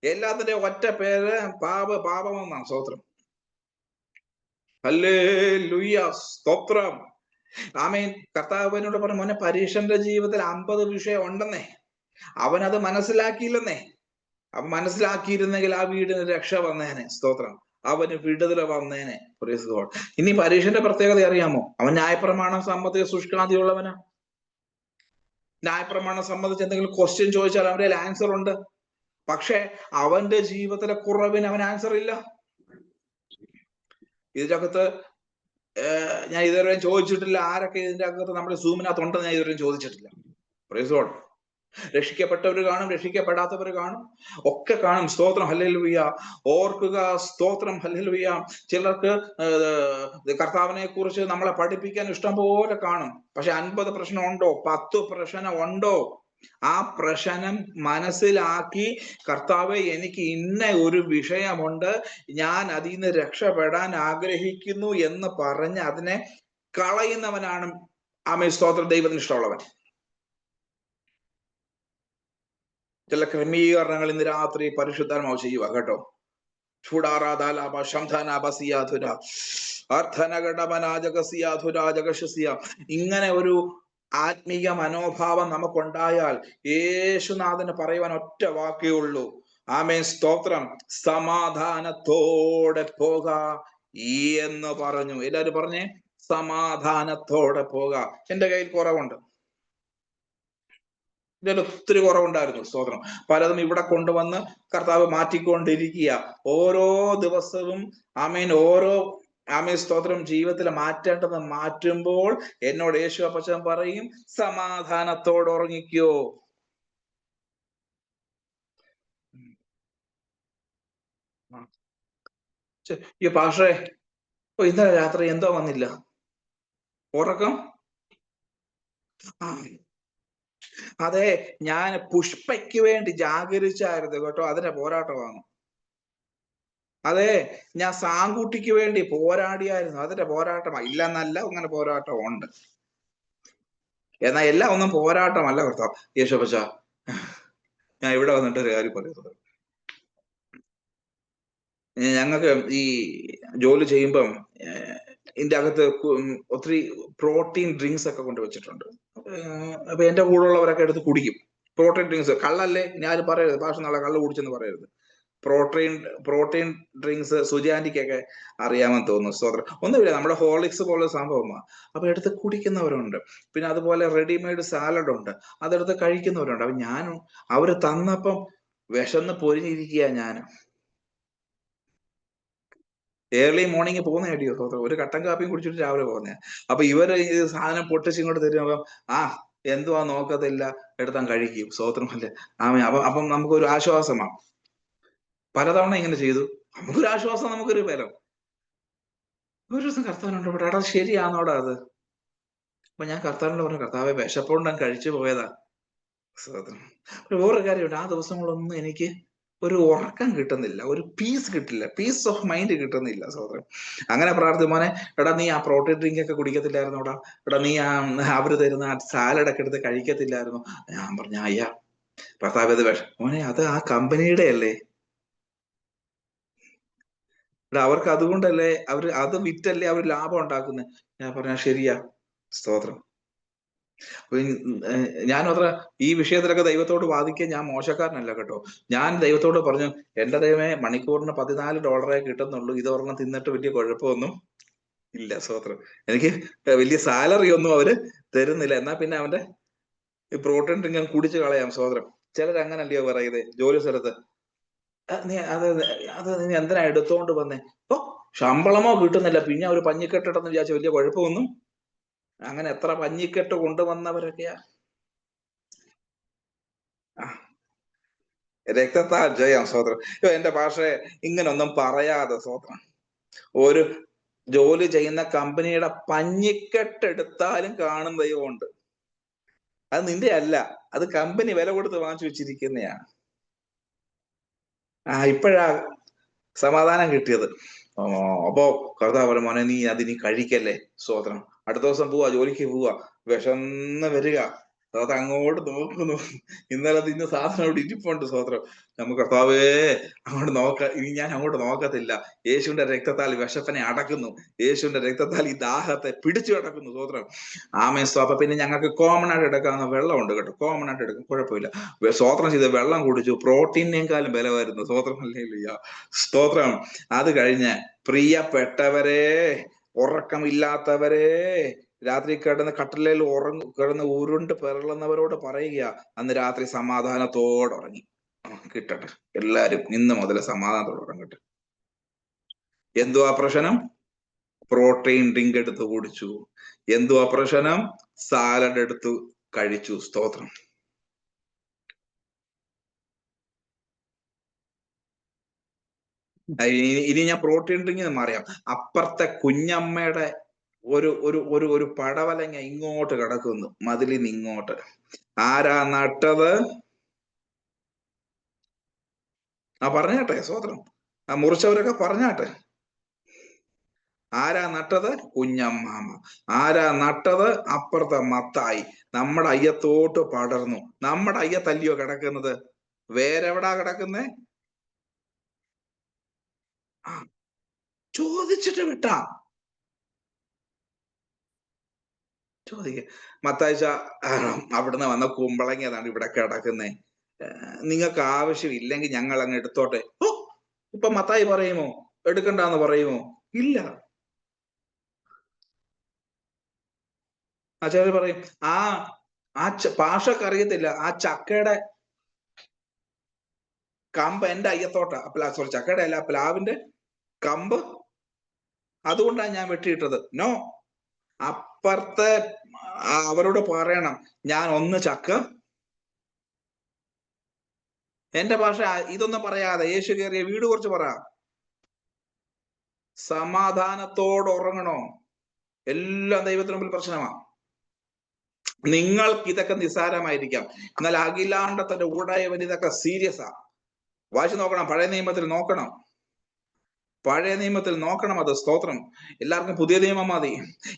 എല്ലാത്തിന്റെ ഒറ്റ പേര് പാപമെന്നാണ്. സ്തോത്രം. ഹല്ലേലൂയ. സ്തോത്രം. ആമേൻ. കർത്താവിനോട് പറഞ്ഞു, മോനെ പരീക്ഷന്റെ ജീവിതത്തിൽ 50 വിഷയം ഉണ്ടെന്നേ. അവനത് മനസ്സിലാക്കിയില്ലെന്നേ. അവൻ മനസ്സിലാക്കിയിരുന്നെങ്കിൽ ആ വീടിന് രക്ഷ വന്നേനെ. സ്തോത്രം. അവന് വിടുതല വന്നേനെ. Praise God. ഇനി പരീക്ഷന്റെ പ്രത്യേകത അറിയാമോ? അവൻ ന്യായപ്രമാണം സംബന്ധിച്ച് ശുഷ്കാന്തിയുള്ളവനാ. ന്യായപ്രമാണം സംബന്ധിച്ച് എന്തെങ്കിലും ക്വസ്റ്റ്യൻ ചോദിച്ചാൽ അവന്റെ ആൻസർ ഉണ്ട്. പക്ഷെ അവന്റെ ജീവിതത്തിലെ കുറവിന് അവൻ ആൻസർ ഇല്ല. ഇതിന്റെ അകത്ത് ഞാൻ ഇതുവരെ ചോദിച്ചിട്ടില്ല ആരൊക്കെ ഇതിന്റെ അകത്ത് നമ്മുടെ സൂമിനകത്ത് ഉണ്ടെന്ന് ഞാൻ ഇതുവരെ ചോദിച്ചിട്ടില്ല. Praise God. രക്ഷിക്കപ്പെട്ടവർ കാണും, രക്ഷിക്കപ്പെടാത്തവർ കാണും, ഒക്കെ കാണും. സ്തോത്രം. ഹല്ലേലൂയ. ഓർക്കുക. സ്തോത്രം. ഹല്ലേലൂയ. ചിലർക്ക് കർത്താവിനെ കുറിച്ച് നമ്മളെ പഠിപ്പിക്കാൻ ഇഷ്ടം പോലെ കാണും. പക്ഷെ 50 പ്രശ്നം ഉണ്ടോ? 10 പ്രശ്നം ഉണ്ടോ? ആ പ്രശ്നം മനസ്സിലാക്കി, കർത്താവെ എനിക്ക് ഇന്ന ഒരു വിഷയമുണ്ട്, ഞാൻ അതിൽ നിന്ന് രക്ഷപ്പെടാൻ ആഗ്രഹിക്കുന്നു എന്ന് പറഞ്ഞ് അതിനെ കളയുന്നവനാണ് ആമേൻ. സ്തോത്രം. ദൈവത്തിന് ഇഷ്ടമുള്ളവൻ. ചില ക്രമീകരണങ്ങൾ ഇന്ന് രാത്രി പരിശുദ്ധാത്മാവ് ചെയ്യുക കേട്ടോ. ഇങ്ങനെ ഒരു ആത്മീയ മനോഭാവം നമുക്കുണ്ടായാൽ യേശുനാഥന് പറയുവാൻ ഒറ്റ വാക്കേ ഉള്ളൂ. ആമേൻ, സ്തോത്രം. സമാധാനത്തോടെ പോക എന്ന് പറഞ്ഞു. എല്ലാവരും പറഞ്ഞേ, സമാധാനത്തോടെ പോക. എന്റെ കയ്യിൽ കുറവുണ്ട്, ഇതിൽ ഒത്തിരി കുറവുണ്ടായിരുന്നു. സ്തോത്രം. പലതും ഇവിടെ കൊണ്ടുവന്ന് കർത്താവ് മാറ്റിക്കൊണ്ടിരിക്കുക. ഓരോ ദിവസവും ആമേൻ, ആമേൻ, സ്തോത്രം, ജീവിതത്തിൽ മാറ്റേണ്ടത് മാറ്റുമ്പോൾ എന്നോട് യേശു അപ്പച്ചൻ പറയും, സമാധാനത്തോടെ ഉറങ്ങിക്കോ. ഈ പാഷേ, ഇന്നലെ രാത്രി എന്തോ വന്നില്ല, ഉറക്കം. അതെ, ഞാൻ പുഷ്പയ്ക്ക് വേണ്ടി ജാഗരിച്ചായിരുന്നു കേട്ടോ, അതിന്റെ പോരാട്ടമാണ്. അതെ, ഞാൻ സാങ്കുട്ടിക്ക് വേണ്ടി പോരാടിയായിരുന്നു, അതിന്റെ പോരാട്ടമാണ്. ഇല്ലെന്നല്ല, അങ്ങനെ പോരാട്ടം ഉണ്ട്. എന്നാൽ എല്ലാം ഒന്നും പോരാട്ടമല്ല കർത്താവ്. യേശുപ്പച്ച, ഞാൻ ഇവിടെ വന്നിട്ട് ഒരു കാര്യം പറയുന്നത്, ഞങ്ങൾക്ക് ഈ ജോലി ചെയ്യുമ്പം ഇതിന്റെ അകത്ത് ഒത്തിരി പ്രോട്ടീൻ ഡ്രിങ്ക്സ് ഒക്കെ കൊണ്ടുവച്ചിട്ടുണ്ട്. അപ്പൊ എന്റെ കൂടെ ഉള്ളവരൊക്കെ എടുത്ത് കുടിക്കും പ്രോട്ടീൻ ഡ്രിങ്ക്സ്. കള്ളല്ലേ, ഞാൻ പറയരുത്, ഭാഷ നാളെ കള്ള് കുടിച്ചെന്ന് പറയരുത്. പ്രോട്ടീൻ ഡ്രിങ്ക്സ് സുജാന്റിക്കൊക്കെ അറിയാമെന്ന് തോന്നുന്നു. സ്തോത്രം. ഒന്നുമില്ല, നമ്മുടെ ഹോർലിക്സ് പോലെ സംഭവമാണ്. അപ്പൊ എടുത്ത് കുടിക്കുന്നവരുണ്ട്. പിന്നെ അതുപോലെ റെഡിമെയ്ഡ് സാലഡ് ഉണ്ട്, അതെടുത്ത് കഴിക്കുന്നവരുണ്ട്. അപ്പൊ ഞാനും അവര് തന്നപ്പം വിശന്ന് പൊരിഞ്ഞിരിക്കുക. ഞാൻ ഏർലി മോർണിംഗ് പോകുന്ന കേട്ടിയോ സ്തോത്രം, ഒരു കട്ടൻ കാപ്പിയും കുടിച്ചിട്ട് രാവിലെ പോകുന്നേ. അപ്പൊ ഇവര് ഈ സാധനം പൊട്ടിച്ചിങ്ങോട്ട് തരുമ്പം എന്തുവാ നോക്കത്തില്ല, എടുത്താൻ കഴിക്കും. സ്തോത്രം അല്ലേ. അപ്പം നമുക്കൊരു ആശ്വാസമാണ്. പലതവണ ഇങ്ങനെ ചെയ്തു, നമുക്കൊരു ആശ്വാസം, നമുക്കൊരു ബലം. ഒരു ദിവസം കർത്താവിനോട് ഇവിടെ, എടാ ശരിയാണോടാ അത്? അപ്പൊ ഞാൻ കർത്താവിനോട് പറഞ്ഞു, കർത്താവെ വിശപ്പോണ്ട് കഴിച്ചു പോയതാ. സ്തോത്രം. വേറൊരു കാര്യമുണ്ട്, ആ ദിവസങ്ങളൊന്നും എനിക്ക് ഒരു ഉറക്കം കിട്ടുന്നില്ല, ഒരു പീസ് കിട്ടില്ല, പീസ് ഓഫ് മൈൻഡ് കിട്ടുന്നില്ല. സ്തോത്രം. അങ്ങനെ പ്രാർത്ഥിച്ചു, മോനെ എടാ നീ ആ പ്രോട്ടീൻ ഡ്രിങ്ക് ഒക്കെ കുടിക്കത്തില്ലായിരുന്നോടാ, എടാ നീ അവര് തരുന്ന സാലഡ് ഒക്കെ എടുത്ത് കഴിക്കത്തില്ലായിരുന്നു. ഞാൻ പറഞ്ഞു, അയ്യാ കർത്താവ്, അത് മോനെ അത് ആ കമ്പനിയുടെ അല്ലേ, അവർക്ക് അതുകൊണ്ടല്ലേ, അത് വിറ്റല്ലേ അവർ ലാഭം ഉണ്ടാക്കുന്നത്. ഞാൻ പറഞ്ഞ ശരിയാ. സ്തോത്രം. ഞാൻ അത്ര ഈ വിഷയത്തിലൊക്കെ ദൈവത്തോട് വാദിക്കാൻ ഞാൻ മോശക്കാരനല്ല കേട്ടോ. ഞാൻ ദൈവത്തോട് പറഞ്ഞു, എന്റെ ദൈവമേ, മണിക്കൂറിന് $14 കിട്ടുന്നുള്ളൂ, ഇതൊരെണ്ണം തിന്നിട്ട് വലിയ കുഴപ്പമൊന്നും ഇല്ല. സ്തോത്രം. എനിക്ക് വലിയ സാലറി ഒന്നും അവര് തരുന്നില്ല, എന്നാ പിന്നെ അവന്റെ ഈ പ്രോട്ടീൻ ഡ്രിങ്ക് കുടിച്ചു കളയാം. സ്തോത്രം. ചിലരങ്ങനല്ലയോ പറയുന്നത് ജോലി സ്ഥലത്ത്, നീ നീ എന്തിനാ എടുത്തോണ്ട് വന്നേ? ശമ്പളമോ കിട്ടുന്നില്ല, പിന്നെ ഒരു പഞ്ഞിക്കെട്ടെന്ന് വിചാരിച്ച വലിയ കുഴപ്പമൊന്നും. അങ്ങനെ എത്ര പഞ്ഞിക്കെട്ട് കൊണ്ടുവന്നവരൊക്കെയാ. രക്തത്താൽ ജയം. സ്തോത്രം. എന്റെ ഭാഷയെ ഇങ്ങനൊന്നും പറയാതെ, സ്തോത്രം, ഒരു ജോലി ചെയ്യുന്ന കമ്പനിയുടെ പഞ്ഞിക്കെട്ടെടുത്താലും കാണും ദൈവമുണ്ട്. അത് നിന്റെ അല്ല, അത് കമ്പനി വില കൊടുത്ത് വാങ്ങിച്ചു വെച്ചിരിക്കുന്നയാ. ഇപ്പോഴാ സമാധാനം കിട്ടിയത്. അപ്പോ കർത്താവ്, മോനെ നീ അതിനി കഴിക്കല്ലേ. സ്തോത്രം. അടുത്ത ദിവസം പോവാ, ജോലിക്ക് പോവാ, വിശന്ന് വരിക. അത് അങ്ങോട്ട് നോക്കുന്നു, ഇന്നലെ ഇന്ന് സാധനം അവിടെ ഇരിപ്പുണ്ട്. സ്തോത്രം. നമുക്ക് കർത്താവേ അങ്ങോട്ട് ഇനി ഞാൻ അങ്ങോട്ട് നോക്കത്തില്ല. യേശുവിന്റെ രക്തത്താൽ വിശപ്പനെ അടക്കുന്നു, യേശുവിന്റെ രക്തത്താൽ ഈ ദാഹത്തെ പിടിച്ചു കിടക്കുന്നു. സ്തോത്രം. ആമേൻ. അപ്പൊ പിന്നെ ഞങ്ങൾക്ക് കോമൺ ആയിട്ട് എടുക്കാവുന്ന വെള്ളമുണ്ട് കേട്ടോ, കോമൺ ആയിട്ട് എടുക്കും, കുഴപ്പമില്ല. സ്തോത്രം ചെയ്ത് വെള്ളം കുടിച്ചു, പ്രോട്ടീനേക്കാളും ബലമായിരുന്നു. സ്തോത്രം. ഹല്ലേലൂയ. സ്തോത്രം. അത് കഴിഞ്ഞ് പ്രിയപ്പെട്ടവരെ, ഉറക്കമില്ലാത്തവരെ, രാത്രി കട്ടിലേൽ കിടന്ന് ഉരുണ്ട് പിറളുന്നവരോട് പറയുക, അന്ന് രാത്രി സമാധാനത്തോടെ ഉറങ്ങി കിട്ടട്ടെ. എല്ലാരും ഇന്ന് മുതൽ സമാധാനത്തോടെ ഉറങ്ങട്ടെ. എന്തുവാ പ്രശ്നം? പ്രോട്ടീൻ ഡ്രിങ്ക് എടുത്ത് കുടിച്ചു. എന്തുവാ പ്രശ്നം? സാലഡ് എടുത്ത് കഴിച്ചു. സ്തോത്രം. ഇനി ഞാൻ പ്രോട്ടീൻ ഡ്രിങ്കിന് മാറിയാം. അപ്പുറത്തെ കുഞ്ഞമ്മയുടെ ഒരു ഒരു ഒരു ഒരു പടവലങ്ങ ഇങ്ങോട്ട് കിടക്കുന്നു, മതിലിന് ഇങ്ങോട്ട്. ആരാ നട്ടത്? പറഞ്ഞാട്ടെ. സ്തോത്രം. മുറിച്ചവരൊക്കെ പറഞ്ഞാട്ടെ. ആരാ നട്ടത്? കുഞ്ഞമ്മാമ. ആരാ നട്ടത്? അപ്പുറത്തെ മത്തായി. നമ്മുടെ അയ്യത്തോട്ട് പടർന്നു. നമ്മുടെ അയ്യത്തല്ലയോ കിടക്കുന്നത്? വേരെവിടാ കിടക്കുന്നേ? ചോദിച്ചിട്ട് വിട്ടാ. ചോദിക്ക, മത്താഴ്ച അവിടുന്ന് വന്ന കുമ്പളങ്ങ അതാണ് ഇവിടെ കിടക്കുന്നേ, നിങ്ങൾക്ക് ആവശ്യമില്ലെങ്കിൽ ഞങ്ങൾ അങ്ങ് എടുത്തോട്ടെ. ഓ, ഇപ്പൊ മത്തായി പറയുമോ എടുക്കണ്ടെന്ന് പറയുമോ? ഇല്ല. ആചാര്യ പറയും ആ പാഷക്ക് അറിയത്തില്ല, ആ ചക്കയുടെ കമ്പ് എന്റെ അയ്യത്തോട്ട, സോറി ചക്കയുടെ അല്ല, പ്ലാവിന്റെ കമ്പ്, അതുകൊണ്ടാണ് ഞാൻ വെട്ടിയിട്ടത്. നോ, അപ്പുറത്തെ അവരോട് പറയണം, ഞാൻ ഒന്ന് ചക്ക, എന്റെ ഭാഷ ഇതൊന്നും പറയാതെ യേശു കയറിയ വീട് കുറച്ച് പറ. സമാധാനത്തോടെ ഉറങ്ങണോ? എല്ലാം ദൈവത്തിന് മുമ്പിൽ പ്രശ്നമാണ്. നിങ്ങൾക്ക് ഇതൊക്കെ നിസ്സാരമായിരിക്കാം, എന്നാൽ അഖിലാണ്ടത്തിന്റെ ഉടയവൻ ഇതൊക്കെ സീരിയസാ. വായിച്ചു നോക്കണം, പഴയ നിയമത്തിൽ നോക്കണം, പഴയ നിയമത്തിൽ നോക്കണം. അത് സ്തോത്രം. എല്ലാവർക്കും പുതിയ നിയമം മതി.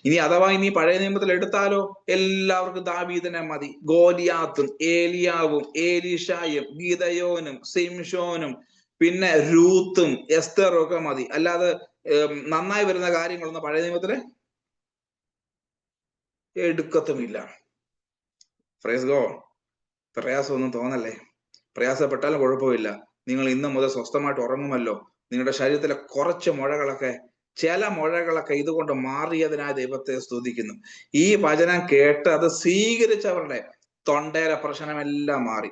ഇനി അഥവാ ഇനി പഴയ നിയമത്തിൽ എടുത്താലോ, എല്ലാവർക്കും ദാവീദിനെ മതി. ഗോലിയാത്തും ഏലിയാവും ഏലീഷായും ഗീദയോനും സിംഷോനും പിന്നെ രൂത്തും എസ്തറും ഒക്കെ മതി. അല്ലാതെ നന്നായി വരുന്ന കാര്യങ്ങളൊന്നും പഴയ നിയമത്തില് എടുക്കത്തുമില്ല. Praise God. പ്രയാസമൊന്നും തോന്നല്ലേ, പ്രയാസപ്പെട്ടാലും കുഴപ്പമില്ല. നിങ്ങൾ ഇന്ന് മുതൽ സ്വസ്ഥമായിട്ട് ഉറങ്ങുമല്ലോ. നിങ്ങളുടെ ശരീരത്തിലെ കുറച്ച് മുഴകളൊക്കെ, ചില മുഴകളൊക്കെ ഇതുകൊണ്ട് മാറിയതിനായി ദൈവത്തെ സ്തുതിക്കുന്നു. ഈ വചനം കേട്ട് അത് സ്വീകരിച്ചവരുടെ തൊണ്ടയിലെ പ്രശ്നമെല്ലാം മാറി.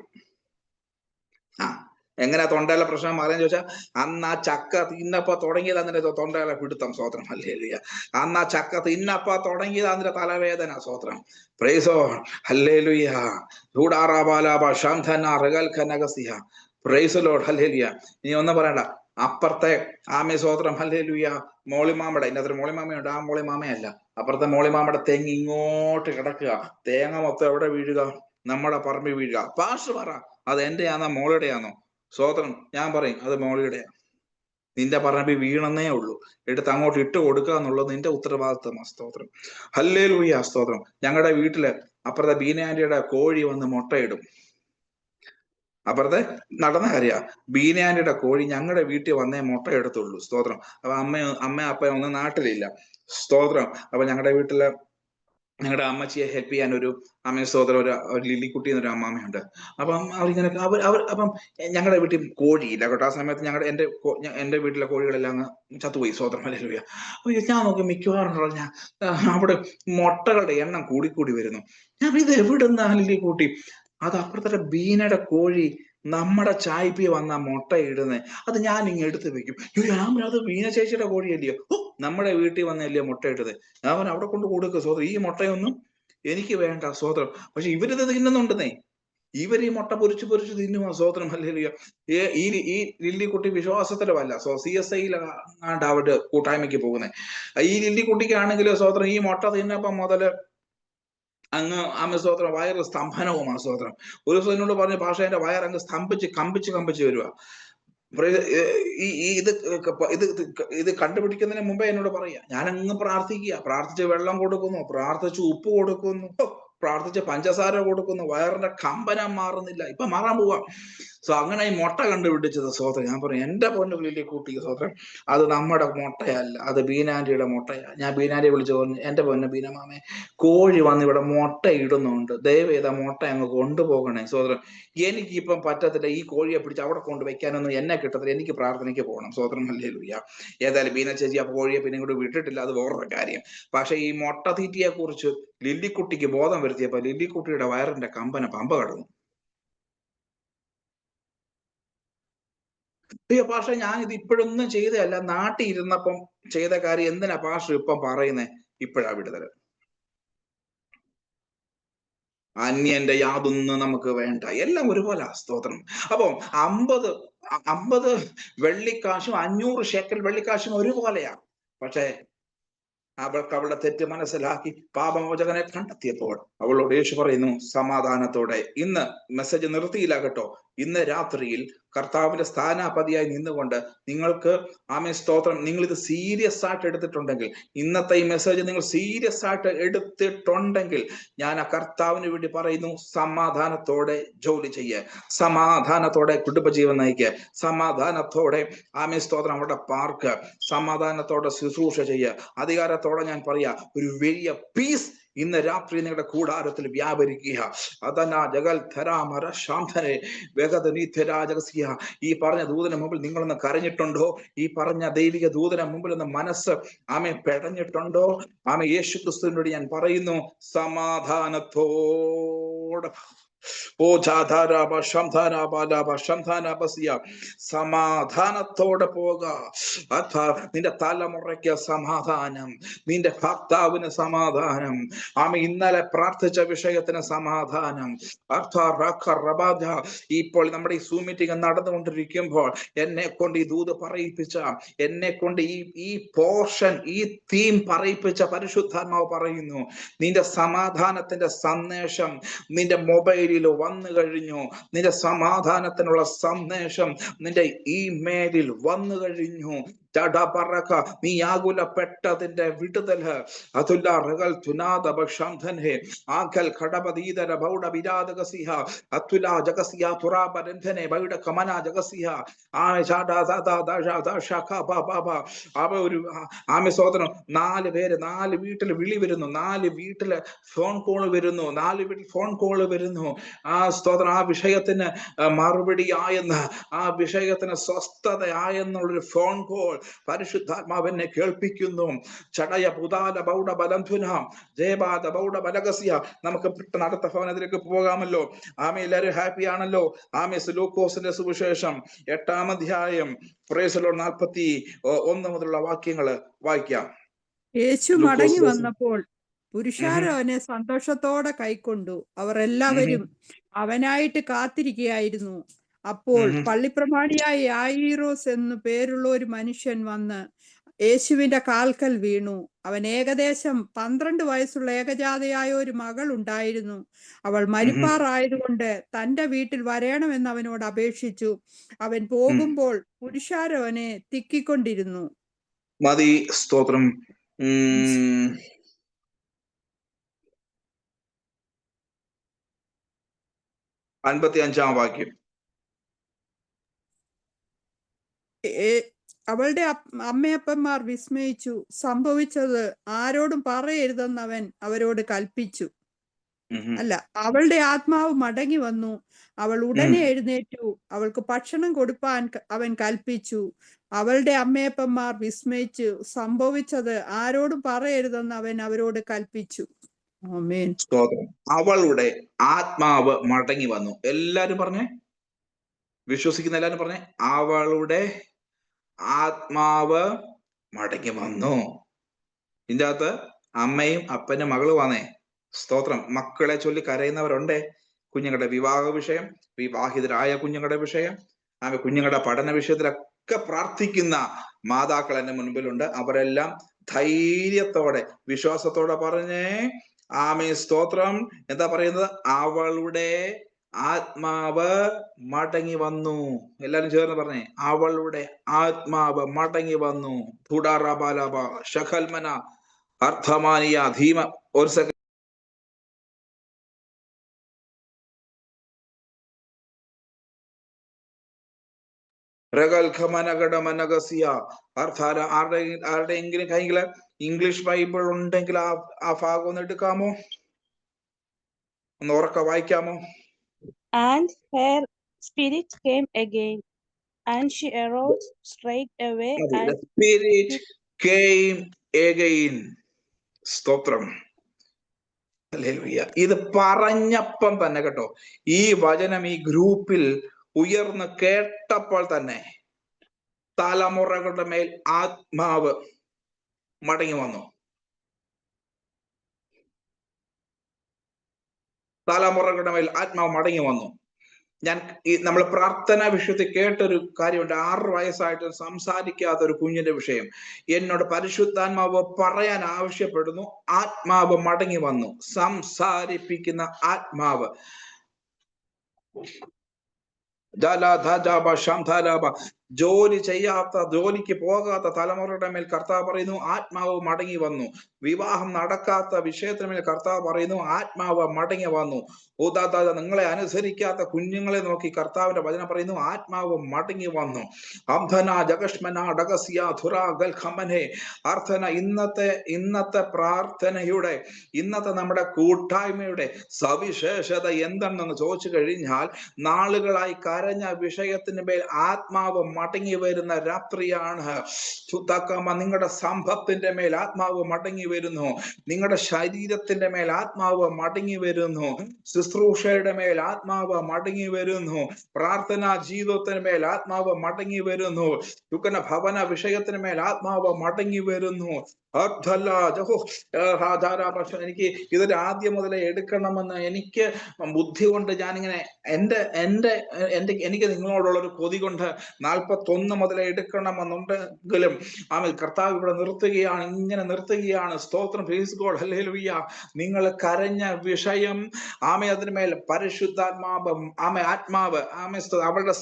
എങ്ങനെയാ തൊണ്ടയിലെ പ്രശ്നം മാറിയെന്ന് ചോദിച്ചാൽ, അന്ന് ആ ചക്ക തിന്നപ്പോ തുടങ്ങിയത് അതിന്റെ തൊണ്ടയിലെ പിടുത്തം. സ്വോത്രം. ഹല്ലേലൂയ. അന്ന് ആ ചക്ക തിന്നപ്പോ തുടങ്ങിയത് അതിന്റെ തലവേദന. സ്വോത്രം. പ്രൈസോ. ഹല്ലേലൂയ. Praise Lord. ഹല്ലേലൂയ. ഇനി ഒന്നും പറയണ്ട, അപ്പുറത്തെ ആമേ സ്വോത്രം. ഹല്ലേലൂയ. മോളിമാമയുടെ, ഇന്നത്തെ മോളിമാമയുണ്ട്, ആ മോളിമാമയല്ല, അപ്പുറത്തെ മോളിമാമയുടെ തെങ്ങ് ഇങ്ങോട്ട് കിടക്കുക. തേങ്ങ മൊത്തം എവിടെ വീഴുക? നമ്മുടെ പറമ്പിൽ വീഴുക. പാസ്റ്റർ പറ, അത് എന്റെയാണോ മോളുടെയാണോ? സ്വോത്രം. ഞാൻ പറയും അത് മോളിയുടെയാണ്. നിന്റെ പറമ്പിൽ വീണെന്നേ ഉള്ളൂ, എടുത്ത് അങ്ങോട്ട് ഇട്ട് കൊടുക്കുക എന്നുള്ളത് നിന്റെ ഉത്തരവാദിത്വമാണ്. സ്തോത്രം. ഹല്ലേലൂയ. സ്തോത്രം. ഞങ്ങളുടെ വീട്ടില് അപ്പുറത്തെ ബീനാന്റിയുടെ കോഴി വന്ന് മുട്ടയിടും. അപ്പുറത്തെ നടന്ന കാര്യ, ബീനാന്റിയുടെ കോഴി ഞങ്ങളുടെ വീട്ടിൽ വന്നേ മുട്ട എടുത്തുള്ളൂ. സ്തോത്രം. അപ്പൊ അമ്മ അപ്പ ഒന്നും നാട്ടിലില്ല. സ്തോത്രം. അപ്പൊ ഞങ്ങളുടെ വീട്ടില് ഞങ്ങളുടെ അമ്മച്ചിയെ ഹെൽപ്പ് ചെയ്യാൻ ഒരു അമ്മ സ്തോത്രം, ഒരു ലില്ലിക്കുട്ടി എന്നൊരു അമ്മാമ്മയുണ്ട്. അപ്പം അവരിങ്ങനെ അപ്പം ഞങ്ങളുടെ വീട്ടിൽ കോഴിയില്ല കേട്ടോ. ആ സമയത്ത് എന്റെ വീട്ടിലെ കോഴികളെല്ലാം അങ്ങ് ചത്തുപോയി. സ്തോത്രം. ഹല്ലേലൂയ. അപ്പൊ ഞാൻ നോക്കി, മിക്കവാറും പറഞ്ഞാൽ അവിടെ മുട്ടകളുടെ എണ്ണം കൂടിക്കൂടി വരുന്നു. ഞാൻ ഇത് എവിടുന്ന ലില്ലിക്കുട്ടി? അത് അപ്പുറത്തെ ബീനയുടെ കോഴി നമ്മുടെ ചായ്പി വന്ന മുട്ട ഇടുന്നേ, അത് ഞാൻ ഇങ്ങ് എടുത്ത് വെക്കും. അത് ബീന ചേച്ചിയുടെ കോഴിയല്ലയോ? നമ്മുടെ വീട്ടിൽ വന്നല്ലയോ മുട്ട ഇട്ടത്? ഞാൻ അവിടെ കൊണ്ട് കൊടുക്കുക. സ്വോത്രം. ഈ മുട്ടയൊന്നും എനിക്ക് വേണ്ട. സ്വോത്രം. പക്ഷെ ഇവരിത് തിന്നുന്നുണ്ടെന്നേ. ഇവർ ഈ മുട്ട പൊരിച്ച് തിന്നുവാ. സ്വോത്രം. ഹല്ലേലൂയ. ഈ ലില്ലിക്കുട്ടി വിശ്വാസത്തിലുമല്ല, CSIയിലാണ് അവിടെ കൂട്ടായ്മയ്ക്ക് പോകുന്നത്. ഈ ലില്ലിക്കുട്ടിക്കാണെങ്കിലോ സ്വോത്രം, ഈ മുട്ട തിന്നപ്പം മുതല് അങ്ങ് ആമ സ്തോത്രം വയറ് സ്തംഭനവുമാണ്. സ്തോത്രം. ഒരു ദിവസം എന്നോട് പറഞ്ഞ ഭാഷ, എന്റെ വയർ അങ്ങ് കമ്പിച്ച് വരുക. ഇത് കണ്ടുപിടിക്കുന്നതിന് മുമ്പേ എന്നോട് പറയാ, ഞാൻ അങ്ങ് പ്രാർത്ഥിച്ച് വെള്ളം കൊടുക്കുന്നു, പ്രാർത്ഥിച്ച് ഉപ്പ് കൊടുക്കുന്നു, പ്രാർത്ഥിച്ച് പഞ്ചസാര കൊടുക്കുന്നു, വയറിന്റെ കമ്പനം മാറുന്നില്ല. ഇപ്പൊ മാറാൻ പോവാ. സോ അങ്ങനെ ഈ മുട്ട കണ്ടുപിടിച്ചത്. സ്വോത്രം. ഞാൻ പറയും, എന്റെ പൊന്നു വലിയ കൂട്ടി സ്വോത്രം, അത് നമ്മുടെ മുട്ടയല്ല, അത് ബീനാന്റിയുടെ മുട്ടയാ. ഞാൻ ബീനാന്റിയെ വിളിച്ചു പറഞ്ഞു, എന്റെ പൊന്നു ബീനമാമേ, കോഴി വന്ന് ഇവിടെ മുട്ട ഇടുന്നുണ്ട്, ദയവ് ചെയ്ത മുട്ട അങ്ങ് കൊണ്ടുപോകണേ. സ്വോത്രം. എനിക്കിപ്പം പറ്റത്തില്ല, ഈ കോഴിയെ പിടിച്ച് അവിടെ കൊണ്ട് വെക്കാനൊന്നും എന്നെ കിട്ടത്തില്ല, എനിക്ക് പ്രാർത്ഥനയ്ക്ക് പോകണം. സ്വോത്രം. ഹല്ലേലൂയ. ഏതായാലും ബീന ചേച്ചി ആ കോഴിയെ പിന്നെ ഇങ്ങോട്ട് വിട്ടിട്ടില്ല, അത് വേറൊരു കാര്യം. പക്ഷെ ഈ മുട്ട തീറ്റിയെ കുറിച്ച് ലില്ലിക്കുട്ടിക്ക് ബോധം വരുത്തിയപ്പോ ലില്ലിക്കുട്ടിയുടെ വയറിന്റെ കമ്പന പമ്പ കടന്നു. പാഷ ഞാൻ ഇത് ഇപ്പോഴൊന്നും ചെയ്തതല്ല, നാട്ടിൽ ഇരുന്നപ്പം ചെയ്ത കാര്യം. എന്തിനാ പാഷ ഇപ്പം പറയുന്നേ? ഇപ്പോഴാ വിടുതല്. അന്യന്റെ യാതൊന്നും നമുക്ക് വേണ്ട, എല്ലാം ഒരുപോലെ. സ്തോത്രം. അപ്പം 50 വെള്ളിക്കാശും 500 ഷെക്കൽ വെള്ളിക്കാശും ഒരുപോലെയാ. പക്ഷെ അവൾക്ക് അവളുടെ തെറ്റ് മനസ്സിലാക്കി പാപമോചകനെ കണ്ടെത്തിയപ്പോൾ അവളോട് യേശു പറയുന്നു, സമാധാനത്തോടെ. ഇന്ന് മെസ്സേജ് നിർത്തിയില്ല കേട്ടോ. ഇന്ന് രാത്രിയിൽ കർത്താവിന്റെ സ്ഥാനാപതിയായി നിന്നുകൊണ്ട് നിങ്ങൾക്ക് ആമേൻ സ്തോത്രം, നിങ്ങൾ ഇത് സീരിയസ് ആയിട്ട് എടുത്തിട്ടുണ്ടെങ്കിൽ, ഇന്നത്തെ ഈ മെസ്സേജ് നിങ്ങൾ സീരിയസ് ആയിട്ട് എടുത്തിട്ടുണ്ടെങ്കിൽ, ഞാൻ ആ കർത്താവിന് വേണ്ടി പറയുന്നു, സമാധാനത്തോടെ ജോലി ചെയ്യുക, സമാധാനത്തോടെ കുടുംബജീവൻ നയിക്കുക, സമാധാനത്തോടെ ആമേൻ സ്തോത്രം അവിടെ പാർക്ക്, സമാധാനത്തോടെ ശുശ്രൂഷ ചെയ്യുക. അധികാരത്തോടെ ഞാൻ പറയാ, ഒരു വലിയ പീസ് ഇന്ന് രാത്രി നിങ്ങളുടെ കൂടാരത്തിൽ വ്യാപരിക്കുക. അതനാ ജഗൽ ധരാമര ശാന്തനെ വേഗതനീഥരാജകസിയ. ഈ പറഞ്ഞ ദൂതന് മുമ്പിൽ നിങ്ങളൊന്ന് കരഞ്ഞിട്ടുണ്ടോ? ഈ പറഞ്ഞ ദൈവിക ദൂതന് മുമ്പിൽ ഒന്ന് മനസ്സ് ആമേ പെടഞ്ഞിട്ടുണ്ടോ? ആമേ യേശു ക്രിസ്തുവിനോട് ഞാൻ പറയുന്നു, സമാധാനത്തോടെ സമാധാനത്തോടെ പോക. നിന്റെ തലമുറയ്ക്ക് സമാധാനം, നിന്റെ ഭർത്താവിന് സമാധാനം, ഇന്നലെ പ്രാർത്ഥിച്ച വിഷയത്തിന് സമാധാനം. ഇപ്പോൾ നമ്മുടെ ഈ സൂം മീറ്റിംഗ് നടന്നുകൊണ്ടിരിക്കുമ്പോൾ എന്നെ കൊണ്ട് ഈ ദൂത് പറയിപ്പിച്ച, എന്നെ കൊണ്ട് ഈ പോർഷൻ, ഈ തീം പറയിപ്പിച്ച പരിശുദ്ധാത്മാവ് പറയുന്നു, നിന്റെ സമാധാനത്തിന്റെ സന്ദേശം നിന്റെ മൊബൈലിൽ വന്നു കഴിഞ്ഞു. നിന്റെ സമാധാനത്തിനുള്ള സന്ദേശം നിന്റെ ഇമെയിലിൽ വന്നു കഴിഞ്ഞു. നീ ആകുലപ്പെട്ടതിന്റെ വിടുതല് സോദരം 4 പേര് 4 വീട്ടിൽ വിളി വരുന്നു, 4 വീട്ടില് ഫോൺ കോള് വരുന്നു, 4 വീട്ടിൽ ഫോൺ കോള് വരുന്നു. സ്തോത്രം, ആ വിഷയത്തിന് മറുപടിയായെന്ന്, ആ വിഷയത്തിന് സ്വസ്ഥതയായെന്നുള്ളൊരു ഫോൺ കോൾ പരിശുദ്ധാത്മാവ് എന്നെ കേൾപ്പിക്കുന്നു. ചടയ പുതാല ബൗഡ ബലന്ധുന ജയബാദ ബൗഡ ബലഗസിയ. നമുക്ക് പെട്ടെന്ന് അടുത്ത ഭവനത്തിലേക്ക് പോകാമല്ലോ. ആമേ, എല്ലാവരും ഹാപ്പി ആണല്ലോ? ആമേ, ലൂക്കോസിന്റെ സുവിശേഷം 8-ാം അധ്യായം 41 മുതലുള്ള വാക്യങ്ങള് വായിക്കാം. യേശു മടങ്ങി വന്നപ്പോൾ പുരുഷാരം അവനെ സന്തോഷത്തോടെ കൈക്കൊണ്ടു. അവർ എല്ലാവരും അവനായിട്ട് കാത്തിരിക്കുകയായിരുന്നു. അപ്പോൾ പള്ളിപ്രമാണിയായ യായിറോസ് എന്നു പേരുള്ള ഒരു മനുഷ്യൻ വന്ന് യേശുവിന്റെ കാൽക്കൽ വീണു. അവൻ ഏകദേശം 12 വയസ്സുള്ള ഏകജാതയായ ഒരു മകൾ ഉണ്ടായിരുന്നു. അവൾ മരിപ്പാറായതുകൊണ്ട് തന്റെ വീട്ടിൽ വരണമെന്ന് അവനോട് അപേക്ഷിച്ചു. അവൻ പോകുമ്പോൾ പുരുഷാരം അവനെ തിക്കിക്കൊണ്ടിരുന്നു. മതി, സ്തോത്രം. 55-ാം വാക്യം. അവളുടെ അമ്മയപ്പന്മാർ വിസ്മയിച്ചു. സംഭവിച്ചത് ആരോടും പറയരുതെന്ന് അവൻ അവരോട് കൽപ്പിച്ചു. അവളുടെ ആത്മാവ് മടങ്ങി വന്നു. അവൾ ഉടനെ എഴുന്നേറ്റു. അവൾക്ക് ഭക്ഷണം കൊടുപ്പാൻ അവൻ കൽപ്പിച്ചു. അവളുടെ അമ്മയപ്പന്മാർ വിസ്മയിച്ചു. സംഭവിച്ചത് ആരോടും പറയരുതെന്ന് അവൻ അവരോട് കൽപ്പിച്ചു. ആമേൻ. അവളുടെ ആത്മാവ് മടങ്ങി വന്നു. എല്ലാരും പറഞ്ഞേ, വിശ്വസിക്കുന്ന എല്ലാരും പറഞ്ഞേ, അവളുടെ ആത്മാവ് മടങ്ങി വന്നു. ഇതിൻ്റെ അകത്ത് അമ്മയും അപ്പനും മകള് വന്നേ. സ്തോത്രം. മക്കളെ ചൊല്ലി കരയുന്നവരുണ്ടേ. കുഞ്ഞുങ്ങളുടെ വിവാഹ വിഷയം, വിവാഹിതരായ കുഞ്ഞുങ്ങളുടെ വിഷയം, കുഞ്ഞുങ്ങളുടെ പഠന വിഷയത്തിലൊക്കെ പ്രാർത്ഥിക്കുന്ന മാതാക്കൾ എന്റെ മുൻപിലുണ്ട്. അവരെല്ലാം ധൈര്യത്തോടെ വിശ്വാസത്തോടെ പറഞ്ഞേ ആമേ സ്തോത്രം. എന്താ പറയുന്നത്? അവളുടെ ആത്മാവ് മടങ്ങി വന്നു. എല്ലാരും ചേർന്ന് പറഞ്ഞേ, അവളുടെ ആത്മാവ് മടങ്ങി വന്നു. ധുഡാറബാലബ ശഖൽമന അർത്ഥമാനിയ ധീമ. ഒരു സെക്കൻഡ്. ആരുടെയെങ്കിലും കയ്യിൽ ഇംഗ്ലീഷ് ബൈബിൾ ഉണ്ടെങ്കിൽ ആ ഭാഗം ഒന്ന് എടുക്കാമോ? ഒന്ന് ഉറക്കെ വായിക്കാമോ? And her spirit came again, and she arose straight away. The spirit came again. സ്തോത്രം. ഹല്ലേലൂയ. ഇത് പറഞ്ഞപ്പം തന്നെ കേട്ടോ, ഈ വചനം ഈ ഗ്രൂപ്പിൽ ഉയർന്ന് കേട്ടപ്പോൾ തന്നെ തലമുറകളുടെ മേൽ ആത്മാവ് മടങ്ങി വന്നു. തലമുറകളുടെ മേൽ ആത്മാവ് മടങ്ങി വന്നു. നമ്മൾ പ്രാർത്ഥനാ വിഷയത്തിൽ കേട്ടൊരു കാര്യമുണ്ട്. 6 വയസ്സായിട്ട് സംസാരിക്കാത്ത ഒരു കുഞ്ഞിന്റെ വിഷയം എന്നോട് പരിശുദ്ധാത്മാവ് പറയാൻ ആവശ്യപ്പെടുന്നു. ആത്മാവ് മടങ്ങി വന്നു. സംസാരിപ്പിക്കുന്ന ആത്മാവ്. ജോലി ചെയ്യാത്ത, ജോലിക്ക് പോകാത്ത തലമുറയുടെ മേൽ കർത്താവ് പറയുന്നു ആത്മാവ് മടങ്ങി വന്നു. വിവാഹം നടക്കാത്ത വിഷയത്തിന് മേൽ കർത്താവ് പറയുന്നു ആത്മാവ് മടങ്ങി വന്നു. നിങ്ങളെ അനുസരിക്കാത്ത കുഞ്ഞുങ്ങളെ നോക്കി കർത്താവിന്റെ വചനം പറയുന്നു ആത്മാവ് മടങ്ങി വന്നു. അംധന ജഗഷ്മന ഡഗസിയ ധുരാഗൽ ഖമനെ അർത്ഥന. ഇന്നത്തെ പ്രാർത്ഥനയുടെ, ഇന്നത്തെ നമ്മുടെ കൂട്ടായ്മയുടെ സവിശേഷത എന്തെന്ന് ചോദിച്ചു കഴിഞ്ഞാൽ, നാളുകളായി കരഞ്ഞ വിഷയത്തിന് മേൽ ആത്മാവ് മടങ്ങി വരുന്ന രാത്രിയാണ്. നിങ്ങളുടെ സമ്പത്തിന്റെ മേൽ ആത്മാവ് മടങ്ങി വരുന്നു. നിങ്ങളുടെ ശരീരത്തിന്റെ മേൽ ആത്മാവ് മടങ്ങി വരുന്നു. ശുശ്രൂഷയുടെ മേൽ ആത്മാവ് മടങ്ങി വരുന്നു. പ്രാർത്ഥനാ ജീവിതത്തിന് മേൽ ആത്മാവ് മടങ്ങി വരുന്നു. ഭവന വിഷയത്തിന് മേൽ ആത്മാവ് മടങ്ങി വരുന്നു. എനിക്ക് ഇതൊരു ആദ്യം മുതലേ എടുക്കണമെന്ന് എനിക്ക് ബുദ്ധി കൊണ്ട് ഞാനിങ്ങനെ എനിക്ക് നിങ്ങളോടുള്ള ഒരു കൊതി കൊണ്ട് 41 മുതലേ എടുക്കണമെന്നുണ്ടെങ്കിലും കർത്താവ് ഇവിടെ നിർത്തുകയാണ്, ഇങ്ങനെ നിർത്തുകയാണ്. സ്തോത്രം, പ്രൈസ് ഗോഡ്, ഹല്ലേലൂയ. നിങ്ങൾ കരഞ്ഞ വിഷയം അതിന്മേൽ പരിശുദ്ധാത്മാവ് ആത്മാവ് അവളുടെ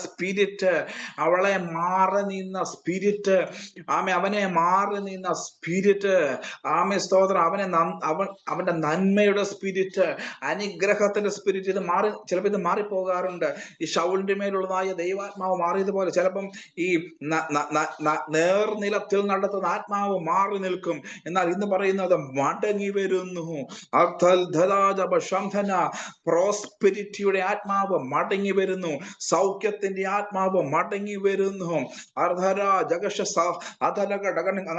സ്പിരിറ്റ് അവളെ മാറി നിന്ന സ്പിരിറ്റ് അവനെ മാറി നിന്ന സ്പിരിറ്റ് സ്തോത്രം, അവന്റെ നന്മയുടെ സ്പിരിറ്റ്, അനുഗ്രഹത്തിന്റെ സ്പിരിറ്റ്, ഇത് ചിലപ്പോൾ ഇത് മാറിപ്പോകാറുണ്ട്. ഈ ശൗലിന്റെ മേലുള്ളതായ ദൈവാത്മാവ് മാറിയതുപോലെ ചിലപ്പം ഈ നേർനിലത്തിൽ നടത്തുന്ന ആത്മാവ് മാറി നിൽക്കും. എന്നാൽ ഇന്ന് പറയുന്നത് മടങ്ങി വരുന്നു. പ്രോസ്പെരിറ്റിയുടെ ആത്മാവ് മടങ്ങി വരുന്നു. സൗഖ്യത്തിന്റെ ആത്മാവ് മടങ്ങി വരുന്നു.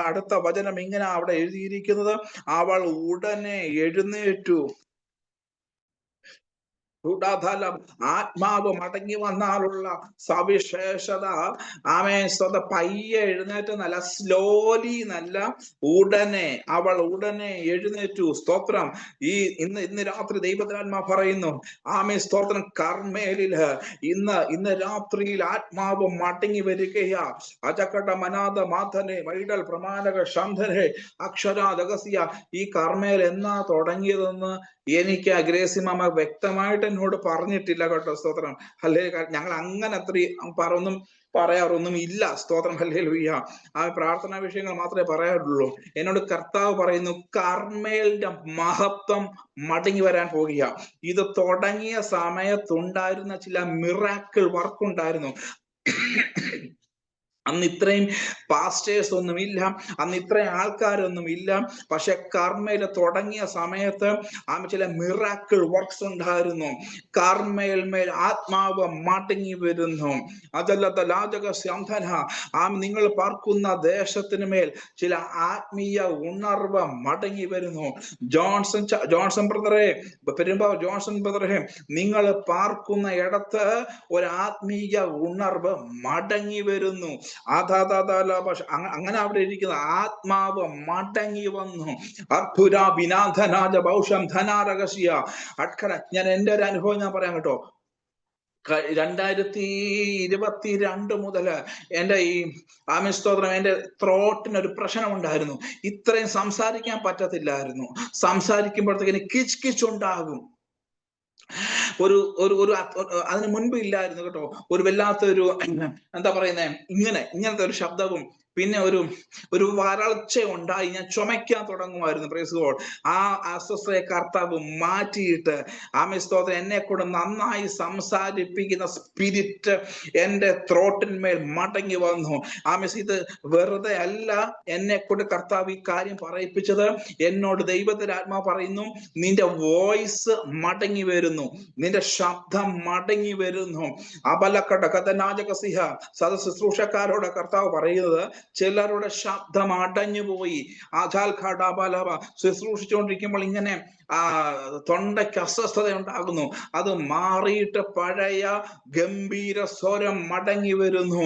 അടുത്ത വചനം ഇങ്ങനെ അവിടെ എഴുതിയിരിക്കുന്നത്, അവൾ ഉടനെ എഴുന്നേറ്റു. ആത്മാവ് മടങ്ങി വന്നാലുള്ള സവിശേഷത പയ്യെ എഴുന്നേറ്റെന്നല്ല, സ്ലോലി എന്നല്ല, ഉടനെ. അവൾ ഉടനെ എഴുന്നേറ്റു. സ്തോത്രം. ഇന്ന് രാത്രി ദൈവത്തിനാത്മാ പറയുന്നു സ്തോത്രം, കർമ്മേലില് ഇന്ന് രാത്രിയിൽ ആത്മാവ് മടങ്ങി വരികയാ. അജക്കട്ട മനാഥ മാധനെ വൈഡൽ പ്രമാണക ശാന്തനെ അക്ഷരാദഗസിയ. ഈ കർമ്മേൽ എന്നാ തുടങ്ങിയതെന്ന് എനിക്ക് ഗ്രേസിമാമ വ്യക്തമായിട്ട് എന്നോട് പറഞ്ഞിട്ടില്ല കേട്ടോ. സ്തോത്രം, അല്ലേ. ഞങ്ങൾ അങ്ങനെ അത്രയും പറയാറൊന്നും ഇല്ല. സ്തോത്രം, ഹല്ലേലൂയ. പ്രാർത്ഥനാ വിഷയങ്ങൾ മാത്രമേ പറയാറുള്ളൂ. എന്നോട് കർത്താവ് പറയുന്നു കർമ്മേലിന്റെ മഹത്വം മടങ്ങി വരാൻ പോകുക. ഇത് തുടങ്ങിയ സമയത്തുണ്ടായിരുന്ന ചില മിറാക്കിൾ വർക്ക് ഉണ്ടായിരുന്നു. അന്ന് ഇത്രയും പാസ്റ്റേഴ്സ് ഒന്നുമില്ല, അന്ന് ഇത്രയും ആൾക്കാരൊന്നും ഇല്ല. പക്ഷെ കർമ്മയിൽ തുടങ്ങിയ സമയത്ത് ചില മിറാക്കിൾ വർക്ക്സ് ഉണ്ടായിരുന്നു. കർമ്മേൽമേൽ ആത്മാവ് മടങ്ങി വരുന്നു. അതല്ലാത്ത ലാജക ശാന്തന നിങ്ങൾ പാർക്കുന്ന ദേശത്തിന് മേൽ ചില ആത്മീയ ഉണർവ് മടങ്ങി വരുന്നു. ജോൺസൺ ബ്രദറെ, പെരുമ്പാവൂർ ജോൺസൺ ബ്രദറെ, നിങ്ങൾ പാർക്കുന്ന ഇടത്ത് ഒരു ആത്മീയ ഉണർവ് മടങ്ങി വരുന്നു. അങ്ങനെ അവിടെ ഇരിക്കുന്ന ആത്മാവ് മടങ്ങി വന്നു. ഞാൻ എൻ്റെ ഒരു അനുഭവം ഞാൻ പറയാം കേട്ടോ. 2022 മുതല് എൻ്റെ ഈ സ്തോത്രം, എൻ്റെ ത്രോട്ടിനൊരു പ്രശ്നം ഉണ്ടായിരുന്നു. ഇത്രയും സംസാരിക്കാൻ പറ്റത്തില്ലായിരുന്നു. സംസാരിക്കുമ്പോഴത്തേക്ക് കിച്ച് കിച്ച് ഉണ്ടാകും. അതിന് മുൻപ് ഇല്ലായിരുന്നു കേട്ടോ. ഒരു വല്ലാത്തൊരു എന്താ പറയുന്നേ, ഇങ്ങനത്തെ ഒരു ശബ്ദവും പിന്നെ ഒരു വരൾച്ച ഉണ്ടായി. ഞാൻ ചുമയ്ക്കാൻ തുടങ്ങുമായിരുന്നു. Praise God. ആ അസ്വസ്ഥയെ കർത്താവ് മാറ്റിയിട്ട് സ്തോത്രം എന്നെ കൂടെ നന്നായി സംസാരിപ്പിക്കുന്ന സ്പിരിറ്റ് എൻ്റെ ത്രോട്ടിന്മേൽ മടങ്ങി വന്നു. ഇത് വെറുതെ അല്ല എന്നെ കൂടെ കർത്താവ് ഈ കാര്യം പറയിപ്പിച്ചത്. എന്നോട് ദൈവത്തിന്റെ ആത്മാവ് പറയുന്നു, നിന്റെ വോയിസ് മടങ്ങി വരുന്നു, നിന്റെ ശബ്ദം മടങ്ങി വരുന്നു. അബലക്കട കഥനാജകസിഹ സദശുശ്രൂഷക്കാരോട് കർത്താവ് പറയുന്നത്, ചിലരുടെ ശബ്ദം അടഞ്ഞുപോയി. ശുശ്രൂഷിച്ചുകൊണ്ടിരിക്കുമ്പോൾ ഇങ്ങനെ തൊണ്ടയ്ക്ക് അസ്വസ്ഥത ഉണ്ടാകുന്നു. അത് മാറിയിട്ട് പഴയ ഗംഭീര സ്വരം മടങ്ങി വരുന്നു.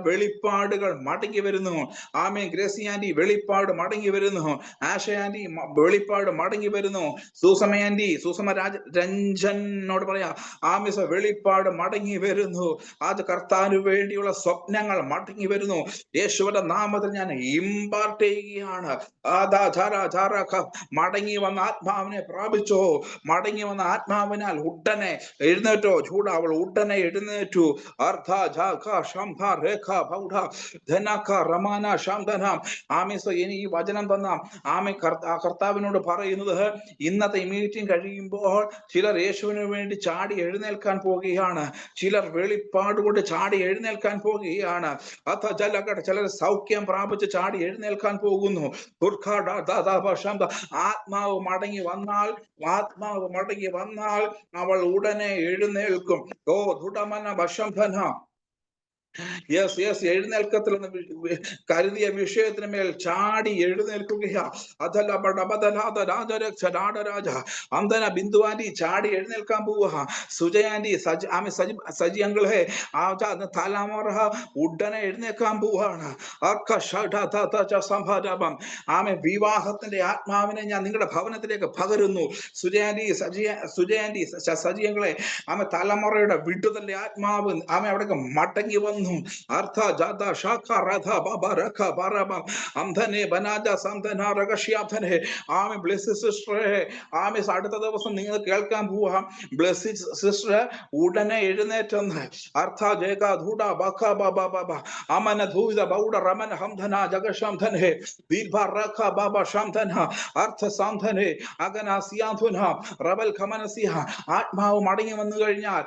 വെളിപ്പാടുകൾ മടങ്ങി വരുന്നു. ഗ്രേസി ആന്റി വെളിപ്പാട് മടങ്ങി വരുന്നു. ആശ ആന്റി വെളിപ്പാട് മടങ്ങി വരുന്നു. സുസമ രഞ്ജനോട് പറയാ വെളിപ്പാട് മടങ്ങി വരുന്നു. അത് കർത്താവിന് വേണ്ടിയുള്ള സ്വപ്നങ്ങൾ മടങ്ങി വരുന്നു. യേശുവിന്റെ നാമത്തിൽ ഞാൻ ഇമ്പാർട്ട് ചെയ്യുകയാണ്. മടങ്ങി വന്ന ആത്മാവിനെ പ്രാപിച്ചോ. മടങ്ങി വന്ന ആത്മാവിനാൽ ഉടനെ എഴുന്നേറ്റോ. ചൂട അവൾ ഉടനെ എഴുന്നേറ്റു. ഇനി ഈ വചനം തന്ന ആമേ കർത്താവിനോട് പറയുന്നത്, ഇന്നത്തെ മീറ്റിംഗ് കഴിയുമ്പോൾ ചിലർ യേശുവിന് വേണ്ടി ചാടി എഴുന്നേൽക്കാൻ പോകുകയാണ്. ചിലർ വെളിപ്പാട് കൊണ്ട് ചാടി എഴുന്നേൽക്കാൻ പോകുകയാണ്. ചിലർ സൗഖ്യം പ്രാപിച്ച് ചാടി എഴുന്നേൽക്കാൻ പോകുന്നു. ആത്മാവ് മടങ്ങി വന്നാൽ അവൾ ഉടനെ എഴുന്നേൽക്കും. ഓ ദുഡമന ഭശംഭന. എഴുന്നേൽക്കത്തിൽ കരുതിയ വിഷയത്തിന് മേൽ ചാടി എഴുന്നേൽക്കുകയാ. അന്തന ബിന്ദുവാന്റി ചാടി എഴുന്നേൽക്കാൻ പോവുക. സുജയാന്റി സജിയങ്ങളെ തലമുറ ഉടനെ എഴുന്നേൽക്കാൻ പോവാണ്. ആമെ വിവാഹത്തിന്റെ ആത്മാവിനെ ഞാൻ നിങ്ങളുടെ ഭവനത്തിലേക്ക് പകരുന്നു. സുജയാന്റി സജിയങ്ങളെ ആമെ തലമുറയുടെ വിടുതലിന്റെ ആത്മാവ് ആമെ അവിടേക്ക് മടങ്ങി വന്നു. അടുത്ത ദിവസം നിങ്ങൾ കേൾക്കാൻ പോവാം, ബ്ലെസ്സിഡ് സിസ്റ്റർ ഉടനെ എഴുന്നേറ്റെന്ന്. ആത്മാവ് മടങ്ങി വന്നു കഴിഞ്ഞാൽ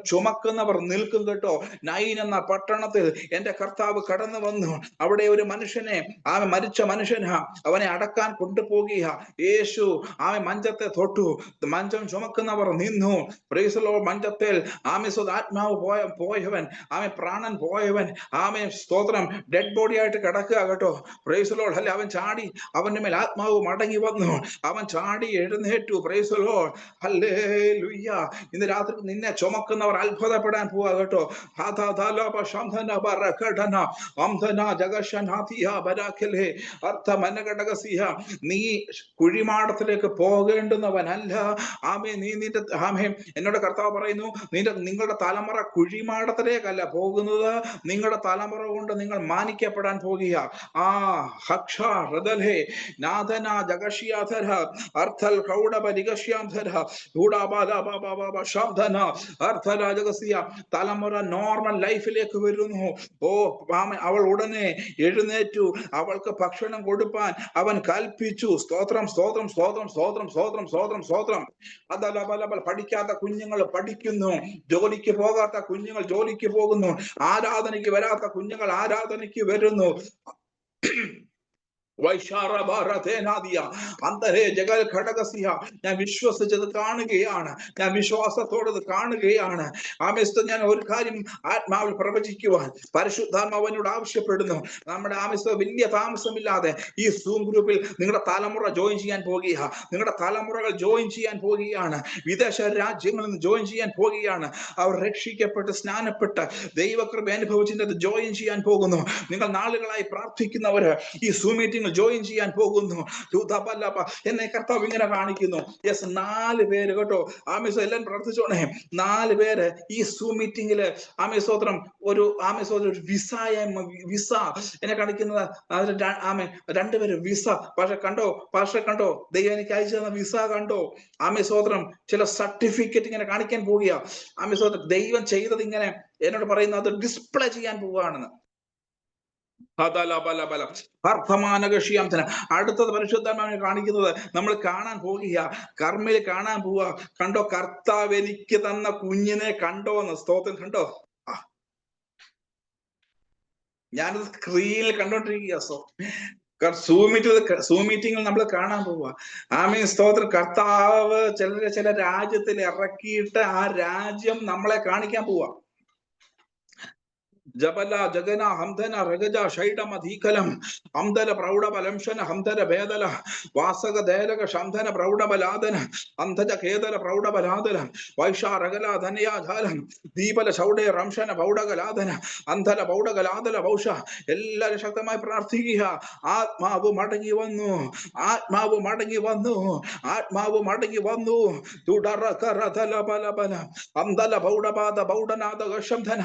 ചുമക്കുന്നവർ നിൽക്കും കേട്ടോ. നൈൻ എന്ന പട്ടണത്തിൽ എന്റെ കർത്താവ് കടന്നു വന്നു. അവിടെ ഒരു മനുഷ്യനെ, ആമെ മരിച്ച മനുഷ്യനാ, അവനെ അടക്കാൻ കൊണ്ടുപോകുക. യേശു ആമെ മഞ്ചത്തെ തൊട്ടു. മഞ്ചം ചുമക്കുന്നവർ നിന്നു. മഞ്ചത്തിൽ ആത്മാവ് പോയവൻ, ആമെ പ്രാണൻ പോയവൻ, ആമെ സ്തോത്രം, ഡെഡ് ബോഡി ആയിട്ട് കിടക്കുക കേട്ടോ. Praise Lord. അല്ലെ, അവൻ ചാടി, അവന്റെ മേൽ ആത്മാവ് മടങ്ങി വന്നു. അവൻ ചാടി എഴുന്നേറ്റു. Praise Lord. ഹല്ലേലൂയ. ഇന്ന് രാത്രി നിന്നെ ചുമക്കുന്നവർ അത്ഭുതപ്പെടാൻ പോവാ കേട്ടോ. നീ കുഴിമാടത്തിലേക്ക് പോകേണ്ടുന്നവനല്ല. ആമേ, എന്നോട് കർത്താവ് പറയുന്നു, നിങ്ങളുടെ തലമുറ കുഴിമാടത്തിലേക്കല്ല പോകുന്നത്. നിങ്ങളുടെ തലമുറ കൊണ്ട് നിങ്ങൾ മാനിക്കപ്പെടാൻ പോകുക. തലമുറ നോർമൽ ലൈഫിലേക്ക് വരുന്നു. ഓ അവൾ ഉടനെ എഴുന്നേറ്റു. അവൾക്ക് ഭക്ഷണം കൊടുപ്പാൻ അവൻ കൽപ്പിച്ചു. സ്തോത്രം, സ്തോത്രം, സ്തോത്രം, സ്തോത്രം, സ്തോത്രം, സ്തോത്രം, സ്തോത്രം. പഠിക്കാത്ത കുഞ്ഞുങ്ങൾ പഠിക്കുന്നു. ജോലിക്ക് പോകാത്ത കുഞ്ഞുങ്ങൾ ജോലിക്ക് പോകുന്നു. ആരാധനയ്ക്ക് വരാത്ത കുഞ്ഞുങ്ങൾ ആരാധനയ്ക്ക് വരുന്നു. ഞാൻ വിശ്വസിച്ചത് കാണുകയാണ്. ഞാൻ വിശ്വാസത്തോടത് കാണുകയാണ്. ഞാൻ ഒരു കാര്യം ആത്മാവിൽ പ്രവചിക്കുവാൻ പരിശുദ്ധാത്മാവിനോട് ആവശ്യപ്പെടുന്നു. നമ്മുടെ വലിയ താമസമില്ലാതെ ഈ സൂം ഗ്രൂപ്പിൽ നിങ്ങളുടെ തലമുറ ജോയിൻ ചെയ്യാൻ പോകുക. നിങ്ങളുടെ തലമുറകൾ ജോയിൻ ചെയ്യാൻ പോകുകയാണ്. വിദേശ രാജ്യങ്ങളിൽ നിന്ന് ജോയിൻ ചെയ്യാൻ പോകുകയാണ്. അവർ രക്ഷിക്കപ്പെട്ട് സ്നാനപ്പെട്ട് ദൈവകൃപ അനുഭവിച്ചിട്ട് ജോയിൻ ചെയ്യാൻ പോകുന്നു. നിങ്ങൾ നാളുകളായി പ്രാർത്ഥിക്കുന്നവര് ഈ സൂം മീറ്റിംഗ് ജോയിൻ ചെയ്യാൻ പോകുന്നു. എന്നെ കർത്താവ് ഇങ്ങനെ കാണിക്കുന്നു. യെസ്, 4 പേര് കേട്ടോ. എല്ലാം പ്രാർത്ഥിച്ചോണേ. 4 പേര് ഈ സൂം മീറ്റിംഗില് സ്തോത്രം ഒരു വിസ എന്നെ കാണിക്കുന്നത്. 2 പേര് വിസ. പക്ഷെ കണ്ടോ ദൈവം എനിക്ക് അയച്ചു തന്ന വിസ കണ്ടോ. സ്തോത്രം ചില സർട്ടിഫിക്കറ്റ് ഇങ്ങനെ കാണിക്കാൻ പോവുക. സ്തോത്രം ദൈവം ചെയ്തത് ഇങ്ങനെ എന്നോട് പറയുന്നത് അത് ഡിസ്പ്ലേ ചെയ്യാൻ പോവുകയാണെന്ന്. അടുത്തത് പരിശുദ്ധാത്മാവിനെ കാണിക്കുന്നത് നമ്മൾ കാണാൻ പോകുക. കർമ്മയിൽ കാണാൻ പോവുക. കണ്ടോ, കർത്താവ് എനിക്ക് തന്ന കുഞ്ഞിനെ കണ്ടോ എന്ന്. സ്തോത്രം. കണ്ടോ, ഞാനത് സ്ക്രീനിൽ കണ്ടോണ്ടിരിക്കുക. സൂം മീറ്റിംഗിൽ നമ്മൾ കാണാൻ പോവുക. സ്തോത്രം. കർത്താവ് ചില രാജ്യത്തിൽ ഇറക്കിയിട്ട് ആ രാജ്യം നമ്മളെ കാണിക്കാൻ പോവുക. ജബല ജഗന ഹംദന രഗജ ഷൈഡമ ധീകലം അംദല പ്രൗഢബലംശന ഹംദര ഭേദല വാസക ദേലക ശംധന പ്രൗഢബലാദന അന്ധജ ഖേദല പ്രൗഢബലാദന വൈഷാരഗല ധനയാധാലം ദീപല ശൗഡേ റംശന പൗഡകലാദന അന്ധല പൗഡകലാദല ഭൗഷ. എല്ലാവരും ശക്തമായി പ്രാർത്ഥിക്കുക. ആത്മാവ് മടങ്ങി വന്നു. ആത്മാവ് മടങ്ങി വന്നു. ആത്മാവ് മടങ്ങി വന്നു. തുടറ കരതല ബല ബല അംദല പൗഡപാദ പൗഡനാദ ശംധന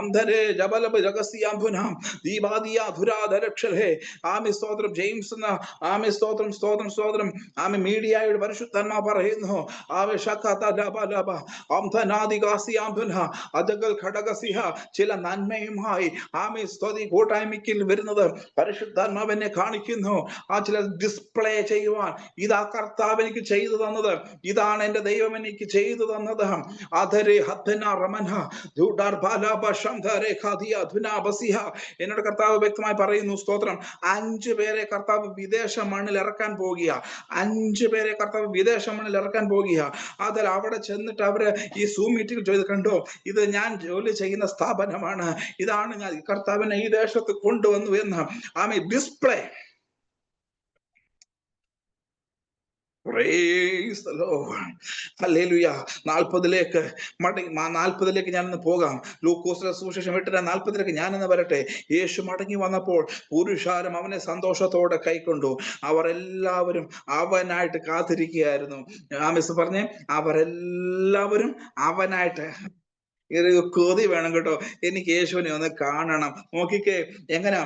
അംധരേ ആമി സ്തോത്രം. ജെയിംസ് എന്ന ആമി സ്തോത്രം സ്തോത്രം സ്തോത്രം ആമി മീഡിയയുടെ പരിശുദ്ധന്മാ പറയുന്നു ചില നന്മയുമായി ആമി സ്തുതി കൂട്ടായ്മയ്ക്ക് വരുന്നത് പരിശുദ്ധാത്മാവിനെ കാണിക്കുന്നു. ആ ചില ഡിസ്പ്ലേ ചെയ്യുവാൻ ഇതാ കർത്താവ് എനിക്ക് ചെയ്തു തന്നത്, ഇതാണ് എന്റെ ദൈവം എനിക്ക് ചെയ്തു തന്നത്. എന്നോട് കർത്താവ് വ്യക്തമായി പറയുന്നു സ്തോത്രം. 5 പേരെ കർത്താവ് വിദേശ മണ്ണിൽ ഇറക്കാൻ പോകുക. 5 പേരെ കർത്താവ് വിദേശ മണ്ണിൽ ഇറക്കാൻ പോകുക. അതിൽ അവിടെ ചെന്നിട്ട് അവര് ഈ സൂം മീറ്റിംഗ് ചെയ്ത് കണ്ടോ, ഇത് ഞാൻ ജോലി ചെയ്യുന്ന സ്ഥാപനമാണ്, ഇതാണ് ഞാൻ കർത്താവിനെ ഈ ദേശത്ത് കൊണ്ടുവന്നു എന്ന് ആമേ display. Praise the Lord. Hallelujah. 40ലേക്ക് ഞാനിന്ന് പോകാം. ലൂക്കോസിന്റെ സുവിശേഷം 8:40 ഞാനിന്ന് വരട്ടെ. യേശു മടങ്ങി വന്നപ്പോൾ പുരുഷാരം അവനെ സന്തോഷത്തോടെ കൈക്കൊണ്ടു. അവർ എല്ലാവരും അവനായിട്ട് കാത്തിരിക്കുകയായിരുന്നു. മിസ് പറഞ്ഞേ, അവരെല്ലാവരും അവനായിട്ട്. കൊതി വേണം കേട്ടോ, എനിക്ക് യേശുവിനെ ഒന്ന് കാണണം. നോക്കിക്കേ എങ്ങനാ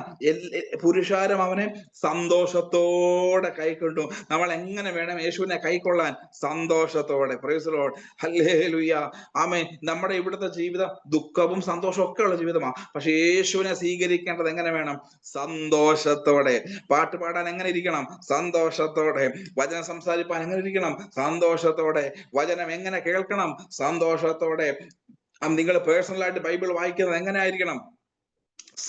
പുരുഷാരം അവനെ സന്തോഷത്തോടെ കൈക്കൊണ്ടു. നമ്മൾ എങ്ങനെ വേണം യേശുവിനെ കൈക്കൊള്ളാൻ? സന്തോഷത്തോടെ. Price the Lord. ഹല്ലേലൂയ. ആമേൻ. നമ്മുടെ ഇവിടുത്തെ ജീവിതം ദുഃഖവും സന്തോഷവും ഒക്കെ ഉള്ള ജീവിതമാണ്. പക്ഷെ യേശുവിനെ സ്വീകരിക്കേണ്ടത് എങ്ങനെ വേണം? സന്തോഷത്തോടെ. പാട്ട് പാടാൻ എങ്ങനെ ഇരിക്കണം? സന്തോഷത്തോടെ. വചനം സംസാരിപ്പാൻ എങ്ങനെ ഇരിക്കണം? സന്തോഷത്തോടെ. വചനം എങ്ങനെ കേൾക്കണം? സന്തോഷത്തോടെ. നിങ്ങൾ പേഴ്സണലായിട്ട് ബൈബിൾ വായിക്കുന്നത് എങ്ങനെ ആയിരിക്കണം?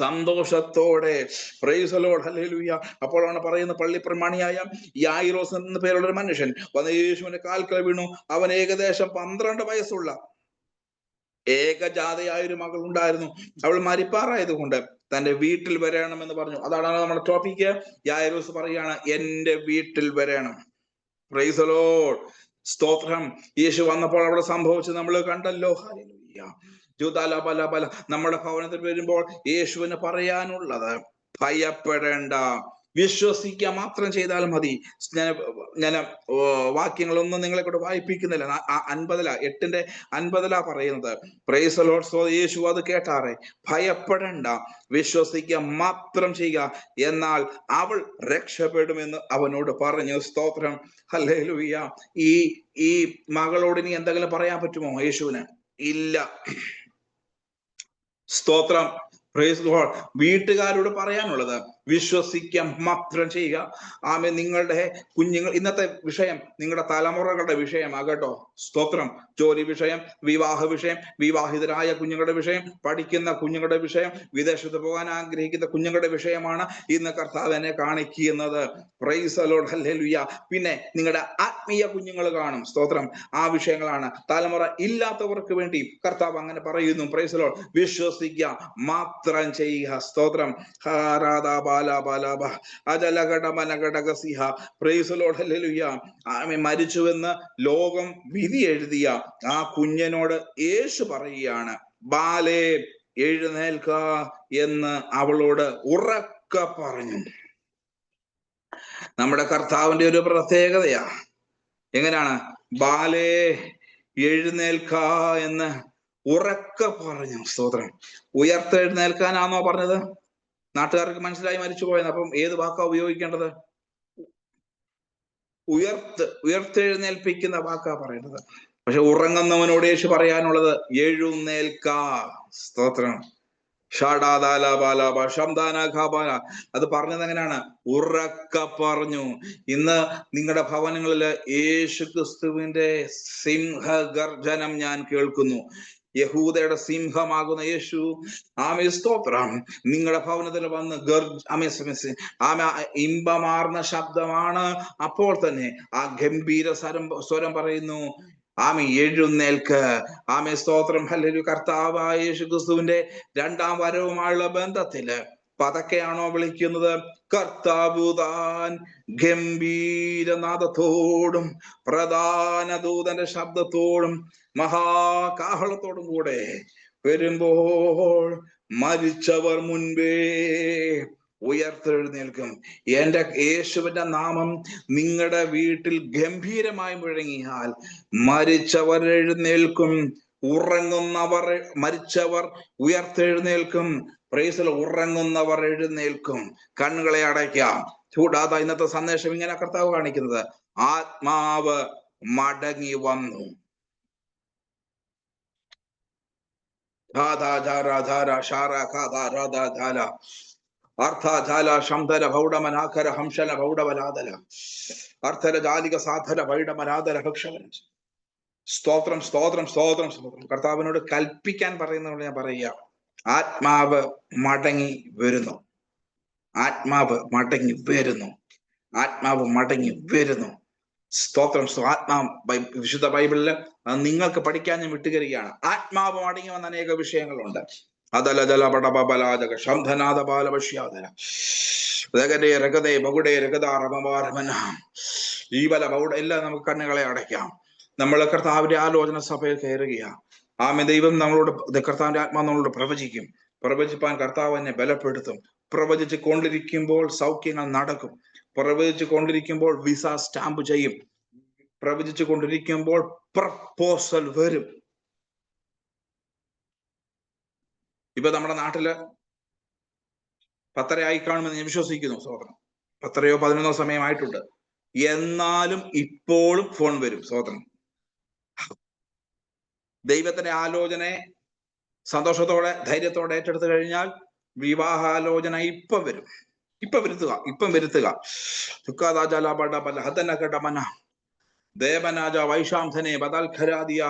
സന്തോഷത്തോടെ. Price the Lord. ഹല്ലേലൂയ. അപ്പോഴാണ് പറയുന്ന പള്ളിപ്രമാണിയായ യായിറോസ് എന്ന പേരുള്ള ഒരു മനുഷ്യൻ വന്ന് യേശുവിന്റെ കാൽക്കൽ വീണു. അവൻ ഏകദേശം 12 വയസ്സുള്ള ഏകജാതയായൊരു മകൾ ഉണ്ടായിരുന്നു. അവൾ മരിപ്പാറായത് കൊണ്ട് തന്റെ വീട്ടിൽ വരണമെന്ന് പറഞ്ഞു. അതാണ് നമ്മുടെ ടോപ്പിക്ക്. യായിറോസ് പറയാണ്, എന്റെ വീട്ടിൽ വരണം. Price the Lord. സ്തോത്രം. യേശു വന്നപ്പോൾ അവിടെ സംഭവിച്ചത് നമ്മൾ കണ്ടല്ലോ. ഹല്ലേലൂയ. നമ്മുടെ ഭവനത്തിൽ വരുമ്പോൾ യേശുവിന് പറയാനുള്ളത്, ഭയപ്പെടേണ്ട, വിശ്വസിക്കുക മാത്രം ചെയ്താൽ മതി. ഞാൻ വാക്യങ്ങളൊന്നും നിങ്ങളെ കൊണ്ട് വായിപ്പിക്കുന്നില്ല. 8:50 പറയുന്നത്. Price the Lord. യേശു അത് കേട്ടാറെ, ഭയപ്പെടേണ്ട, വിശ്വസിക്കുക മാത്രം ചെയ്യുക, എന്നാൽ അവൾ രക്ഷപ്പെടുമെന്ന് അവനോട് പറഞ്ഞു. സ്തോത്രം. ഹല്ലേലൂയ. ഈ മകളോട് ഇനി എന്തെങ്കിലും പറയാൻ പറ്റുമോ യേശുവിന്? ഇല്ല. സ്തോത്രം. Price the Lord. വീട്ടുകാരോട് പറയാനുള്ളത്, വിശ്വസിക്കാൻ മാത്രം ചെയ്യുക. ആമേ. നിങ്ങളുടെ കുഞ്ഞുങ്ങൾ, ഇന്നത്തെ വിഷയം നിങ്ങളുടെ തലമുറകളുടെ വിഷയമാകട്ടോ. സ്തോത്രം. ജോലി വിഷയം, വിവാഹ വിഷയം, വിവാഹിതരായ കുഞ്ഞുങ്ങളുടെ വിഷയം, പഠിക്കുന്ന കുഞ്ഞുങ്ങളുടെ വിഷയം, വിദേശത്ത് പോകാൻ ആഗ്രഹിക്കുന്ന കുഞ്ഞുങ്ങളുടെ വിഷയമാണ് ഇന്ന് കർത്താവ് എന്നെ കാണിക്കുന്നത്. Price the Lord. ഹല്ലേലൂയ. പിന്നെ നിങ്ങളുടെ ആത്മീയ കുഞ്ഞുങ്ങൾ കാണും. സ്തോത്രം. ആ വിഷയങ്ങളാണ്. തലമുറ ഇല്ലാത്തവർക്ക് വേണ്ടി കർത്താവ് അങ്ങനെ പറയുന്നു. Price the Lord. വിശ്വസിക്കുക മാത്രം ചെയ്യുക. സ്തോത്രം. മരിച്ചുവെന്ന് ലോകം വിധി എഴുതിയ ആ കുഞ്ഞിനോട് യേശു പറയുകയാണ്, ബാലേ എഴുന്നേൽക്ക എന്ന് അവളോട് ഉറക്കെ പറഞ്ഞു. നമ്മുടെ കർത്താവിന്റെ ഒരു പ്രത്യേകതയാ. എങ്ങനെയാണ്? ബാലേ എഴുന്നേൽക്ക എന്ന് ഉറക്കെ പറഞ്ഞു. സ്തോത്രം. ഉയർത്തെഴുന്നേൽക്കാനാണോ പറഞ്ഞത്? നാട്ടുകാർക്ക് മനസ്സിലായി മരിച്ചു പോയത്. അപ്പം ഏത് വാക്കാ ഉപയോഗിക്കേണ്ടത്? ഉയർത്തെഴുന്നേൽപ്പിക്കുന്ന വാക്കാ പറയുന്നത്. പക്ഷെ ഉറങ്ങുന്നവനോട് യേശു പറയാനുള്ളത്, എഴുന്നേൽക്ക. സ്തോത്രം. അത് പറഞ്ഞത് എങ്ങനെയാണ്? ഉറക്ക പറഞ്ഞു. ഇന്ന് നിങ്ങളുടെ ഭവനങ്ങളില് യേശു ക്രിസ്തുവിന്റെ സിംഹഗർജനം ഞാൻ കേൾക്കുന്നു. യഹൂദയുടെ സിംഹമാകുന്ന യേശു, ആമേ സ്തോത്രം, നിങ്ങളുടെ ഭവനത്തിൽ വന്ന് ഇമ്പമാർന്ന ശബ്ദമാണ്. അപ്പോൾ തന്നെ ആ ഗംഭീര സ്വരം പറയുന്നു, ആമേ എഴുന്നേൽക്ക്. ആമേ സ്തോത്രം. ഹല്ലേലൂയ. കർത്താവായ യേശു ക്രിസ്തുവിന്റെ 2ാം വരവുമായുള്ള ബന്ധത്തില് പതക്കെയാണോ വിളിക്കുന്നത്? കർത്താവ് താൻ ഗംഭീരനാദത്തോടും പ്രധാന ദൂതന്റെ ശബ്ദത്തോടും മഹാകാഹളത്തോടും കൂടെ വരുമ്പോൾ മരിച്ചവർ മുൻപേ ഉയർത്തെഴുന്നേൽക്കും. എന്റെ യേശുവിന്റെ നാമം നിങ്ങളുടെ വീട്ടിൽ ഗംഭീരമായി മുഴങ്ങിയാൽ മരിച്ചവർ എഴുന്നേൽക്കും, ഉറങ്ങുന്നവർ, മരിച്ചവർ ഉയർത്തെഴുന്നേൽക്കും. പ്രൈസിൽ ഉറങ്ങുന്നവർ എഴുന്നേൽക്കും. കണ്ണുകളെ അടയ്ക്കാം. ചൂടാതെ ഇന്നത്തെ സന്ദേശം ഇങ്ങനെ കർത്താവ് കാണിക്കുന്നത്, ആത്മാവ് മടങ്ങി വന്നു. സ്തോത്രം, സ്തോത്രം, സ്തോത്രം, സ്തോത്രം. കർത്താവിനോട് കൽപ്പിക്കാൻ പറയുന്നതോട് ഞാൻ പറയുക, ആത്മാവ് മടങ്ങി വരുന്നു. ആത്മാവ് മടങ്ങി വരുന്നു. ആത്മാവ് മടങ്ങി വരുന്നു. സ്തോത്രം. വിശുദ്ധ ബൈബിളില് നിങ്ങൾക്ക് പഠിക്കാൻ ഞാൻ വിട്ടുകരികയാണ്. ആത്മാവ് മടങ്ങി വന്ന അനേക വിഷയങ്ങളുണ്ട്. അതല ജല പടബലാജക ശംഭനാഥ ബാലവശ്യാതല രഗതേ ബഹുടേ രഗതാരമവാരമന ജീവല ബൗഡ. എല്ലാം നമുക്ക് കണ്ണുകളെ അടയ്ക്കാം. നമ്മൾ കർത്താവിന്റെ ആലോചന സഭയിൽ കയറുകയാണ്. ആമേ. ദൈവം നമ്മളോട്, കർത്താവിന്റെ ആത്മാവ് നമ്മളോട് പ്രവചിക്കും. പ്രവചിപ്പാൻ കർത്താവ് എന്നെ ബലപ്പെടുത്തും. പ്രവചിച്ചു കൊണ്ടിരിക്കുമ്പോൾ സൗഖ്യങ്ങൾ നടക്കും. പ്രവചിച്ചു കൊണ്ടിരിക്കുമ്പോൾ വിസ സ്റ്റാമ്പ് ചെയ്യും. പ്രവചിച്ചു കൊണ്ടിരിക്കുമ്പോൾ പ്രപ്പോസൽ വരും. ഇപ്പൊ നമ്മുടെ നാട്ടില് 10:30 ആയി കാണുമെന്ന് ഞാൻ വിശ്വസിക്കുന്നു. സോദരം, 10:00 11 സമയമായിട്ടുണ്ട്. എന്നാലും ഇപ്പോഴും ഫോൺ വരും. സോദരം, ദൈവത്തിന്റെ ആലോചനയെ സന്തോഷത്തോടെ ധൈര്യത്തോടെ ഏറ്റെടുത്തു കഴിഞ്ഞാൽ വിവാഹാലോചന ഇപ്പം വരും. ഇപ്പം വരുത്തുക. ദേവനാജ വൈശാംധനെ ബദൽ ഖരാദിയ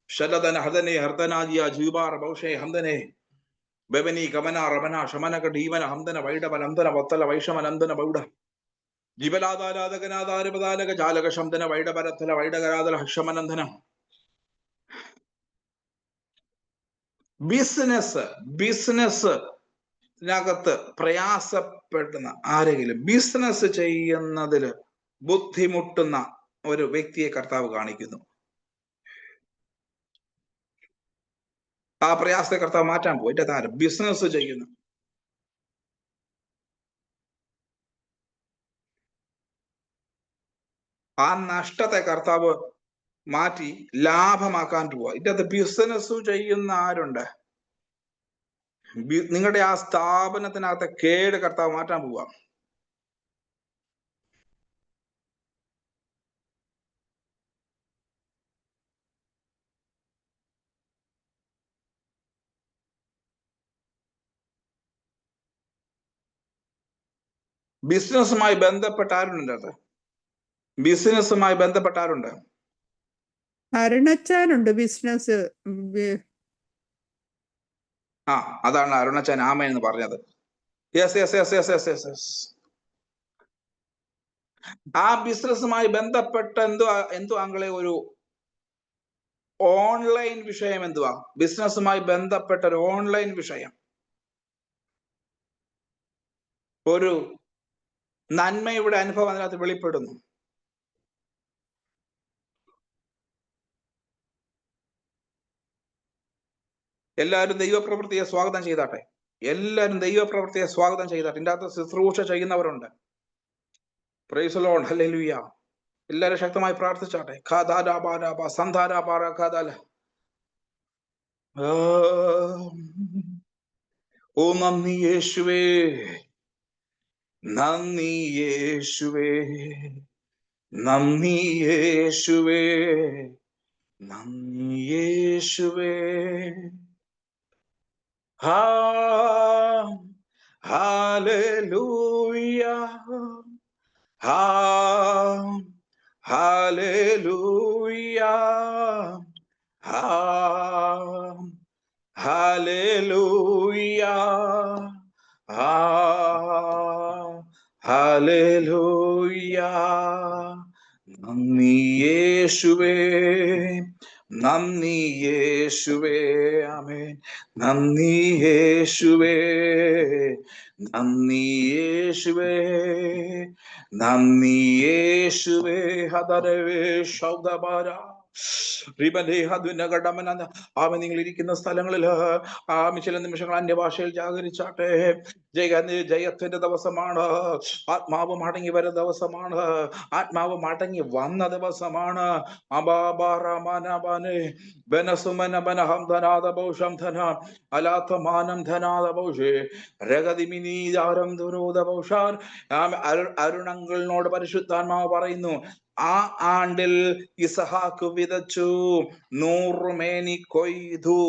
ശലദന ഹദനെ ഹർദനാദിയ ജീവാർ ബൗഷേ ഹംദനെ ബവനി കമന റമന ശമനക ഡീവന ഹംദന വൈഡവൻ അന്തന വത്തല വൈഷമനന്ദന ബൗഡ ജിബലാദാരാധകനാദാരപദാലക ജാലക ശംദന വൈഡവരത്തല വൈഡകരാദല ഹക്ഷമനന്ദന. ബിസിനസ്സിനകത്ത് പ്രയാസപ്പെടുന്ന ആരെങ്കിലും, ബിസിനസ് ചെയ്യുന്നതില് ബുദ്ധിമുട്ടുന്ന ഒരു വ്യക്തിയെ കർത്താവ് കാണിക്കുന്നു. ആ പ്രയാസത്തെ കർത്താവ് മാറ്റാൻ പോയിട്ട് താരം ബിസിനസ് ചെയ്യുന്നു. ആ നഷ്ടത്തെ കർത്താവ് മാറ്റി ലാഭമാക്കാൻ പോവുക. ഇതിനകത്ത് ബിസിനസ് ചെയ്യുന്ന ആരുണ്ട്? നിങ്ങളുടെ ആ സ്ഥാപനത്തിനകത്തെ കേട് കർത്താവ് മാറ്റാൻ പോവുക. ബിസിനസ്സുമായി ബന്ധപ്പെട്ട ആരുണ്ട്? ബിസിനസ്സുമായി ബന്ധപ്പെട്ട ആരുണ്ട്? അരുണച്ചാനുണ്ട് ബിസിനസ്. ആ, അതാണ് അരുണച്ചാൻ ആമ എന്ന് പറഞ്ഞത്. യെസ്. ആ ബിസിനസ്സുമായി ബന്ധപ്പെട്ട എന്തോ അങ്ങളെ ഒരു ഓൺലൈൻ വിഷയം എന്തുവാ? ബിസിനസ്സുമായി ബന്ധപ്പെട്ട ഒരു ഓൺലൈൻ വിഷയം, ഒരു നന്മയുടെ അനുഭവം അതിനകത്ത് വെളിപ്പെടുന്നു. എല്ലാവരും ദൈവപ്രവൃത്തിയെ സ്വാഗതം ചെയ്താട്ടെ. ഇതിൻ്റെ അകത്ത് ശുശ്രൂഷ ചെയ്യുന്നവരുണ്ട്. Price the Lord, hallelujah. എല്ലാവരും ശക്തമായി പ്രാർത്ഥിച്ചാട്ടെ. ഓ നന്ദി യേശുവേ, നന്ദി യേശുവേ, നന്ദി യേശുവേ, നന്ദി യേശുവേ. Hallelujah, hallelujah, hallelujah, hallelujah. നന്ദി യേശുവേ, നന്ദി യേശുവേ, ആമേൻ. നന്ദി യേശുവേ, നന്ദി യേശുവേ, നന്ദി യേശുവേ. ഹദരവേ ശൗദബാര ആമ നിങ്ങൾ ഇരിക്കുന്ന സ്ഥലങ്ങളിൽ ചില നിമിഷങ്ങൾ അന്യഭാഷയിൽ ജാഗരിച്ചാട്ടെ. ജയത്തിന്റെ ദിവസമാണ്. ആത്മാവ് മടങ്ങി വരുന്ന ദിവസമാണ്. ആത്മാവ് മടങ്ങി വന്ന ദിവസമാണ്. അരുണങ്ങളിനോട് പരിശുദ്ധാത്മാവ് പറയുന്നു, ആ ആണ്ടിൽ ഇസഹാക്ക് വിതച്ചു, 100 മേനി കൊയ്തു.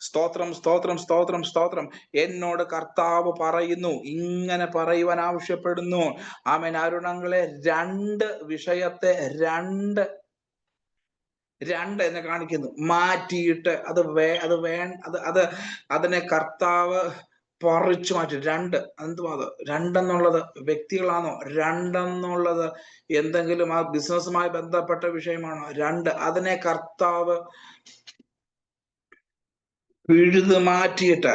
സ്തോത്രം, സ്തോത്രം, സ്തോത്രം, സ്തോത്രം. എന്നോട് കർത്താവ് പറയുന്നു, ഇങ്ങനെ പറയുവാൻ ആവശ്യപ്പെടുന്നു. ആമേൻ. അരുണങ്ങളെ 2 വിഷയത്തെ രണ്ട് എന്നെ കാണിക്കുന്നു. മാറ്റിയിട്ട് അതിനെ കർത്താവ് പറിച്ചു മാറ്റി. 2 എന്തുവാ അത്? 2 എന്നുള്ളത് വ്യക്തികളാണോ? 2 എന്നുള്ളത് എന്തെങ്കിലും ആ ബിസിനസ്സുമായി ബന്ധപ്പെട്ട വിഷയമാണോ? 2 അതിനെ കർത്താവ് പിഴുതു മാറ്റിയിട്ട്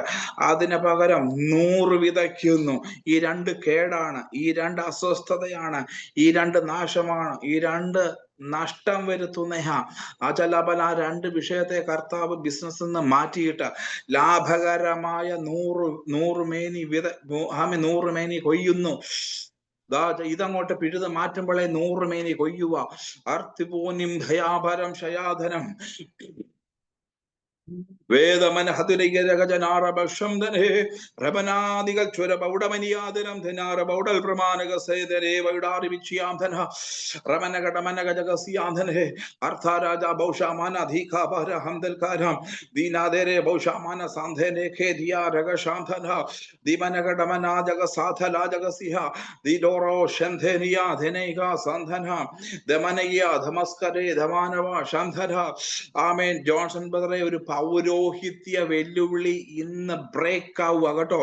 അതിന് പകരം 100 വിതയ്ക്കുന്നു. ഈ 2 കേടാണ്, ഈ 2 അസ്വസ്ഥതയാണ്, ഈ 2 നാശമാണ്, ഈ 2 നഷ്ടം വരുത്തുന്ന ആ 2 വിഷയത്തെ കർത്താവ് ബിസിനസ് നിന്ന് മാറ്റിയിട്ട് ലാഭകരമായ 100 മേനി 100 മേനി കൊയ്യുന്നു. ഇതങ്ങോട്ട് പിഴുത് മാറ്റുമ്പോഴേ 100 മേനി കൊയ്യുക. അർത്തിപൂന്യം ഭയാഭരം ശയാധനം വേദമനഹതുരകജനാരഭക്ഷംധനേ ചുരബൗഡമനിയാദനം ധനാരബൗഡൽ പ്രമാണകസേദരേവൈഡാരിവിച്യാംധന റമനകടമനകജകസ്യാംധനേ അർത്ഥാരാജ ബൗഷാമാനധീകാപരഹംദൽകാരം ദീനാദേരേ ബൗഷാമാന സാന്ധനേ ഖേദിയാ രഗശാംധന ദിമനകടമനാജകസാധലാജകസിഹ ദിഡോറോ ശന്ധനിയാ ധനൈക സാന്ധന ദമനയ്യ ധമസ്കരേ ധമാനവ ശാന്ധന. ആമേൻ. ജോൺസൺ ബ്രദറെ, ഒരു പൗരോഹിത്യ വെല്ലുവിളി ഇന്ന് ബ്രേക്ക് ആവുക കേട്ടോ.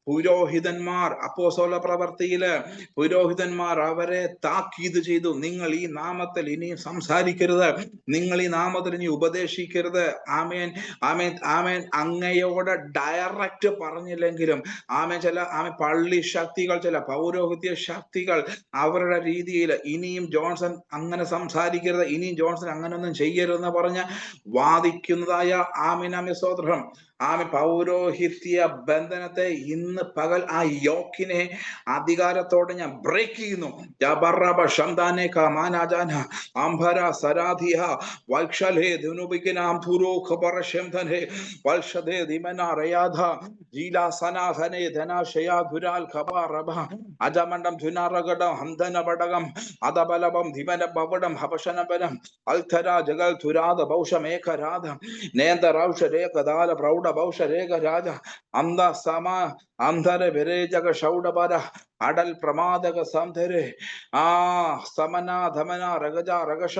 പുരോഹിതന്മാർ അപ്പോസ്തല പ്രവൃത്തിയില് പുരോഹിതന്മാർ അവരെ താക്കീത് ചെയ്തു. നിങ്ങൾ ഈ നാമത്തിൽ ഇനി സംസാരിക്കരുത്, നിങ്ങൾ ഈ നാമത്തിൽ ഇനി ഉപദേശിക്കരുത്. ആമേൻ, ആമേൻ, ആമേൻ. അങ്ങയോട് ഡയറക്റ്റ് പറഞ്ഞില്ലെങ്കിലും പള്ളി ശക്തികൾ, ചില പൗരോഹിത്യ ശക്തികൾ അവരുടെ രീതിയിൽ ഇനിയും ജോൺസൺ അങ്ങനെ സംസാരിക്കരുത്, ഇനിയും ജോൺസൺ അങ്ങനൊന്നും ചെയ്യരുതെന്ന് പറഞ്ഞ് വാദിക്കുന്നതായ ആമേൻ സ്തോത്രം. പൗരോഹിത്യ ബന്ധനത്തെ ഇന്ന് പകൽ ആ യോക്കിനെ അധികാരത്തോടെ ഞാൻ ബ്രേക്ക് ചെയ്യുന്നു. അജമണ്ഡം ധുനാറകടം ഹംധനപടകം അതബലപം ധിമന ബവടം ഹപശനപനം അൽധര ജഗൽ ധുരാത ബൗഷമേഖരാധ നേന്തരൗഷരേഖദാല പ്രൗഢ ബൗഷരേഖ രാജ അന്ത സമ അന്ധര വിരേജക ഷൗഡപര അടൽ പ്രമാദക സംധരെ സമന ധമന രഗജ രഗഷ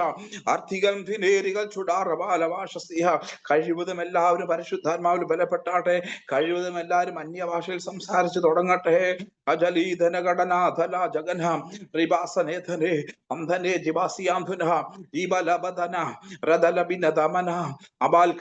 അർത്ഥികൾ ഭിനേരികൾ ചുടാറബാലവാശസ്യ. കഴിവതും എല്ലാവരും പരിശുദ്ധാത്മാവിൽ ബലപ്പെട്ടാട്ടെ. കഴിവതും എല്ലാവരും അന്യഭാഷയിൽ സംസാരിച്ചു തുടങ്ങട്ടെ. അജലീധനഘടനാധല ജഗന റിബാസനേധനെ അന്ധനെ ജിവാസിയാന്ധുന ജീവലബധന രദലബിനദമന അബാൽക